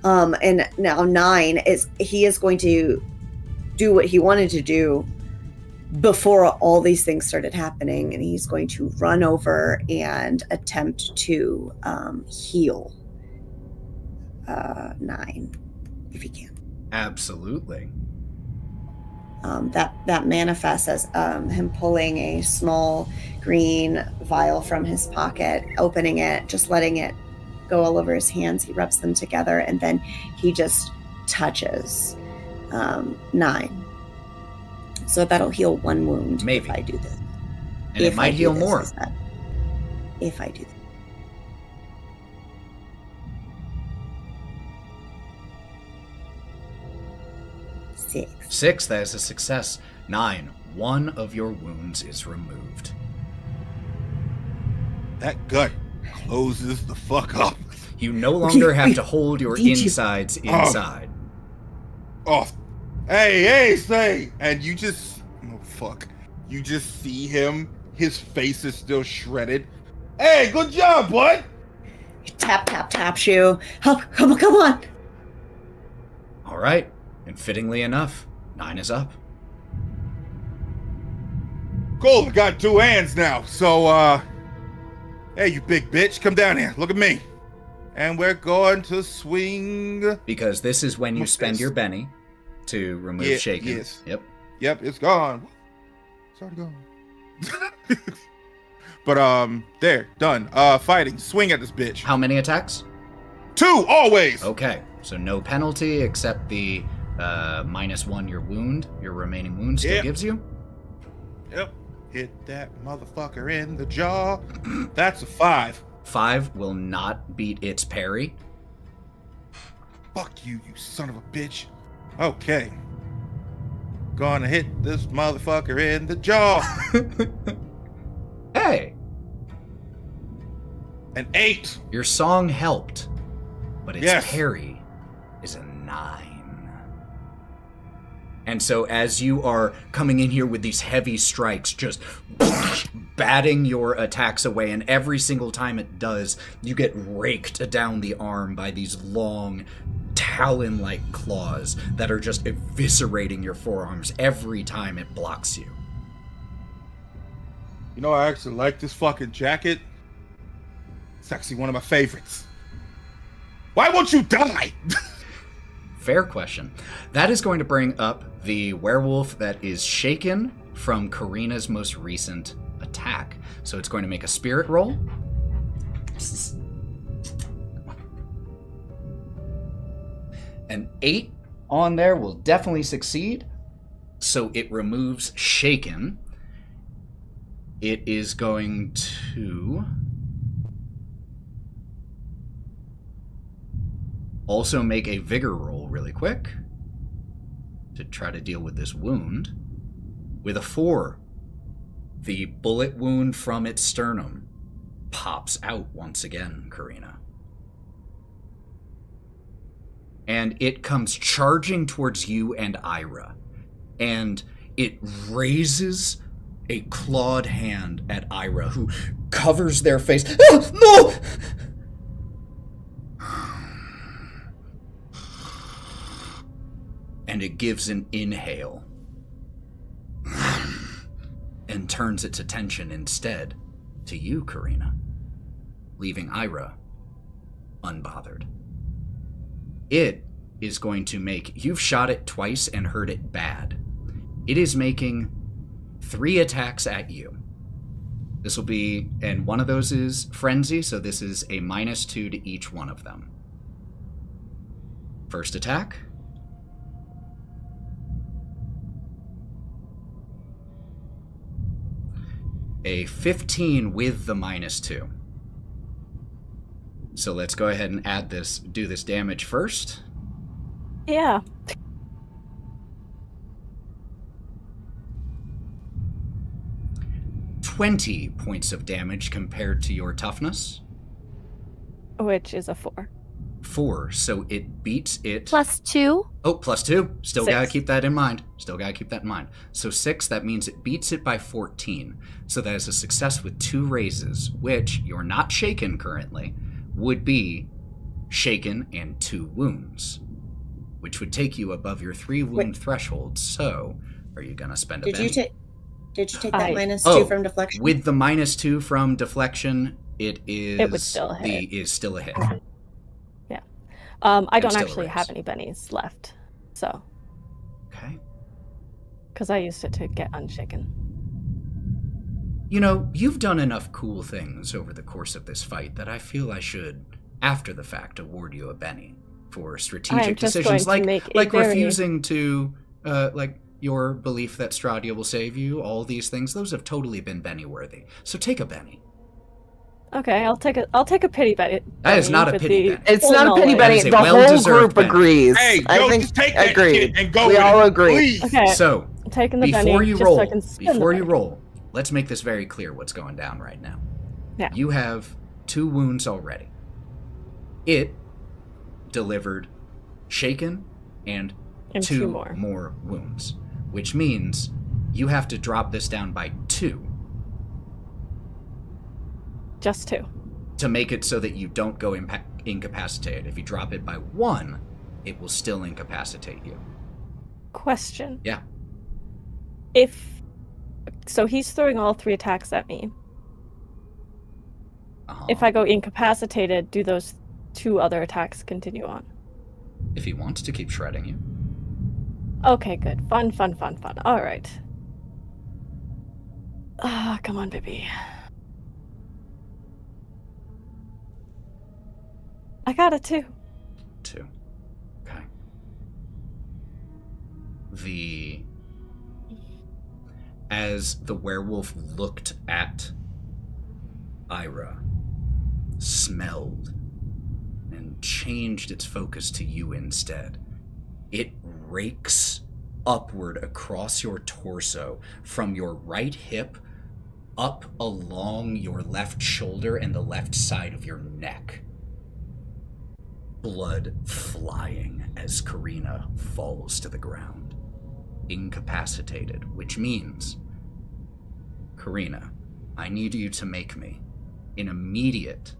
[SPEAKER 4] And now Nyne is going to do what he wanted to do before all these things started happening, and he's going to run over and attempt to heal Nyne if he can.
[SPEAKER 1] Absolutely.
[SPEAKER 4] That manifests as him pulling a small green vial from his pocket, opening it, just letting it go all over his hands. He rubs them together, and then he just touches Nyne. So that'll heal 1 wound.
[SPEAKER 1] Maybe.
[SPEAKER 4] If I do this.
[SPEAKER 1] And it might heal more.
[SPEAKER 4] If I do this.
[SPEAKER 1] 6, that is a success. 9, 1 of your wounds is removed.
[SPEAKER 5] That gut closes the fuck up.
[SPEAKER 1] You no longer have to hold your insides inside.
[SPEAKER 5] Oh, hey, say, and you just, oh fuck, you just see him. His face is still shredded. Hey, good job, bud.
[SPEAKER 4] Tap, tap, tap, shoe. Help, come on.
[SPEAKER 1] All right, and fittingly enough, 9 is up.
[SPEAKER 5] Cool, I got 2 hands now. So, hey, you big bitch, come down here. Look at me. And we're going to swing.
[SPEAKER 1] Because this is when you spend your Benny to remove shaking.
[SPEAKER 5] Yes.
[SPEAKER 1] Yep,
[SPEAKER 5] it's gone. It's already gone. But, there, done. Fighting. Swing at this bitch.
[SPEAKER 1] How many attacks?
[SPEAKER 5] 2, always.
[SPEAKER 1] Okay, so no penalty except the -1 your wound. Your remaining wound still gives you.
[SPEAKER 5] Yep. Hit that motherfucker in the jaw. That's a 5.
[SPEAKER 1] 5 will not beat its parry.
[SPEAKER 5] Fuck you, you son of a bitch. Okay. Gonna hit this motherfucker in the jaw.
[SPEAKER 1] Hey!
[SPEAKER 5] An 8.
[SPEAKER 1] Your song helped, but its
[SPEAKER 5] Yes.
[SPEAKER 1] parry is a 9. And so as you are coming in here with these heavy strikes, just batting your attacks away, and every single time it does, you get raked down the arm by these long, talon-like claws that are just eviscerating your forearms every time it blocks you.
[SPEAKER 5] You know, I actually like this fucking jacket. It's actually one of my favorites. Why won't you die?
[SPEAKER 1] Fair question. That is going to bring up the werewolf that is shaken from Karina's most recent attack. So it's going to make a spirit roll. An 8 on there will definitely succeed. So it removes shaken. It is going to also make a vigor roll really quick to try to deal with this wound. With a 4, the bullet wound from its sternum pops out once again, Karina. And it comes charging towards you and Ira. And it raises a clawed hand at Ira, who covers their face. Ah, no! And it gives an inhale and turns its attention instead to you, Karina, leaving Ira unbothered. It is going to make... You've shot it twice and hurt it bad. It is making 3 attacks at you. This will be... And one of those is Frenzy, so this is a -2 to each one of them. First attack... A 15 with the -2. So let's go ahead and do this damage first.
[SPEAKER 6] Yeah.
[SPEAKER 1] 20 points of damage compared to your toughness.
[SPEAKER 6] Which is a 4.
[SPEAKER 1] 4, so it beats it.
[SPEAKER 2] +2.
[SPEAKER 1] Oh, +2. Still
[SPEAKER 6] 6.
[SPEAKER 1] gotta keep that in mind. So 6, that means it beats it by 14. So that is a success with 2 raises, which you're not shaken currently, would be shaken and 2 wounds, which would take you above your 3 wound threshold. So, are you gonna spend a
[SPEAKER 4] Did
[SPEAKER 1] penny?
[SPEAKER 4] you take that
[SPEAKER 6] I-
[SPEAKER 4] -2 from deflection?
[SPEAKER 1] With the -2 from deflection, it
[SPEAKER 6] would still hit.
[SPEAKER 1] is still a hit.
[SPEAKER 6] I don't
[SPEAKER 1] still a
[SPEAKER 6] actually
[SPEAKER 1] raise.
[SPEAKER 6] have any bennies left, so
[SPEAKER 1] Okay.
[SPEAKER 6] because I used it to get unshaken.
[SPEAKER 1] You know, you've done enough cool things over the course of this fight that I feel I should, after the fact, award you a Benny for strategic
[SPEAKER 6] just
[SPEAKER 1] decisions,
[SPEAKER 6] going to make a
[SPEAKER 1] like
[SPEAKER 6] very-
[SPEAKER 1] refusing to, like your belief that Strahd will save you. All these things, those have totally been Benny worthy. So take a Benny.
[SPEAKER 6] Okay, I'll take a pity Benny.
[SPEAKER 1] That is not a
[SPEAKER 6] with
[SPEAKER 1] pity
[SPEAKER 6] the
[SPEAKER 1] Benny.
[SPEAKER 3] It's
[SPEAKER 6] full
[SPEAKER 3] not a pity
[SPEAKER 6] knowledge.
[SPEAKER 3] Benny.
[SPEAKER 1] That is a
[SPEAKER 3] The whole
[SPEAKER 1] well-deserved
[SPEAKER 3] group
[SPEAKER 1] Benny.
[SPEAKER 3] agrees.
[SPEAKER 5] Hey,
[SPEAKER 3] I
[SPEAKER 5] Joe,
[SPEAKER 3] think
[SPEAKER 5] just take that
[SPEAKER 3] agreed.
[SPEAKER 5] shit and go
[SPEAKER 3] We
[SPEAKER 5] with
[SPEAKER 3] all
[SPEAKER 5] it,
[SPEAKER 3] agree.
[SPEAKER 5] please.
[SPEAKER 6] Okay,
[SPEAKER 1] So,
[SPEAKER 6] I'm taking the Benny
[SPEAKER 1] before you
[SPEAKER 6] just
[SPEAKER 1] roll,
[SPEAKER 6] so I can spend the Benny.
[SPEAKER 1] let's make this very clear what's going down right now.
[SPEAKER 6] Yeah.
[SPEAKER 1] You have 2 wounds already. It delivered shaken and
[SPEAKER 6] And
[SPEAKER 1] 2
[SPEAKER 6] 2 more.
[SPEAKER 1] more wounds, which means you have to drop this down by 2
[SPEAKER 6] Just 2.
[SPEAKER 1] to make it so that you don't go incapacitated. If you drop it by 1, it will still incapacitate you.
[SPEAKER 6] Question.
[SPEAKER 1] Yeah.
[SPEAKER 6] So he's throwing all 3 attacks at me.
[SPEAKER 1] Uh-huh.
[SPEAKER 6] If I go incapacitated, do those 2 other attacks continue on?
[SPEAKER 1] If he wants to keep shredding you.
[SPEAKER 6] Okay, good. Fun. All right. Ah, come on, baby. I got a 2.
[SPEAKER 1] 2. Okay. As the werewolf looked at Ira, smelled, and changed its focus to you instead, it rakes upward across your torso from your right hip up along your left shoulder and the left side of your neck. Blood flying as Karina falls to the ground, incapacitated, which means, Karina, I need you to make me an immediate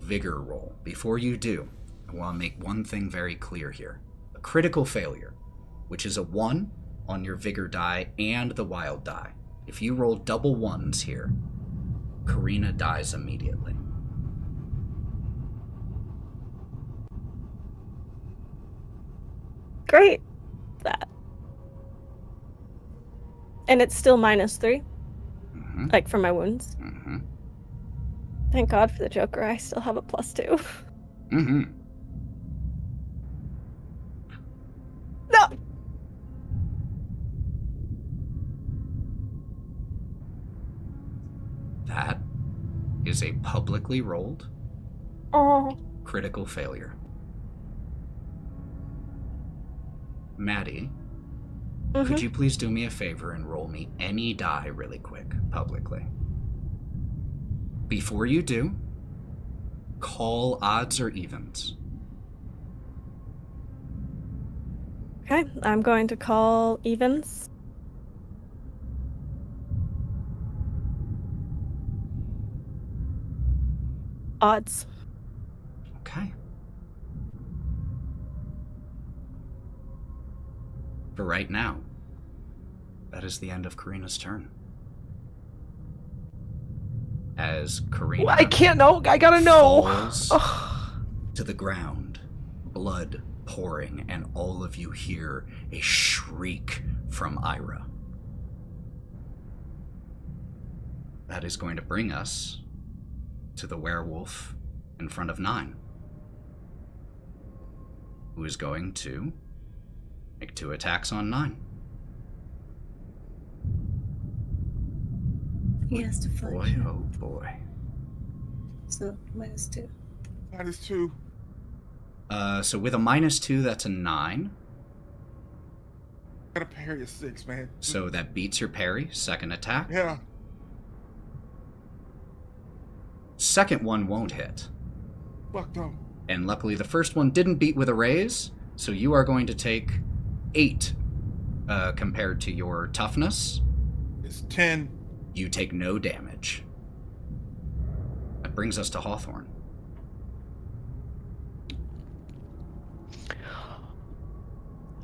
[SPEAKER 1] vigor roll. Before you do, I want to make one thing very clear here. A critical failure, which is a 1 on your vigor die and the wild die. If you roll double 1s here, Karina dies immediately.
[SPEAKER 6] Great. That. And it's still -3,
[SPEAKER 1] Mm-hmm.
[SPEAKER 6] like for my wounds.
[SPEAKER 1] Mm-hmm.
[SPEAKER 6] Thank God for the Joker. I still have a +2.
[SPEAKER 1] Mm-hmm.
[SPEAKER 6] No.
[SPEAKER 1] That is a publicly rolled
[SPEAKER 6] Oh.
[SPEAKER 1] critical failure. Matty, could you please do me a favor and roll me any die really quick, publicly? Before you do, call odds or evens.
[SPEAKER 6] Okay, I'm going to call evens. Odds.
[SPEAKER 1] Okay. For right now, that is the end of Karina's turn. As Karina
[SPEAKER 3] I can't know. I gotta know.
[SPEAKER 1] falls
[SPEAKER 3] Ugh.
[SPEAKER 1] to the ground, blood pouring, and all of you hear a shriek from Ira. That is going to bring us to the werewolf in front of Nyne, who is going to make 2 attacks on Nyne.
[SPEAKER 4] He has to find
[SPEAKER 1] Boy,
[SPEAKER 4] him.
[SPEAKER 1] oh boy.
[SPEAKER 4] So -2.
[SPEAKER 5] That is 2.
[SPEAKER 1] So with a -2, that's a 9.
[SPEAKER 5] Got a parry of 6, man.
[SPEAKER 1] So that beats your parry. Second attack.
[SPEAKER 5] Yeah.
[SPEAKER 1] Second one won't hit.
[SPEAKER 5] Fuck them.
[SPEAKER 1] And luckily the first one didn't beat with a raise, so you are going to take 8 compared to your toughness.
[SPEAKER 5] It's 10.
[SPEAKER 1] You take no damage. That brings us to Hawthorne.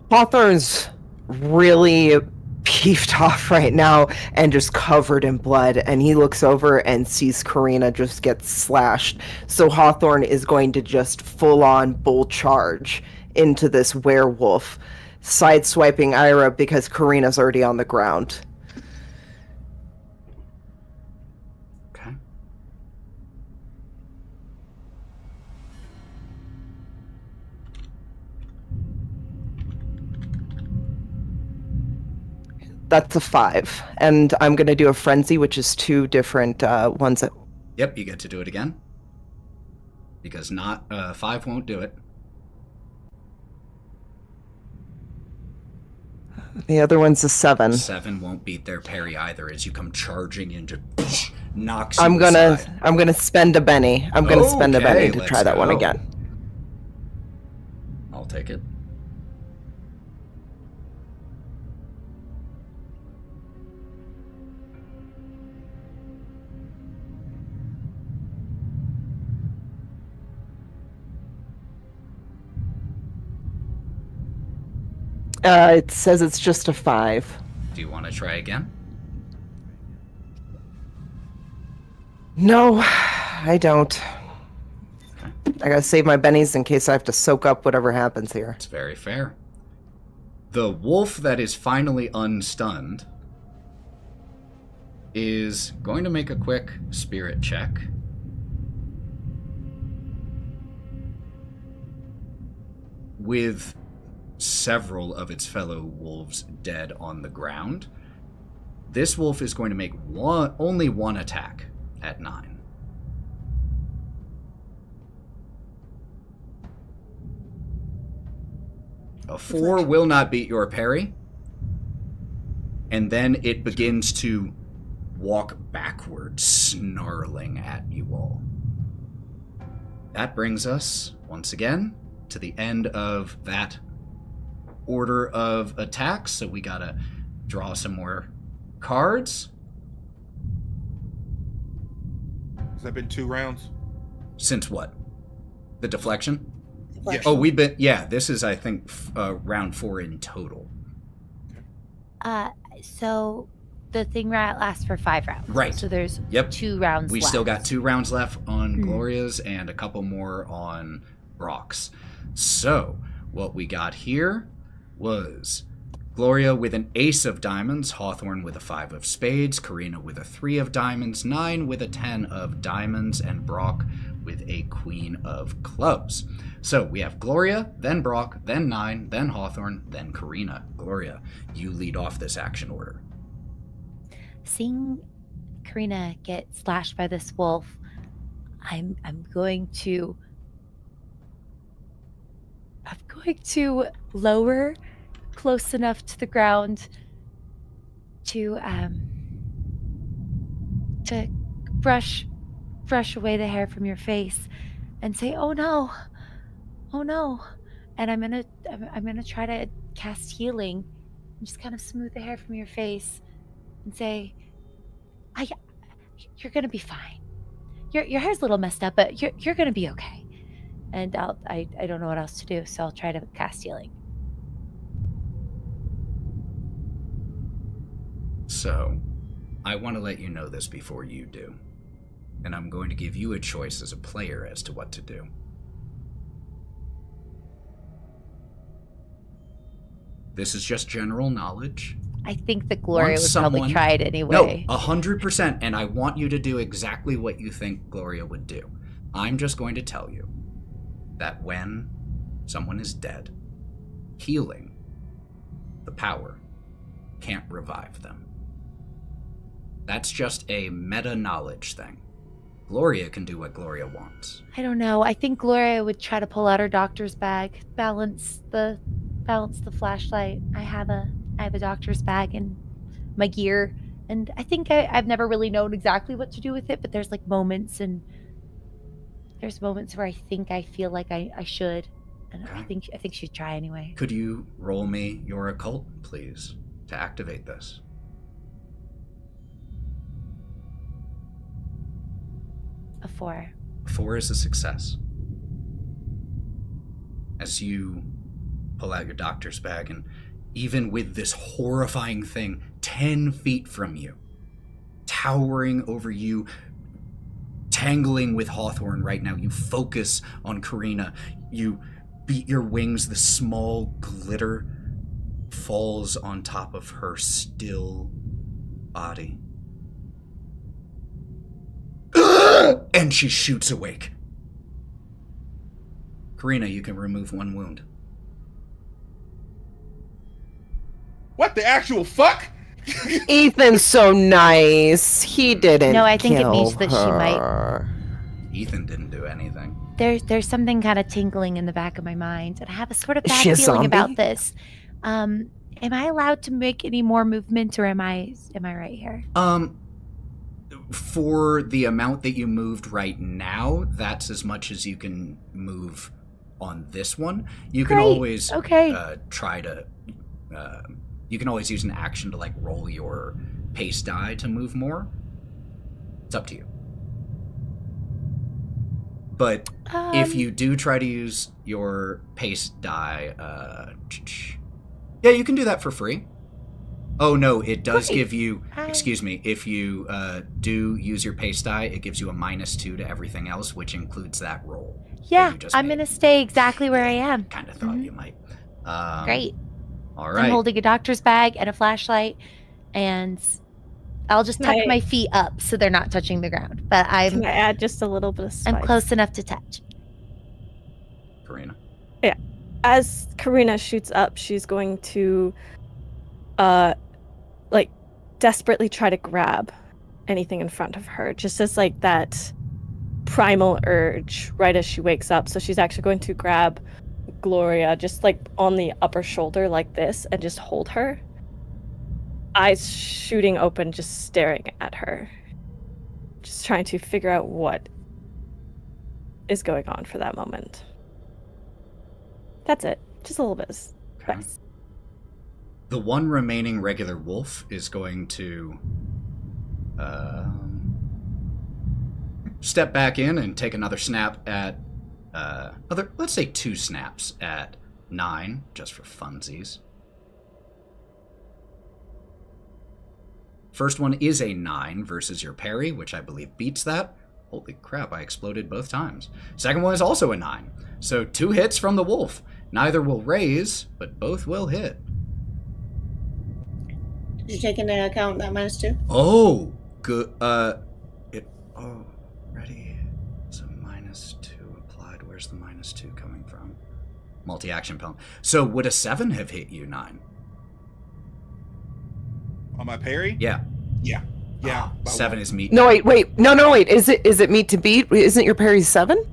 [SPEAKER 3] Hawthorne's really peeved off right now and just covered in blood, and he looks over and sees Karina just get slashed. So Hawthorne is going to just full-on bull charge into this werewolf, sideswiping Ira because Karina's already on the ground.
[SPEAKER 1] Okay.
[SPEAKER 3] That's a 5, and I'm going to do a frenzy, which is 2 different ones that...
[SPEAKER 1] Yep, you get to do it again. Because 5 won't do it.
[SPEAKER 3] The other one's a 7.
[SPEAKER 1] 7 won't beat their parry either as you come charging in, just knocks you
[SPEAKER 3] I'm
[SPEAKER 1] aside.
[SPEAKER 3] gonna spend a Benny. I'm gonna spend a
[SPEAKER 1] Okay,
[SPEAKER 3] Benny to
[SPEAKER 1] let's
[SPEAKER 3] try that one
[SPEAKER 1] go.
[SPEAKER 3] again.
[SPEAKER 1] I'll take it.
[SPEAKER 3] It says it's just a 5.
[SPEAKER 1] Do you want to try again?
[SPEAKER 3] No, I don't. I gotta save my bennies in case I have to soak up whatever happens here.
[SPEAKER 1] It's very fair. The wolf that is finally unstunned is going to make a quick spirit check. With several of its fellow wolves dead on the ground, this wolf is going to make only one attack at 9. A 4 will not beat your parry, and then it begins to walk backwards, snarling at you all. That brings us, once again, to the end of that order of attacks, so we gotta draw some more cards.
[SPEAKER 5] Has that been 2 rounds?
[SPEAKER 1] Since what? The deflection?
[SPEAKER 4] Deflection.
[SPEAKER 1] Oh, we've been, yeah, this is, I think, round 4 in total.
[SPEAKER 2] So the thing lasts for 5 rounds.
[SPEAKER 1] Right.
[SPEAKER 2] So there's
[SPEAKER 1] Yep.
[SPEAKER 2] 2 rounds
[SPEAKER 1] We
[SPEAKER 2] left.
[SPEAKER 1] still got 2 rounds left on Gloria's and a couple more on Brawk's. So, what we got here was Gloria with an ace of diamonds, Hawthorne with a 5 of spades, Karina with a 3 of diamonds, Nyne with a 10 of diamonds, and Brawk with a queen of clubs. So we have Gloria, then Brawk, then Nyne, then Hawthorne, then Karina. Gloria, you lead off this action order.
[SPEAKER 2] Seeing Karina get slashed by this wolf, I'm going to lower close enough to the ground to brush away the hair from your face and say, "Oh no, and I'm gonna try to cast healing and just kind of smooth the hair from your face and say, you're gonna be fine. Your hair's a little messed up, but you're gonna be okay." And I don't know what else to do, so I'll try to cast healing.
[SPEAKER 1] So, I want to let you know this before you do, and I'm going to give you a choice as a player as to what to do. This is just general knowledge.
[SPEAKER 2] I think that Gloria
[SPEAKER 1] Once
[SPEAKER 2] would probably
[SPEAKER 1] someone-
[SPEAKER 2] try it anyway.
[SPEAKER 1] No, 100%, and I want you to do exactly what you think Gloria would do. I'm just going to tell you that when someone is dead, healing, the power, can't revive them. That's just a meta-knowledge thing. Gloria can do what Gloria wants.
[SPEAKER 2] I don't know. I think Gloria would try to pull out her doctor's bag, balance the flashlight. I have a doctor's bag and my gear, and I think I've never really known exactly what to do with it, but there's like moments, and there's moments where I feel like I should, and
[SPEAKER 1] Okay.
[SPEAKER 2] I think she'd try anyway.
[SPEAKER 1] Could you roll me your occult, please, to activate this?
[SPEAKER 2] A 4.
[SPEAKER 1] 4 is a success. As you pull out your doctor's bag, and even with this horrifying thing 10 feet from you, towering over you, tangling with Hawthorne right now, you focus on Karina. You beat your wings, the small glitter falls on top of her still body. And she shoots awake. Karina, you can remove 1 wound.
[SPEAKER 5] What the actual fuck?
[SPEAKER 3] Ethan's so nice. He didn't.
[SPEAKER 2] No, I think it
[SPEAKER 3] kill
[SPEAKER 2] means that she might.
[SPEAKER 3] her.
[SPEAKER 1] Ethan didn't do anything.
[SPEAKER 2] There's something kind of tingling in the back of my mind, and I have a sort of
[SPEAKER 3] Is
[SPEAKER 2] bad
[SPEAKER 3] she a
[SPEAKER 2] feeling about
[SPEAKER 3] zombie?
[SPEAKER 2] this. Am I allowed to make any more movement, or am I right here?
[SPEAKER 1] For the amount that you moved right now, that's as much as you can move on this one. You can
[SPEAKER 2] Great.
[SPEAKER 1] always
[SPEAKER 2] Okay.
[SPEAKER 1] try to. You can always use an action to like roll your pace die to move more. It's up to you. But if you do try to use your pace die, yeah, you can do that for free. Oh no, it does
[SPEAKER 2] Great.
[SPEAKER 1] give you. Excuse me. If you do use your pace die, it gives you a -2 to everything else, which includes that roll.
[SPEAKER 2] Yeah,
[SPEAKER 1] you just
[SPEAKER 2] I'm
[SPEAKER 1] made.
[SPEAKER 2] gonna stay exactly where I am.
[SPEAKER 1] Kind of thought you might.
[SPEAKER 2] Great.
[SPEAKER 1] All right.
[SPEAKER 2] I'm holding a doctor's bag and a flashlight, and I'll just tuck
[SPEAKER 6] Right.
[SPEAKER 2] my feet up so they're not touching the ground. But
[SPEAKER 6] Can I add just a little bit of spice?
[SPEAKER 2] I'm close enough to touch.
[SPEAKER 1] Karina.
[SPEAKER 6] As Karina shoots up, she's going to like desperately try to grab anything in front of her, just as like that primal urge right as she wakes up. So she's actually going to grab Gloria just like on the upper shoulder like this and just hold her, eyes shooting open, just staring at her, just trying to figure out what is going on for that moment. That's it. Just a little bit of
[SPEAKER 1] Okay.
[SPEAKER 6] spice.
[SPEAKER 1] The one remaining regular wolf is going to step back in and take another snap at let's say 2 snaps at Nyne, just for funsies. First one is a 9 versus your parry, which I believe beats that. Holy crap, I exploded both times. Second one is also a 9. So 2 hits from the wolf. Neither will raise, but both will hit.
[SPEAKER 4] Did you take into account that -2?
[SPEAKER 1] Oh, good. Ready. So -2 applied. Where's the -2 coming from? Multi-action penalty. So would a 7 have hit you, Nyne?
[SPEAKER 5] On my parry?
[SPEAKER 1] Yeah.
[SPEAKER 5] Yeah. Yeah. by
[SPEAKER 1] 7
[SPEAKER 5] one.
[SPEAKER 1] is meat.
[SPEAKER 3] No, wait. No, wait. Is it meet to beat? Isn't your parry 7?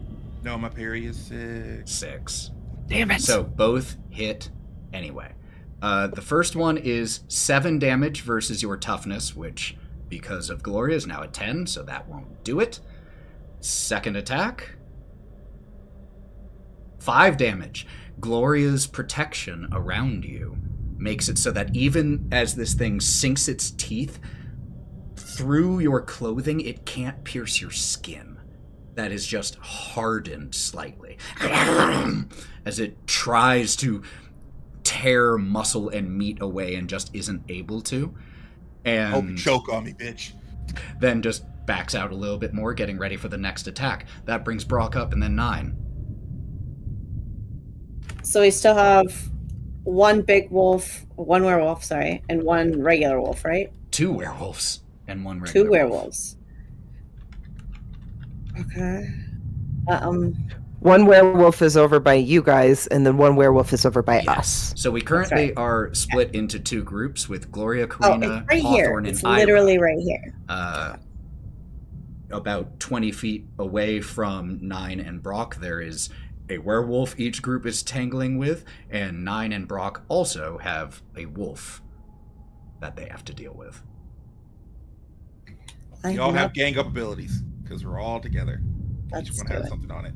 [SPEAKER 5] No, my parry is 6.
[SPEAKER 1] 6.
[SPEAKER 3] Damn it.
[SPEAKER 1] So both hit anyway. The first one is 7 damage versus your toughness, which, because of Gloria, is now at 10, so that won't do it. Second attack, 5 damage. Gloria's protection around you makes it so that even as this thing sinks its teeth through your clothing, it can't pierce your skin. That is just hardened slightly as it tries to tear muscle and meat away and just isn't able to. And
[SPEAKER 5] Hope you choke on me, bitch.
[SPEAKER 1] then just backs out a little bit more, getting ready for the next attack. That brings Brawk up, and then Nyne.
[SPEAKER 4] So we still have one big wolf, one werewolf, sorry, and one regular wolf, right?
[SPEAKER 1] 2 werewolves and 1 regular
[SPEAKER 4] 2 werewolves. Okay.
[SPEAKER 3] One werewolf is over by you guys, and then one werewolf is over by
[SPEAKER 1] Yes.
[SPEAKER 3] us.
[SPEAKER 1] So we currently
[SPEAKER 4] right.
[SPEAKER 1] are split into 2 groups with Gloria,
[SPEAKER 4] Oh,
[SPEAKER 1] Karina,
[SPEAKER 4] it's right here.
[SPEAKER 1] Hawthorne, and
[SPEAKER 4] It's
[SPEAKER 1] Ira.
[SPEAKER 4] literally right here.
[SPEAKER 1] About 20 feet away from Nyne and Brawk, there is a werewolf each group is tangling with, and Nyne and Brawk also have a wolf that they have to deal with.
[SPEAKER 5] We all have gang up abilities because we're all together.
[SPEAKER 4] Let's
[SPEAKER 5] Each one
[SPEAKER 4] do
[SPEAKER 5] has
[SPEAKER 4] it.
[SPEAKER 5] something on it.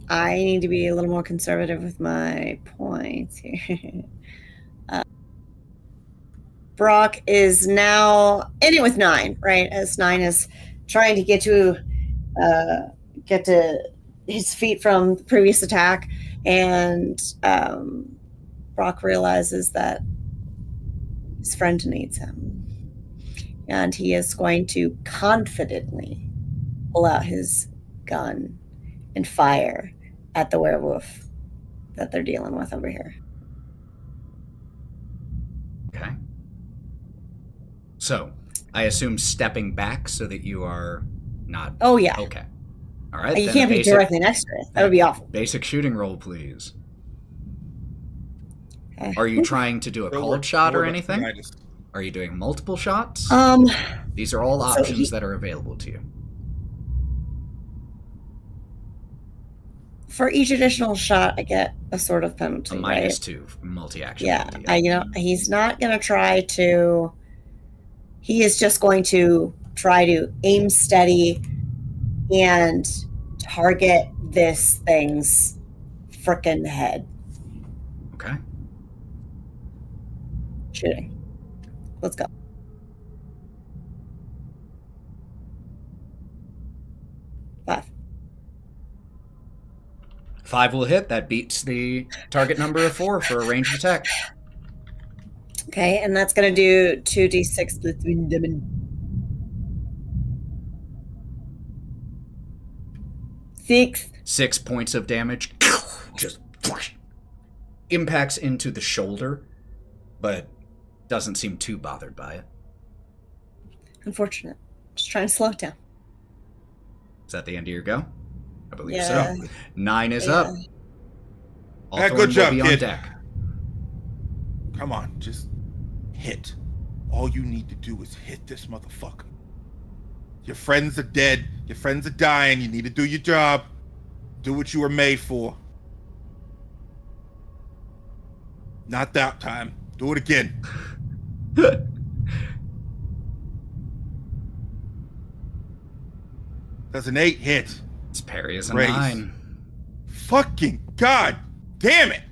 [SPEAKER 4] I need to be a little more conservative with my points here. Brawk is now in it with Nyne, right? As Nyne is trying to get to his feet from the previous attack, and Brawk realizes that his friend needs him, and he is going to confidently pull out his gun and fire at the werewolf that they're dealing with over here.
[SPEAKER 1] Okay. So, I assume stepping back so that you are not...
[SPEAKER 4] Oh, yeah.
[SPEAKER 1] Okay. All right.
[SPEAKER 4] You
[SPEAKER 1] then
[SPEAKER 4] can't
[SPEAKER 1] a
[SPEAKER 4] be directly next to it. That would be awful.
[SPEAKER 1] Basic shooting roll, please.
[SPEAKER 4] Okay.
[SPEAKER 1] Are you trying to do a
[SPEAKER 5] So
[SPEAKER 1] cold
[SPEAKER 5] we're-
[SPEAKER 1] shot or
[SPEAKER 5] we're
[SPEAKER 1] anything?
[SPEAKER 5] united.
[SPEAKER 1] Are you doing multiple shots? These are all
[SPEAKER 4] so
[SPEAKER 1] options that are available to you.
[SPEAKER 4] For each additional shot, I get a sort of penalty.
[SPEAKER 1] A
[SPEAKER 4] right?
[SPEAKER 1] -2 multi-action.
[SPEAKER 4] Yeah,
[SPEAKER 1] penalty.
[SPEAKER 4] he's not going to try to. He is just going to try to aim steady and target this thing's frickin' head.
[SPEAKER 1] Okay.
[SPEAKER 4] Shooting. Let's go. Five.
[SPEAKER 1] 5 will hit. That beats the target number of 4 for a ranged attack.
[SPEAKER 4] Okay, and that's going to do 2d6 between them and 6.
[SPEAKER 1] 6 points of damage. Just impacts into the shoulder, but doesn't seem too bothered by it.
[SPEAKER 4] Unfortunate. Just trying to slow it down.
[SPEAKER 1] Is that the end of your go? I believe
[SPEAKER 4] Yeah.
[SPEAKER 1] so. 9 is
[SPEAKER 4] Yeah.
[SPEAKER 1] up.
[SPEAKER 5] Yeah,
[SPEAKER 1] Hawthorne
[SPEAKER 5] good job,
[SPEAKER 1] will be on
[SPEAKER 5] kid.
[SPEAKER 1] deck.
[SPEAKER 5] Come on, just hit. All you need to do is hit this motherfucker. Your friends are dead. Your friends are dying. You need to do your job. Do what you were made for. Not that time. Do it again. That's an 8 hit.
[SPEAKER 1] Its parry is a
[SPEAKER 5] Raise.
[SPEAKER 1] 9.
[SPEAKER 5] Fucking god damn it.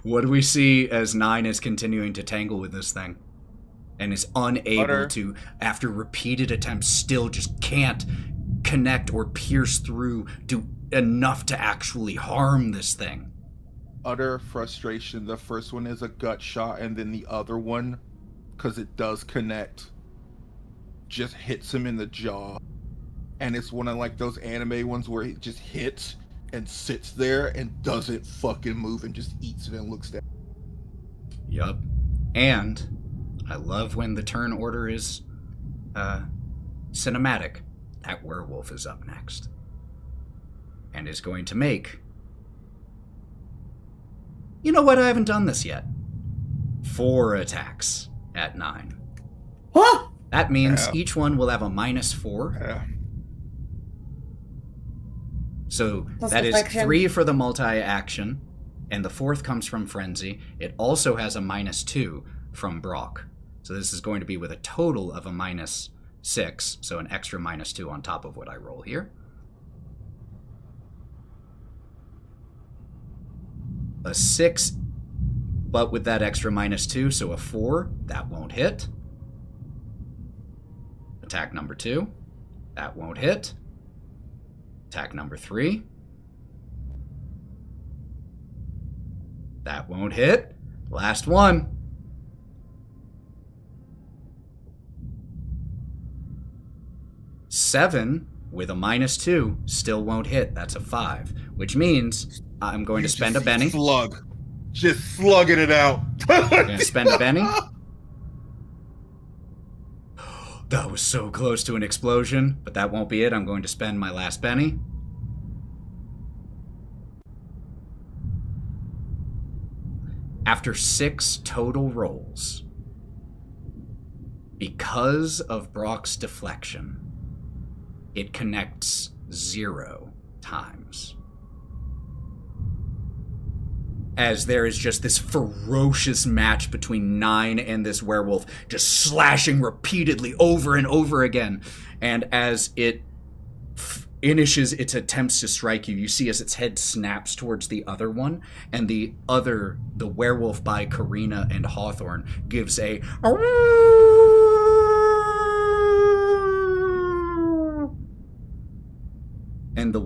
[SPEAKER 1] What do we see as Nyne is continuing to tangle with this thing? And is unable
[SPEAKER 5] Butter.
[SPEAKER 1] to, after repeated attempts, still just can't connect or pierce through, do enough to actually harm this thing.
[SPEAKER 5] Utter frustration. The first one is a gut shot, and then the other one, because it does connect, just hits him in the jaw. And it's one of like those anime ones where it just hits and sits there and doesn't fucking move and just eats it and looks down.
[SPEAKER 1] Yup. And I love when the turn order is cinematic. That werewolf is up next. And is going to make... You know what? I haven't done this yet. 4 attacks at Nyne.
[SPEAKER 4] Oh!
[SPEAKER 1] That means
[SPEAKER 5] Yeah.
[SPEAKER 1] each one will have a -4.
[SPEAKER 5] Yeah.
[SPEAKER 1] So
[SPEAKER 4] Plus
[SPEAKER 1] that is
[SPEAKER 4] reflection.
[SPEAKER 1] 3 for the multi-action, and the 4th comes from Frenzy. It also has a -2 from Brawk. So this is going to be with a total of a -6, so an extra -2 on top of what I roll here. A 6, but with that extra -2, so a 4, that won't hit. Attack number 2, that won't hit. Attack number 3. That won't hit. Last one. Seven with a -2 still won't hit. That's a 5, which means I'm going to spend a Benny.
[SPEAKER 5] Slug. just slugging it out.
[SPEAKER 1] Gonna spend a Benny. That was so close to an explosion, but that won't be it. I'm going to spend my last Benny. After 6 total rolls, because of Brawk's deflection, it connects 0 times. As there is just this ferocious match between Nyne and this werewolf, just slashing repeatedly over and over again. And as it finishes its attempts to strike you, you see as its head snaps towards the other one, and the werewolf by Karina and Hawthorne gives a... And the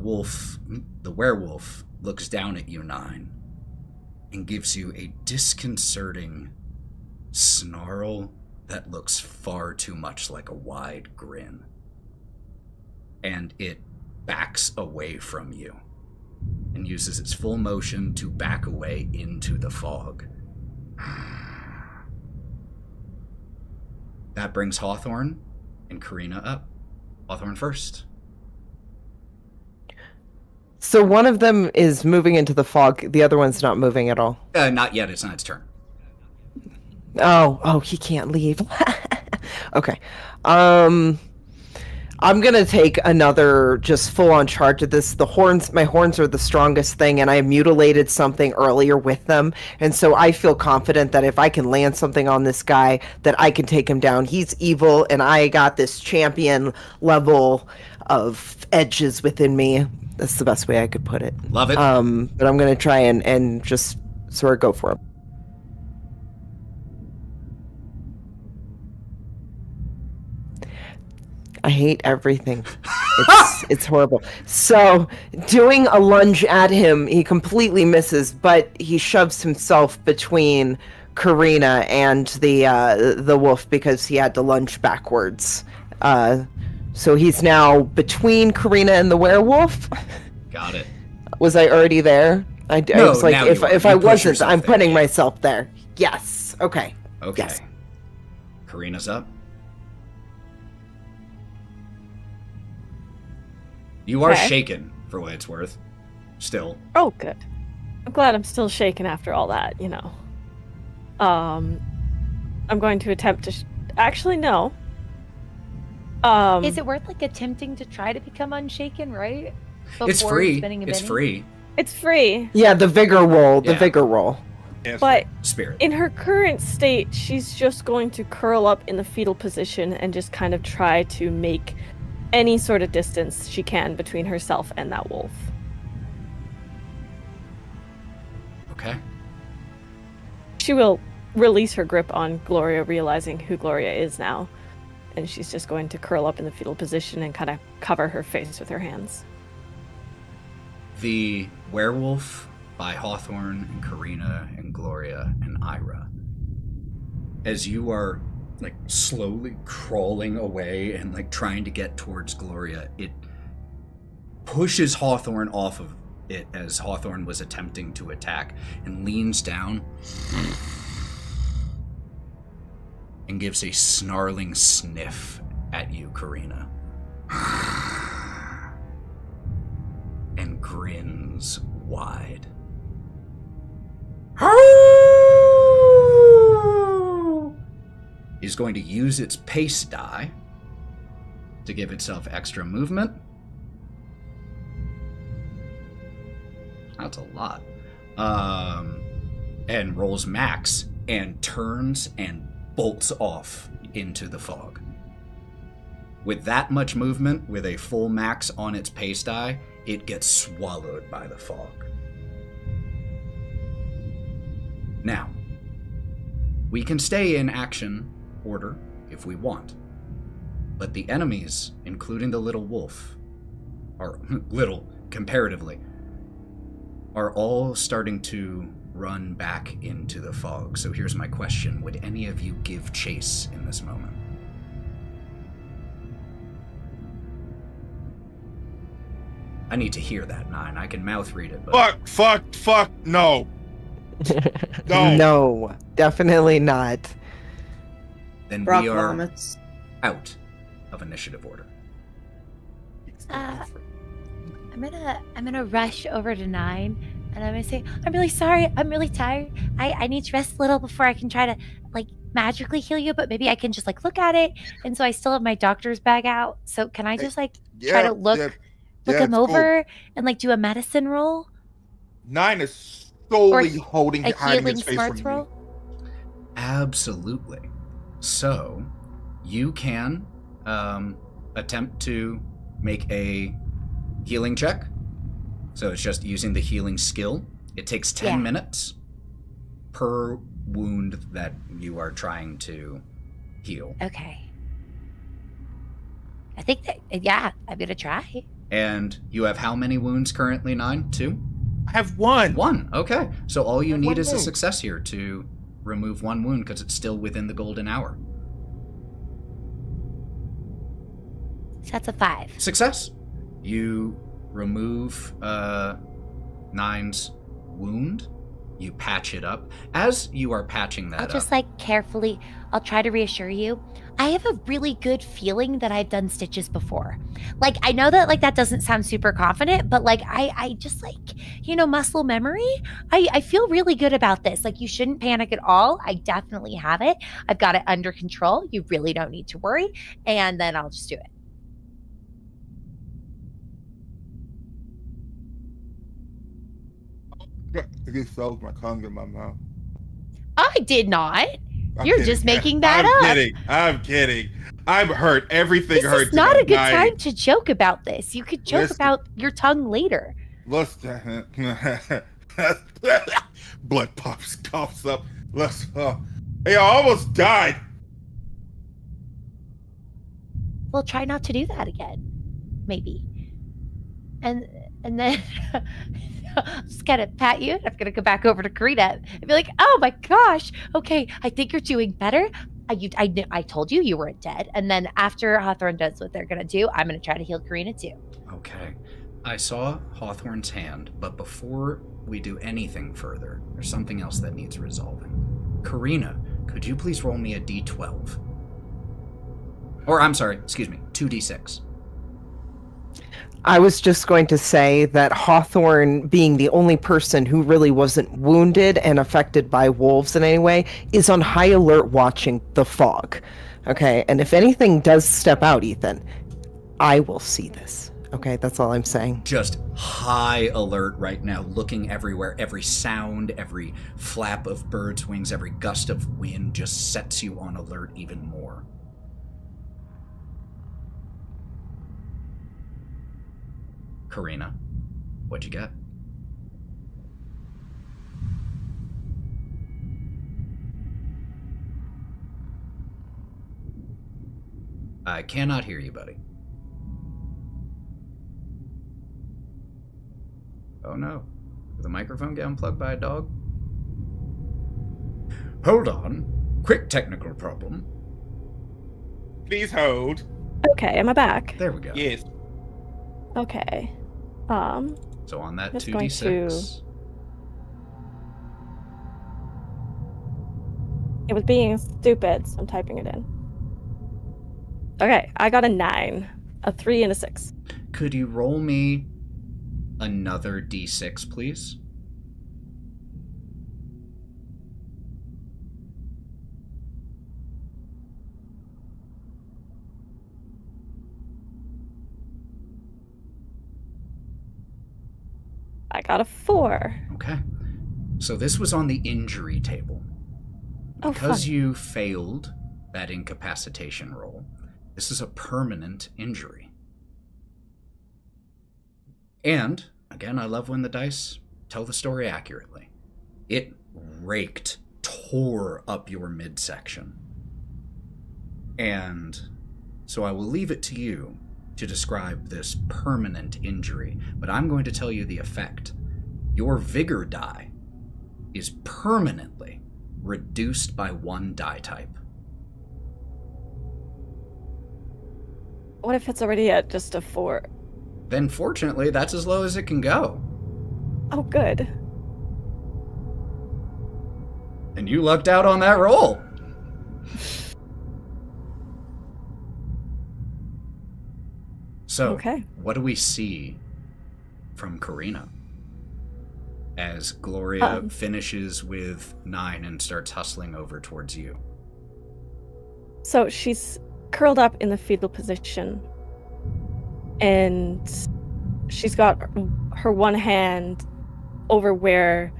[SPEAKER 1] werewolf, looks down at you, Nyne, and gives you a disconcerting snarl that looks far too much like a wide grin. And it backs away from you and uses its full motion to back away into the fog. That brings Hawthorne and Karina up. Hawthorne first.
[SPEAKER 3] So one of them is moving into the fog. The other one's not moving at all.
[SPEAKER 1] Not yet. It's not its turn.
[SPEAKER 3] Oh, he can't leave. Okay. I'm gonna take another just full-on charge of this. My horns are the strongest thing, and I mutilated something earlier with them, and so I feel confident that if I can land something on this guy, that I can take him down. He's evil, and I got this champion level of edges within me. That's the best way I could put it.
[SPEAKER 1] Love it.
[SPEAKER 3] But I'm gonna try and just sort of go for him. I hate everything. It's horrible. So, doing a lunge at him, he completely misses, but he shoves himself between Karina and the wolf because he had to lunge backwards. So he's now between Karina and the werewolf.
[SPEAKER 1] Got it.
[SPEAKER 3] Was I already there? I was like, if I wasn't, I'm putting myself there. Yes. Okay.
[SPEAKER 1] Okay.
[SPEAKER 3] Yes.
[SPEAKER 1] Karina's up. You are shaken, for what it's worth. Still.
[SPEAKER 6] Oh, good. I'm glad I'm still shaken after all that, you know. I'm going to attempt to... Actually, no.
[SPEAKER 2] Is it worth like attempting to try to become unshaken, right?
[SPEAKER 1] It's
[SPEAKER 2] Before
[SPEAKER 1] free.
[SPEAKER 2] spending a
[SPEAKER 1] It's
[SPEAKER 2] penny?
[SPEAKER 1] free.
[SPEAKER 6] It's free.
[SPEAKER 3] Yeah, the vigor roll. The
[SPEAKER 1] Yeah.
[SPEAKER 3] vigor roll.
[SPEAKER 6] But
[SPEAKER 1] Spirit.
[SPEAKER 6] in her current state, she's just going to curl up in the fetal position and just kind of try to make any sort of distance she can between herself and that wolf.
[SPEAKER 1] Okay.
[SPEAKER 6] She will release her grip on Gloria, realizing who Gloria is now. And she's just going to curl up in the fetal position and kind of cover her face with her hands.
[SPEAKER 1] The werewolf by Hawthorne and Karina and Gloria and Ira. As you are like slowly crawling away and like trying to get towards Gloria, it pushes Hawthorne off of it as Hawthorne was attempting to attack and leans down and gives a snarling sniff at you, Karina. And grins wide. Is going to use its pace die to give itself extra movement. That's a lot. And rolls max and turns and bolts off into the fog. With that much movement, with a full max on its pace die, it gets swallowed by the fog. Now, we can stay in action order if we want, but the enemies, including the little wolf, are little comparatively, are all starting to run back into the fog. So here's my question. Would any of you give chase in this moment? I need to hear that, Nyne. I can mouth read it, but...
[SPEAKER 5] Fuck, no. Don't.
[SPEAKER 3] No, definitely not.
[SPEAKER 1] Then
[SPEAKER 4] Brawk
[SPEAKER 1] we are
[SPEAKER 4] vomits.
[SPEAKER 1] out of initiative order.
[SPEAKER 2] I'm gonna rush over to Nyne, and I'm gonna say, I'm really sorry. I'm really tired. I need to rest a little before I can try to like magically heal you. But maybe I can just like look at it. And so I still have my doctor's bag out. So can I just like try to look him
[SPEAKER 5] it's
[SPEAKER 2] over and like do a medicine roll?
[SPEAKER 5] Nyne is solely
[SPEAKER 2] Or
[SPEAKER 5] hiding
[SPEAKER 2] a healing
[SPEAKER 5] his face
[SPEAKER 2] smarts
[SPEAKER 5] from you.
[SPEAKER 2] roll?
[SPEAKER 1] Absolutely. So, you can attempt to make a healing check. So it's just using the healing skill. It takes 10 minutes per wound that you are trying to heal.
[SPEAKER 2] Okay. I think that, yeah, I'm gonna try.
[SPEAKER 1] And you have how many wounds currently, Nyne? 2?
[SPEAKER 7] I have one.
[SPEAKER 1] 1, okay. So all you
[SPEAKER 5] Have
[SPEAKER 1] need
[SPEAKER 5] one
[SPEAKER 1] is a
[SPEAKER 5] wound.
[SPEAKER 1] success here to remove 1 wound because it's still within the golden hour.
[SPEAKER 2] So that's a 5.
[SPEAKER 1] Success. You remove Nyne's wound. You patch it up. As you are patching that
[SPEAKER 2] I'll just
[SPEAKER 1] up,
[SPEAKER 2] like carefully, I'll try to reassure you. I have a really good feeling that I've done stitches before. Like, I know that like that doesn't sound super confident, but like I just like, muscle memory. I feel really good about this. Like, you shouldn't panic at all. I definitely have it. I've got it under control. You really don't need to worry. And then I'll just do it.
[SPEAKER 5] I just felt my tongue in my mouth.
[SPEAKER 2] I did not.
[SPEAKER 5] I'm
[SPEAKER 2] You're
[SPEAKER 5] kidding.
[SPEAKER 2] just making that
[SPEAKER 5] I'm kidding. I'm hurt. Everything
[SPEAKER 2] This
[SPEAKER 5] hurts.
[SPEAKER 2] is not a good
[SPEAKER 5] tonight.
[SPEAKER 2] time to joke about this. You could joke
[SPEAKER 5] Listen.
[SPEAKER 2] about your tongue later.
[SPEAKER 5] Let's blood pops, coughs up. Let's. Hey, I almost died.
[SPEAKER 2] Well, try not to do that again. Maybe. And then I'm just gonna pat you, and I'm gonna go back over to Karina and be like, "Oh my gosh, okay, I think you're doing better. I told you were dead." And then after Hawthorne does what they're gonna do, I'm gonna try to heal Karina too.
[SPEAKER 1] okay. I saw Hawthorne's hand, but before we do anything further, there's something else that needs resolving. Karina, could you please roll me a d12? Or, I'm sorry, excuse me, 2d6.
[SPEAKER 3] I was just going to say that Hawthorne, being the only person who really wasn't wounded and affected by wolves in any way, is on high alert watching the fog. Okay, and if anything does step out, Ethan, I will see this. Okay, that's all I'm saying.
[SPEAKER 1] Just high alert right now, looking everywhere. Every sound, every flap of birds' wings, every gust of wind just sets you on alert even more. Karina, what'd you get? I cannot hear you, buddy. Oh no. Did the microphone get unplugged by a dog? Hold on. Quick technical problem.
[SPEAKER 5] Please hold.
[SPEAKER 6] Okay, am I back?
[SPEAKER 1] There we go.
[SPEAKER 5] Yes.
[SPEAKER 6] Okay.
[SPEAKER 1] So on that
[SPEAKER 6] Just going
[SPEAKER 1] 2d6.
[SPEAKER 6] It was being stupid, so I'm typing it in. Okay, I got a 9, a 3, and a 6.
[SPEAKER 1] Could you roll me another d6, please?
[SPEAKER 6] I got a 4.
[SPEAKER 1] Okay. So this was on the injury table.
[SPEAKER 6] Oh,
[SPEAKER 1] Because
[SPEAKER 6] fun.
[SPEAKER 1] you failed that incapacitation roll, this is a permanent injury. And, again, I love when the dice tell the story accurately. It tore up your midsection. And so I will leave it to you to describe this permanent injury, but I'm going to tell you the effect. Your vigor die is permanently reduced by 1 die type.
[SPEAKER 6] What if it's already at just a 4?
[SPEAKER 1] Then fortunately, that's as low as it can go.
[SPEAKER 6] Oh, good.
[SPEAKER 1] And you lucked out on that roll. So,
[SPEAKER 6] Okay.
[SPEAKER 1] what do we see from Karina as Gloria finishes with Nyne and starts hustling over towards you?
[SPEAKER 6] So she's curled up in the fetal position, and she's got her one hand over where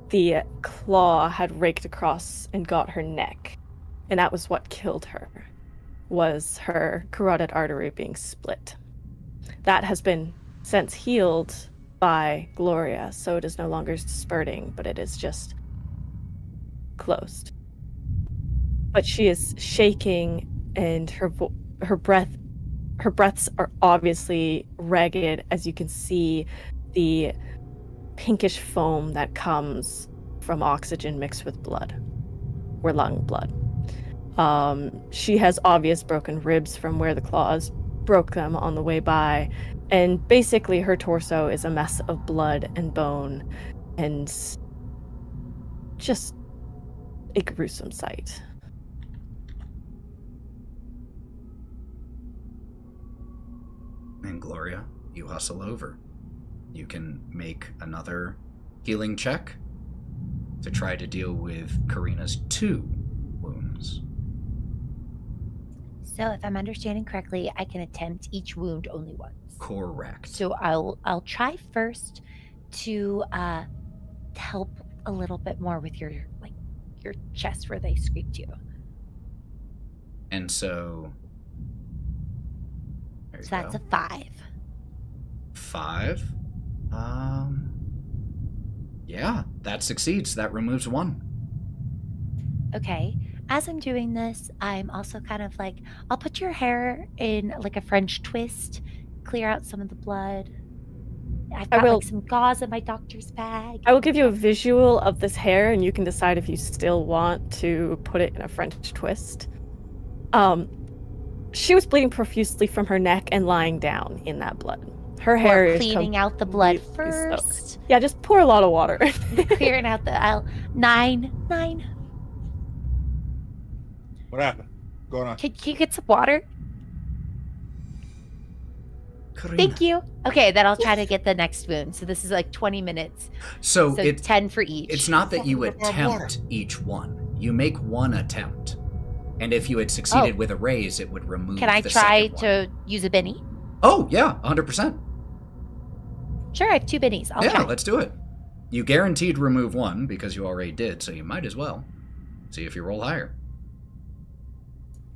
[SPEAKER 6] the claw had raked across and got her neck, and that was what killed her, was her carotid artery being split. That has been since healed by Gloria, so it is no longer spurting, but it is just closed. But she is shaking, and her breaths are obviously ragged, as you can see the pinkish foam that comes from oxygen mixed with blood, or lung blood. She has obvious broken ribs from where the claws broke them on the way by, and basically her torso is a mess of blood and bone, and just a gruesome sight.
[SPEAKER 1] And Gloria, you hustle over. You can make another healing check to try to deal with Karina's 2 wounds.
[SPEAKER 2] So if I'm understanding correctly, I can attempt each wound only once.
[SPEAKER 1] Correct.
[SPEAKER 2] So I'll try first to help a little bit more with your chest where they scraped you.
[SPEAKER 1] And so... there you
[SPEAKER 2] So that's
[SPEAKER 1] go.
[SPEAKER 2] a 5.
[SPEAKER 1] 5? Yeah, that succeeds. That removes 1.
[SPEAKER 2] Okay. As I'm doing this, I'm also kind of like, I'll put your hair in like a French twist, clear out some of the blood. I've got like some gauze in my doctor's bag.
[SPEAKER 6] I will give you a visual of this hair, and you can decide if you still want to put it in a French twist. She was bleeding profusely from her neck and lying down in that blood. Her hair is
[SPEAKER 2] cleaning out the blood
[SPEAKER 6] completely
[SPEAKER 2] first.
[SPEAKER 6] soaked. Yeah, just pour a lot of water.
[SPEAKER 2] Clearing out the aisle. Nyne.
[SPEAKER 5] What happened? What's going on?
[SPEAKER 2] Can you get some water?
[SPEAKER 1] Karina.
[SPEAKER 2] Thank you. Okay, then I'll try to get the next wound. So this is like 20 minutes.
[SPEAKER 1] So
[SPEAKER 2] So 10 for each.
[SPEAKER 1] it's not that you
[SPEAKER 5] Fucking water.
[SPEAKER 1] attempt each one. You make one attempt. And if you had succeeded
[SPEAKER 2] Oh.
[SPEAKER 1] with a raise, it would remove
[SPEAKER 2] Can I
[SPEAKER 1] the
[SPEAKER 2] try
[SPEAKER 1] second one.
[SPEAKER 2] to use a Benny?
[SPEAKER 1] Oh, yeah, 100%.
[SPEAKER 2] Sure, I have 2 Bennies. I'll
[SPEAKER 1] Yeah,
[SPEAKER 2] try.
[SPEAKER 1] let's do it. You guaranteed remove 1 because you already did, so you might as well. See if you roll higher.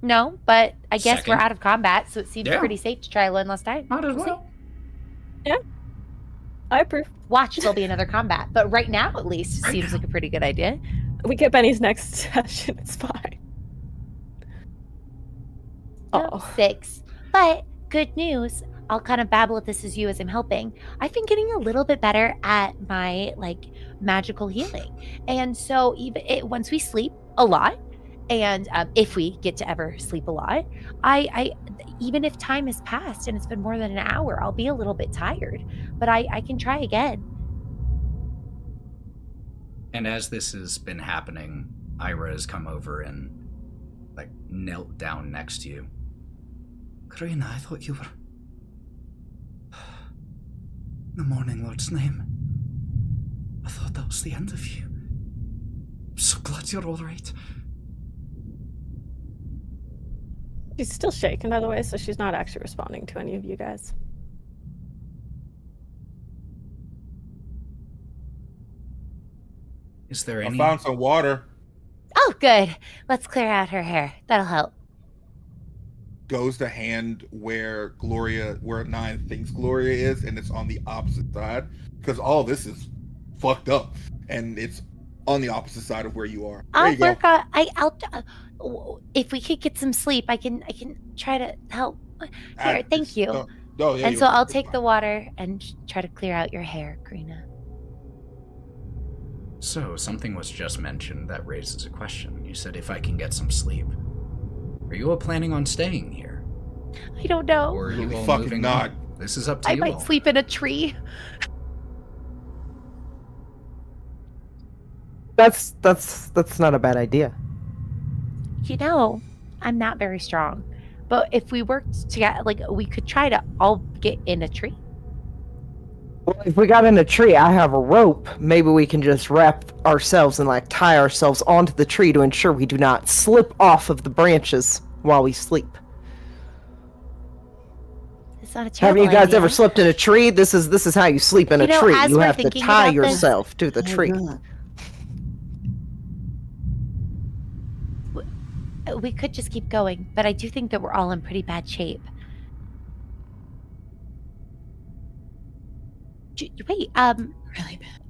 [SPEAKER 2] No, but I guess
[SPEAKER 1] Second.
[SPEAKER 2] we're out of combat, so it seems
[SPEAKER 1] Yeah.
[SPEAKER 2] pretty safe to try one last time.
[SPEAKER 1] Might as
[SPEAKER 2] We'll see.
[SPEAKER 1] well.
[SPEAKER 6] I approve.
[SPEAKER 2] Watch, there'll be another combat. But right now, at least, it
[SPEAKER 1] Right
[SPEAKER 2] seems
[SPEAKER 1] now.
[SPEAKER 2] like a pretty good idea.
[SPEAKER 6] We get Benny's next session. It's fine.
[SPEAKER 2] No,
[SPEAKER 6] Oh,
[SPEAKER 2] 6. But good news, I'll kind of babble at this as you as I'm helping. I've been getting a little bit better at my magical healing. And so once we sleep a lot, and if we get to ever sleep a lot, I even if time has passed and it's been more than an hour, I'll be a little bit tired. But I can try again.
[SPEAKER 1] And as this has been happening, Ira has come over and knelt down next to you. Karina, I thought you were... the Morning Lord's name. I thought that was the end of you. I'm so glad you're all right.
[SPEAKER 6] she's still shaken, by the way, so she's not actually responding to any of you guys.
[SPEAKER 1] Is there
[SPEAKER 5] I
[SPEAKER 1] any...
[SPEAKER 5] found some water.
[SPEAKER 2] Oh, good. Let's clear out her hair. That'll help.
[SPEAKER 5] Goes the hand where Nyne thinks Gloria is, and it's on the opposite side, because all this is fucked up, and it's on the opposite side of where you are. There
[SPEAKER 2] I'll
[SPEAKER 5] you go.
[SPEAKER 2] work on. If we could get some sleep, I can try to help. Here, thank you.
[SPEAKER 5] Yeah,
[SPEAKER 2] And so I'll take the water and try to clear out your hair, Karina.
[SPEAKER 1] So, something was just mentioned that raises a question. You said if I can get some sleep. Are you all planning on staying here?
[SPEAKER 2] I don't know.
[SPEAKER 1] Or are you all
[SPEAKER 5] Fucking
[SPEAKER 1] moving
[SPEAKER 5] not.
[SPEAKER 1] on? This is up to
[SPEAKER 2] I
[SPEAKER 1] you
[SPEAKER 2] might
[SPEAKER 1] all.
[SPEAKER 2] sleep in a tree.
[SPEAKER 3] That's not a bad idea.
[SPEAKER 2] You know, I'm not very strong, but if we worked together, like we could try to all get in a tree.
[SPEAKER 3] Well, if we got in a tree, I have a rope. Maybe we can just wrap ourselves and like tie ourselves onto the tree to ensure we do not slip off of the branches while we sleep.
[SPEAKER 2] It's not a
[SPEAKER 3] Have
[SPEAKER 2] terrible
[SPEAKER 3] you guys
[SPEAKER 2] idea.
[SPEAKER 3] ever slept in a tree? This is how you sleep in a tree.
[SPEAKER 2] as
[SPEAKER 3] You
[SPEAKER 2] we're
[SPEAKER 3] have to
[SPEAKER 2] thinking
[SPEAKER 3] tie
[SPEAKER 2] about this-
[SPEAKER 3] yourself to the tree.
[SPEAKER 2] We could just keep going, but I do think that we're all in pretty bad shape. Wait,
[SPEAKER 4] Really bad.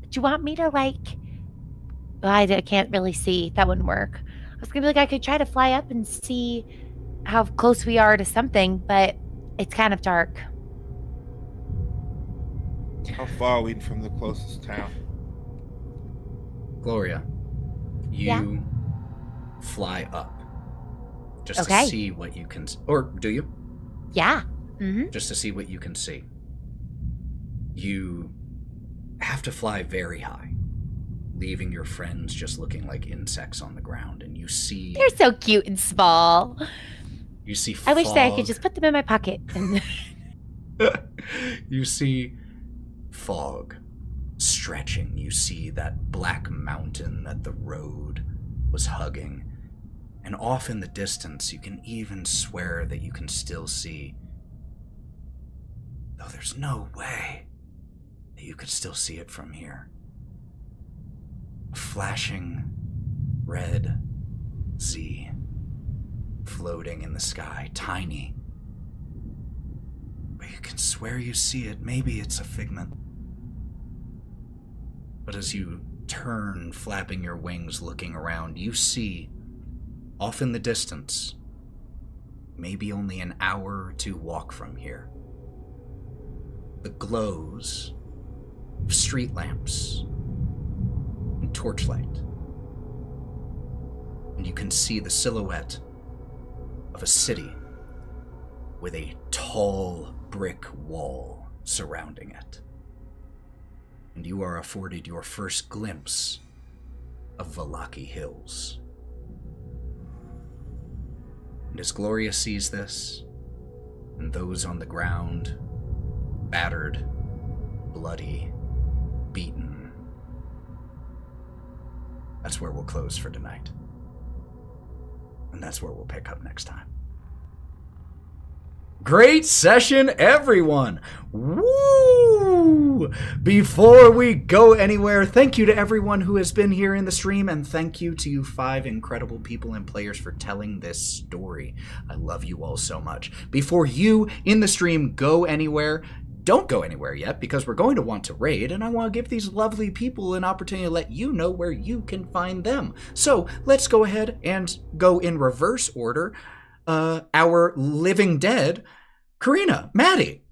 [SPEAKER 2] do you want me to like? Well, I can't really see. That wouldn't work. I was gonna be like, I could try to fly up and see how close we are to something, but it's kind of dark.
[SPEAKER 5] How far are we from the closest town?
[SPEAKER 1] Gloria, you
[SPEAKER 2] Yeah?
[SPEAKER 1] fly up just
[SPEAKER 2] Okay.
[SPEAKER 1] to see what you can. Or do you?
[SPEAKER 2] Yeah. Mm-hmm.
[SPEAKER 1] Just to see what you can see. You have to fly very high, leaving your friends just looking like insects on the ground, and you see.
[SPEAKER 2] They're so cute and small.
[SPEAKER 1] You see.
[SPEAKER 2] I wish that I could
[SPEAKER 1] fog.
[SPEAKER 2] just put them in my pocket. And
[SPEAKER 1] You see fog stretching. You see that black mountain that the road was hugging. And off in the distance, you can even swear that you can still see. Though there's no way that you could still see it from here. A flashing red Z floating in the sky, tiny. But you can swear you see it. Maybe it's a figment. But as you turn, flapping your wings, looking around, you see, off in the distance, maybe only an hour or two walk from here, the glows of street lamps and torchlight. And you can see the silhouette of a city with a tall brick wall surrounding it. And you are afforded your first glimpse of Valaki Hills. And as Gloria sees this, and those on the ground, battered, bloody, beaten, that's where we'll close for tonight. And that's where we'll pick up next time. Great session, everyone! Woo! Before we go anywhere, thank you to everyone who has been here in the stream, and thank you to you 5 incredible people and players for telling this story. I love you all so much. Before you in the stream go anywhere, don't go anywhere yet, because we're going to want to raid, and I want to give these lovely people an opportunity to let you know where you can find them. So let's go ahead and go in reverse order. Our living dead, Karina, Matty.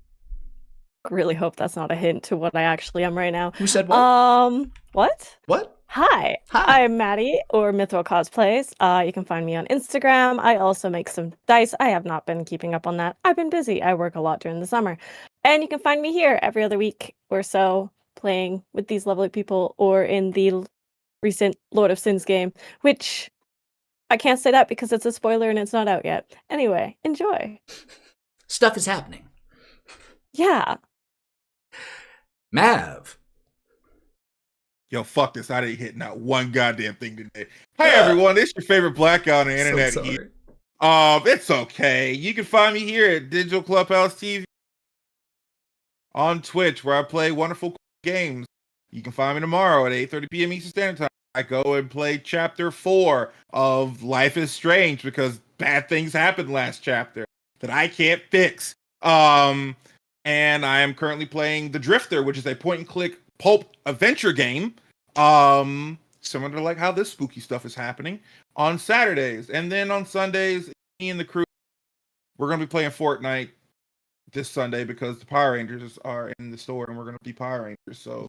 [SPEAKER 6] Really hope that's not a hint to what I actually am right now.
[SPEAKER 1] Who said what?
[SPEAKER 6] What?
[SPEAKER 1] What?
[SPEAKER 6] Hi,
[SPEAKER 1] Hi.
[SPEAKER 6] I'm Matty, or Mythril Cosplays. You can find me on Instagram. I also make some dice. I have not been keeping up on that. I've been busy. I work a lot during the summer. And you can find me here every other week or so, playing with these lovely people, or in the recent Lord of Sins game, which I can't say that because it's a spoiler and it's not out yet. Anyway, enjoy.
[SPEAKER 1] Stuff is happening.
[SPEAKER 6] Yeah.
[SPEAKER 1] Mav.
[SPEAKER 5] Yo, fuck this. I didn't hit not one goddamn thing today. Hey, everyone. It's your favorite blackout on the internet.
[SPEAKER 1] So
[SPEAKER 5] Here.
[SPEAKER 1] sorry.
[SPEAKER 5] It's okay. You can find me here at DigitalClubhouseTV on Twitch, where I play wonderful games. You can find me tomorrow at 8:30 p.m. Eastern Standard Time. I go and play Chapter 4 of Life is Strange because bad things happened last chapter that I can't fix. And I am currently playing The Drifter, which is a point-and-click pulp adventure game. Similar to like how this spooky stuff is happening on Saturdays. And then on Sundays, me and the crew, we're going to be playing Fortnite this Sunday because the Power Rangers are in the store and we're going to be Power Rangers. So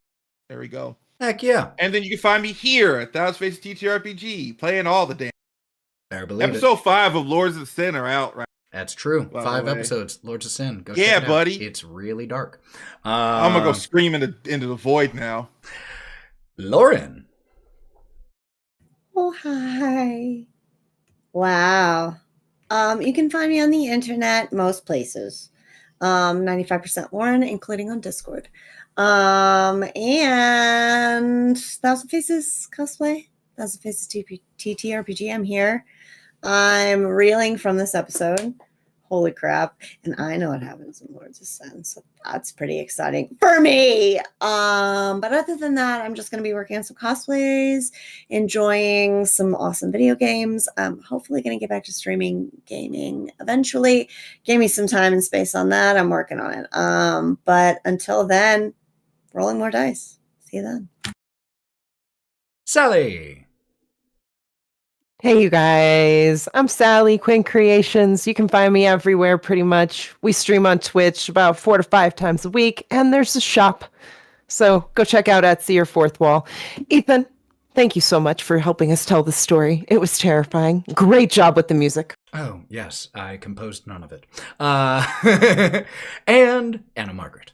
[SPEAKER 5] there we go.
[SPEAKER 1] Heck yeah.
[SPEAKER 5] And then you can find me here at Thousand Faces TTRPG playing all the damn.
[SPEAKER 1] Better believe
[SPEAKER 5] Episode
[SPEAKER 1] it.
[SPEAKER 5] 5 of Lords of Sin are out right.
[SPEAKER 1] That's true.
[SPEAKER 5] By
[SPEAKER 1] 5
[SPEAKER 5] the way.
[SPEAKER 1] episodes. Lords of Sin. Go
[SPEAKER 5] Yeah,
[SPEAKER 1] check it out.
[SPEAKER 5] buddy.
[SPEAKER 1] It's really dark.
[SPEAKER 5] I'm gonna go scream into the void now.
[SPEAKER 1] Lauren.
[SPEAKER 4] Oh, hi. Wow. You can find me on the internet, most places. 95% Lauren, including on Discord. And Thousand Faces Cosplay, Thousand Faces TTRPG. I'm here. I'm reeling from this episode. Holy crap. And I know what happens in Lords of Sin, so that's pretty exciting for me. But other than that, I'm just going to be working on some cosplays, enjoying some awesome video games. I'm hopefully going to get back to streaming gaming eventually. Give me some time and space on that. I'm working on it. But until then, rolling more dice. See you then.
[SPEAKER 1] Sally.
[SPEAKER 3] Hey, you guys. I'm SallyQuinnCreations. You can find me everywhere pretty much. We stream on Twitch about 4 to 5 times a week, and there's a shop. So go check out Etsy or Fourth Wall. Ethan, thank you so much for helping us tell the story. It was terrifying. Great job with the music.
[SPEAKER 1] Oh, yes, I composed none of it. And Anna Margaret.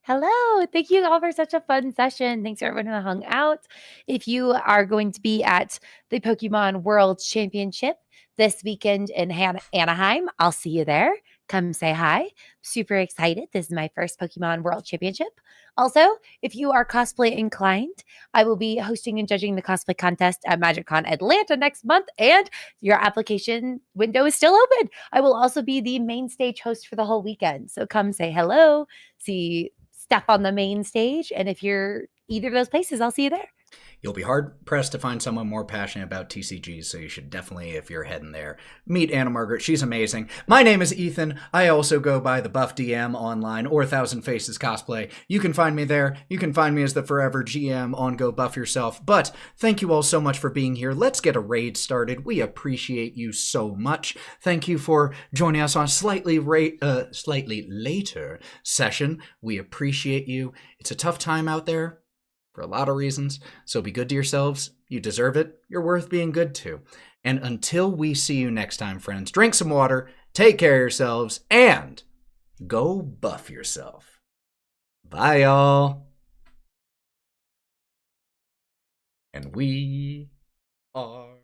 [SPEAKER 2] Hello. Thank you all for such a fun session. Thanks for everyone who hung out. If you are going to be at the Pokemon World Championship this weekend in Anaheim, I'll see you there. Come say hi. Super excited. This is my first Pokemon World Championship. Also, if you are cosplay inclined, I will be hosting and judging the cosplay contest at MagicCon Atlanta next month, and your application window is still open. I will also be the main stage host for the whole weekend. So come say hello, see stuff on the main stage, and if you're either of those places, I'll see you there.
[SPEAKER 1] You'll be hard-pressed to find someone more passionate about TCGs, so you should definitely, if you're heading there, meet Anna Margaret. She's amazing. My name is Ethan. I also go by the Buff DM online or Thousand Faces Cosplay. You can find me there. You can find me as the Forever GM on Go Buff Yourself. But thank you all so much for being here. Let's get a raid started. We appreciate you so much. Thank you for joining us on a slightly later session. We appreciate you. It's a tough time out there for a lot of reasons, so be good to yourselves. You deserve it. You're worth being good to. And until we see you next time, friends, drink some water, take care of yourselves, and go buff yourself. Bye, y'all. And we are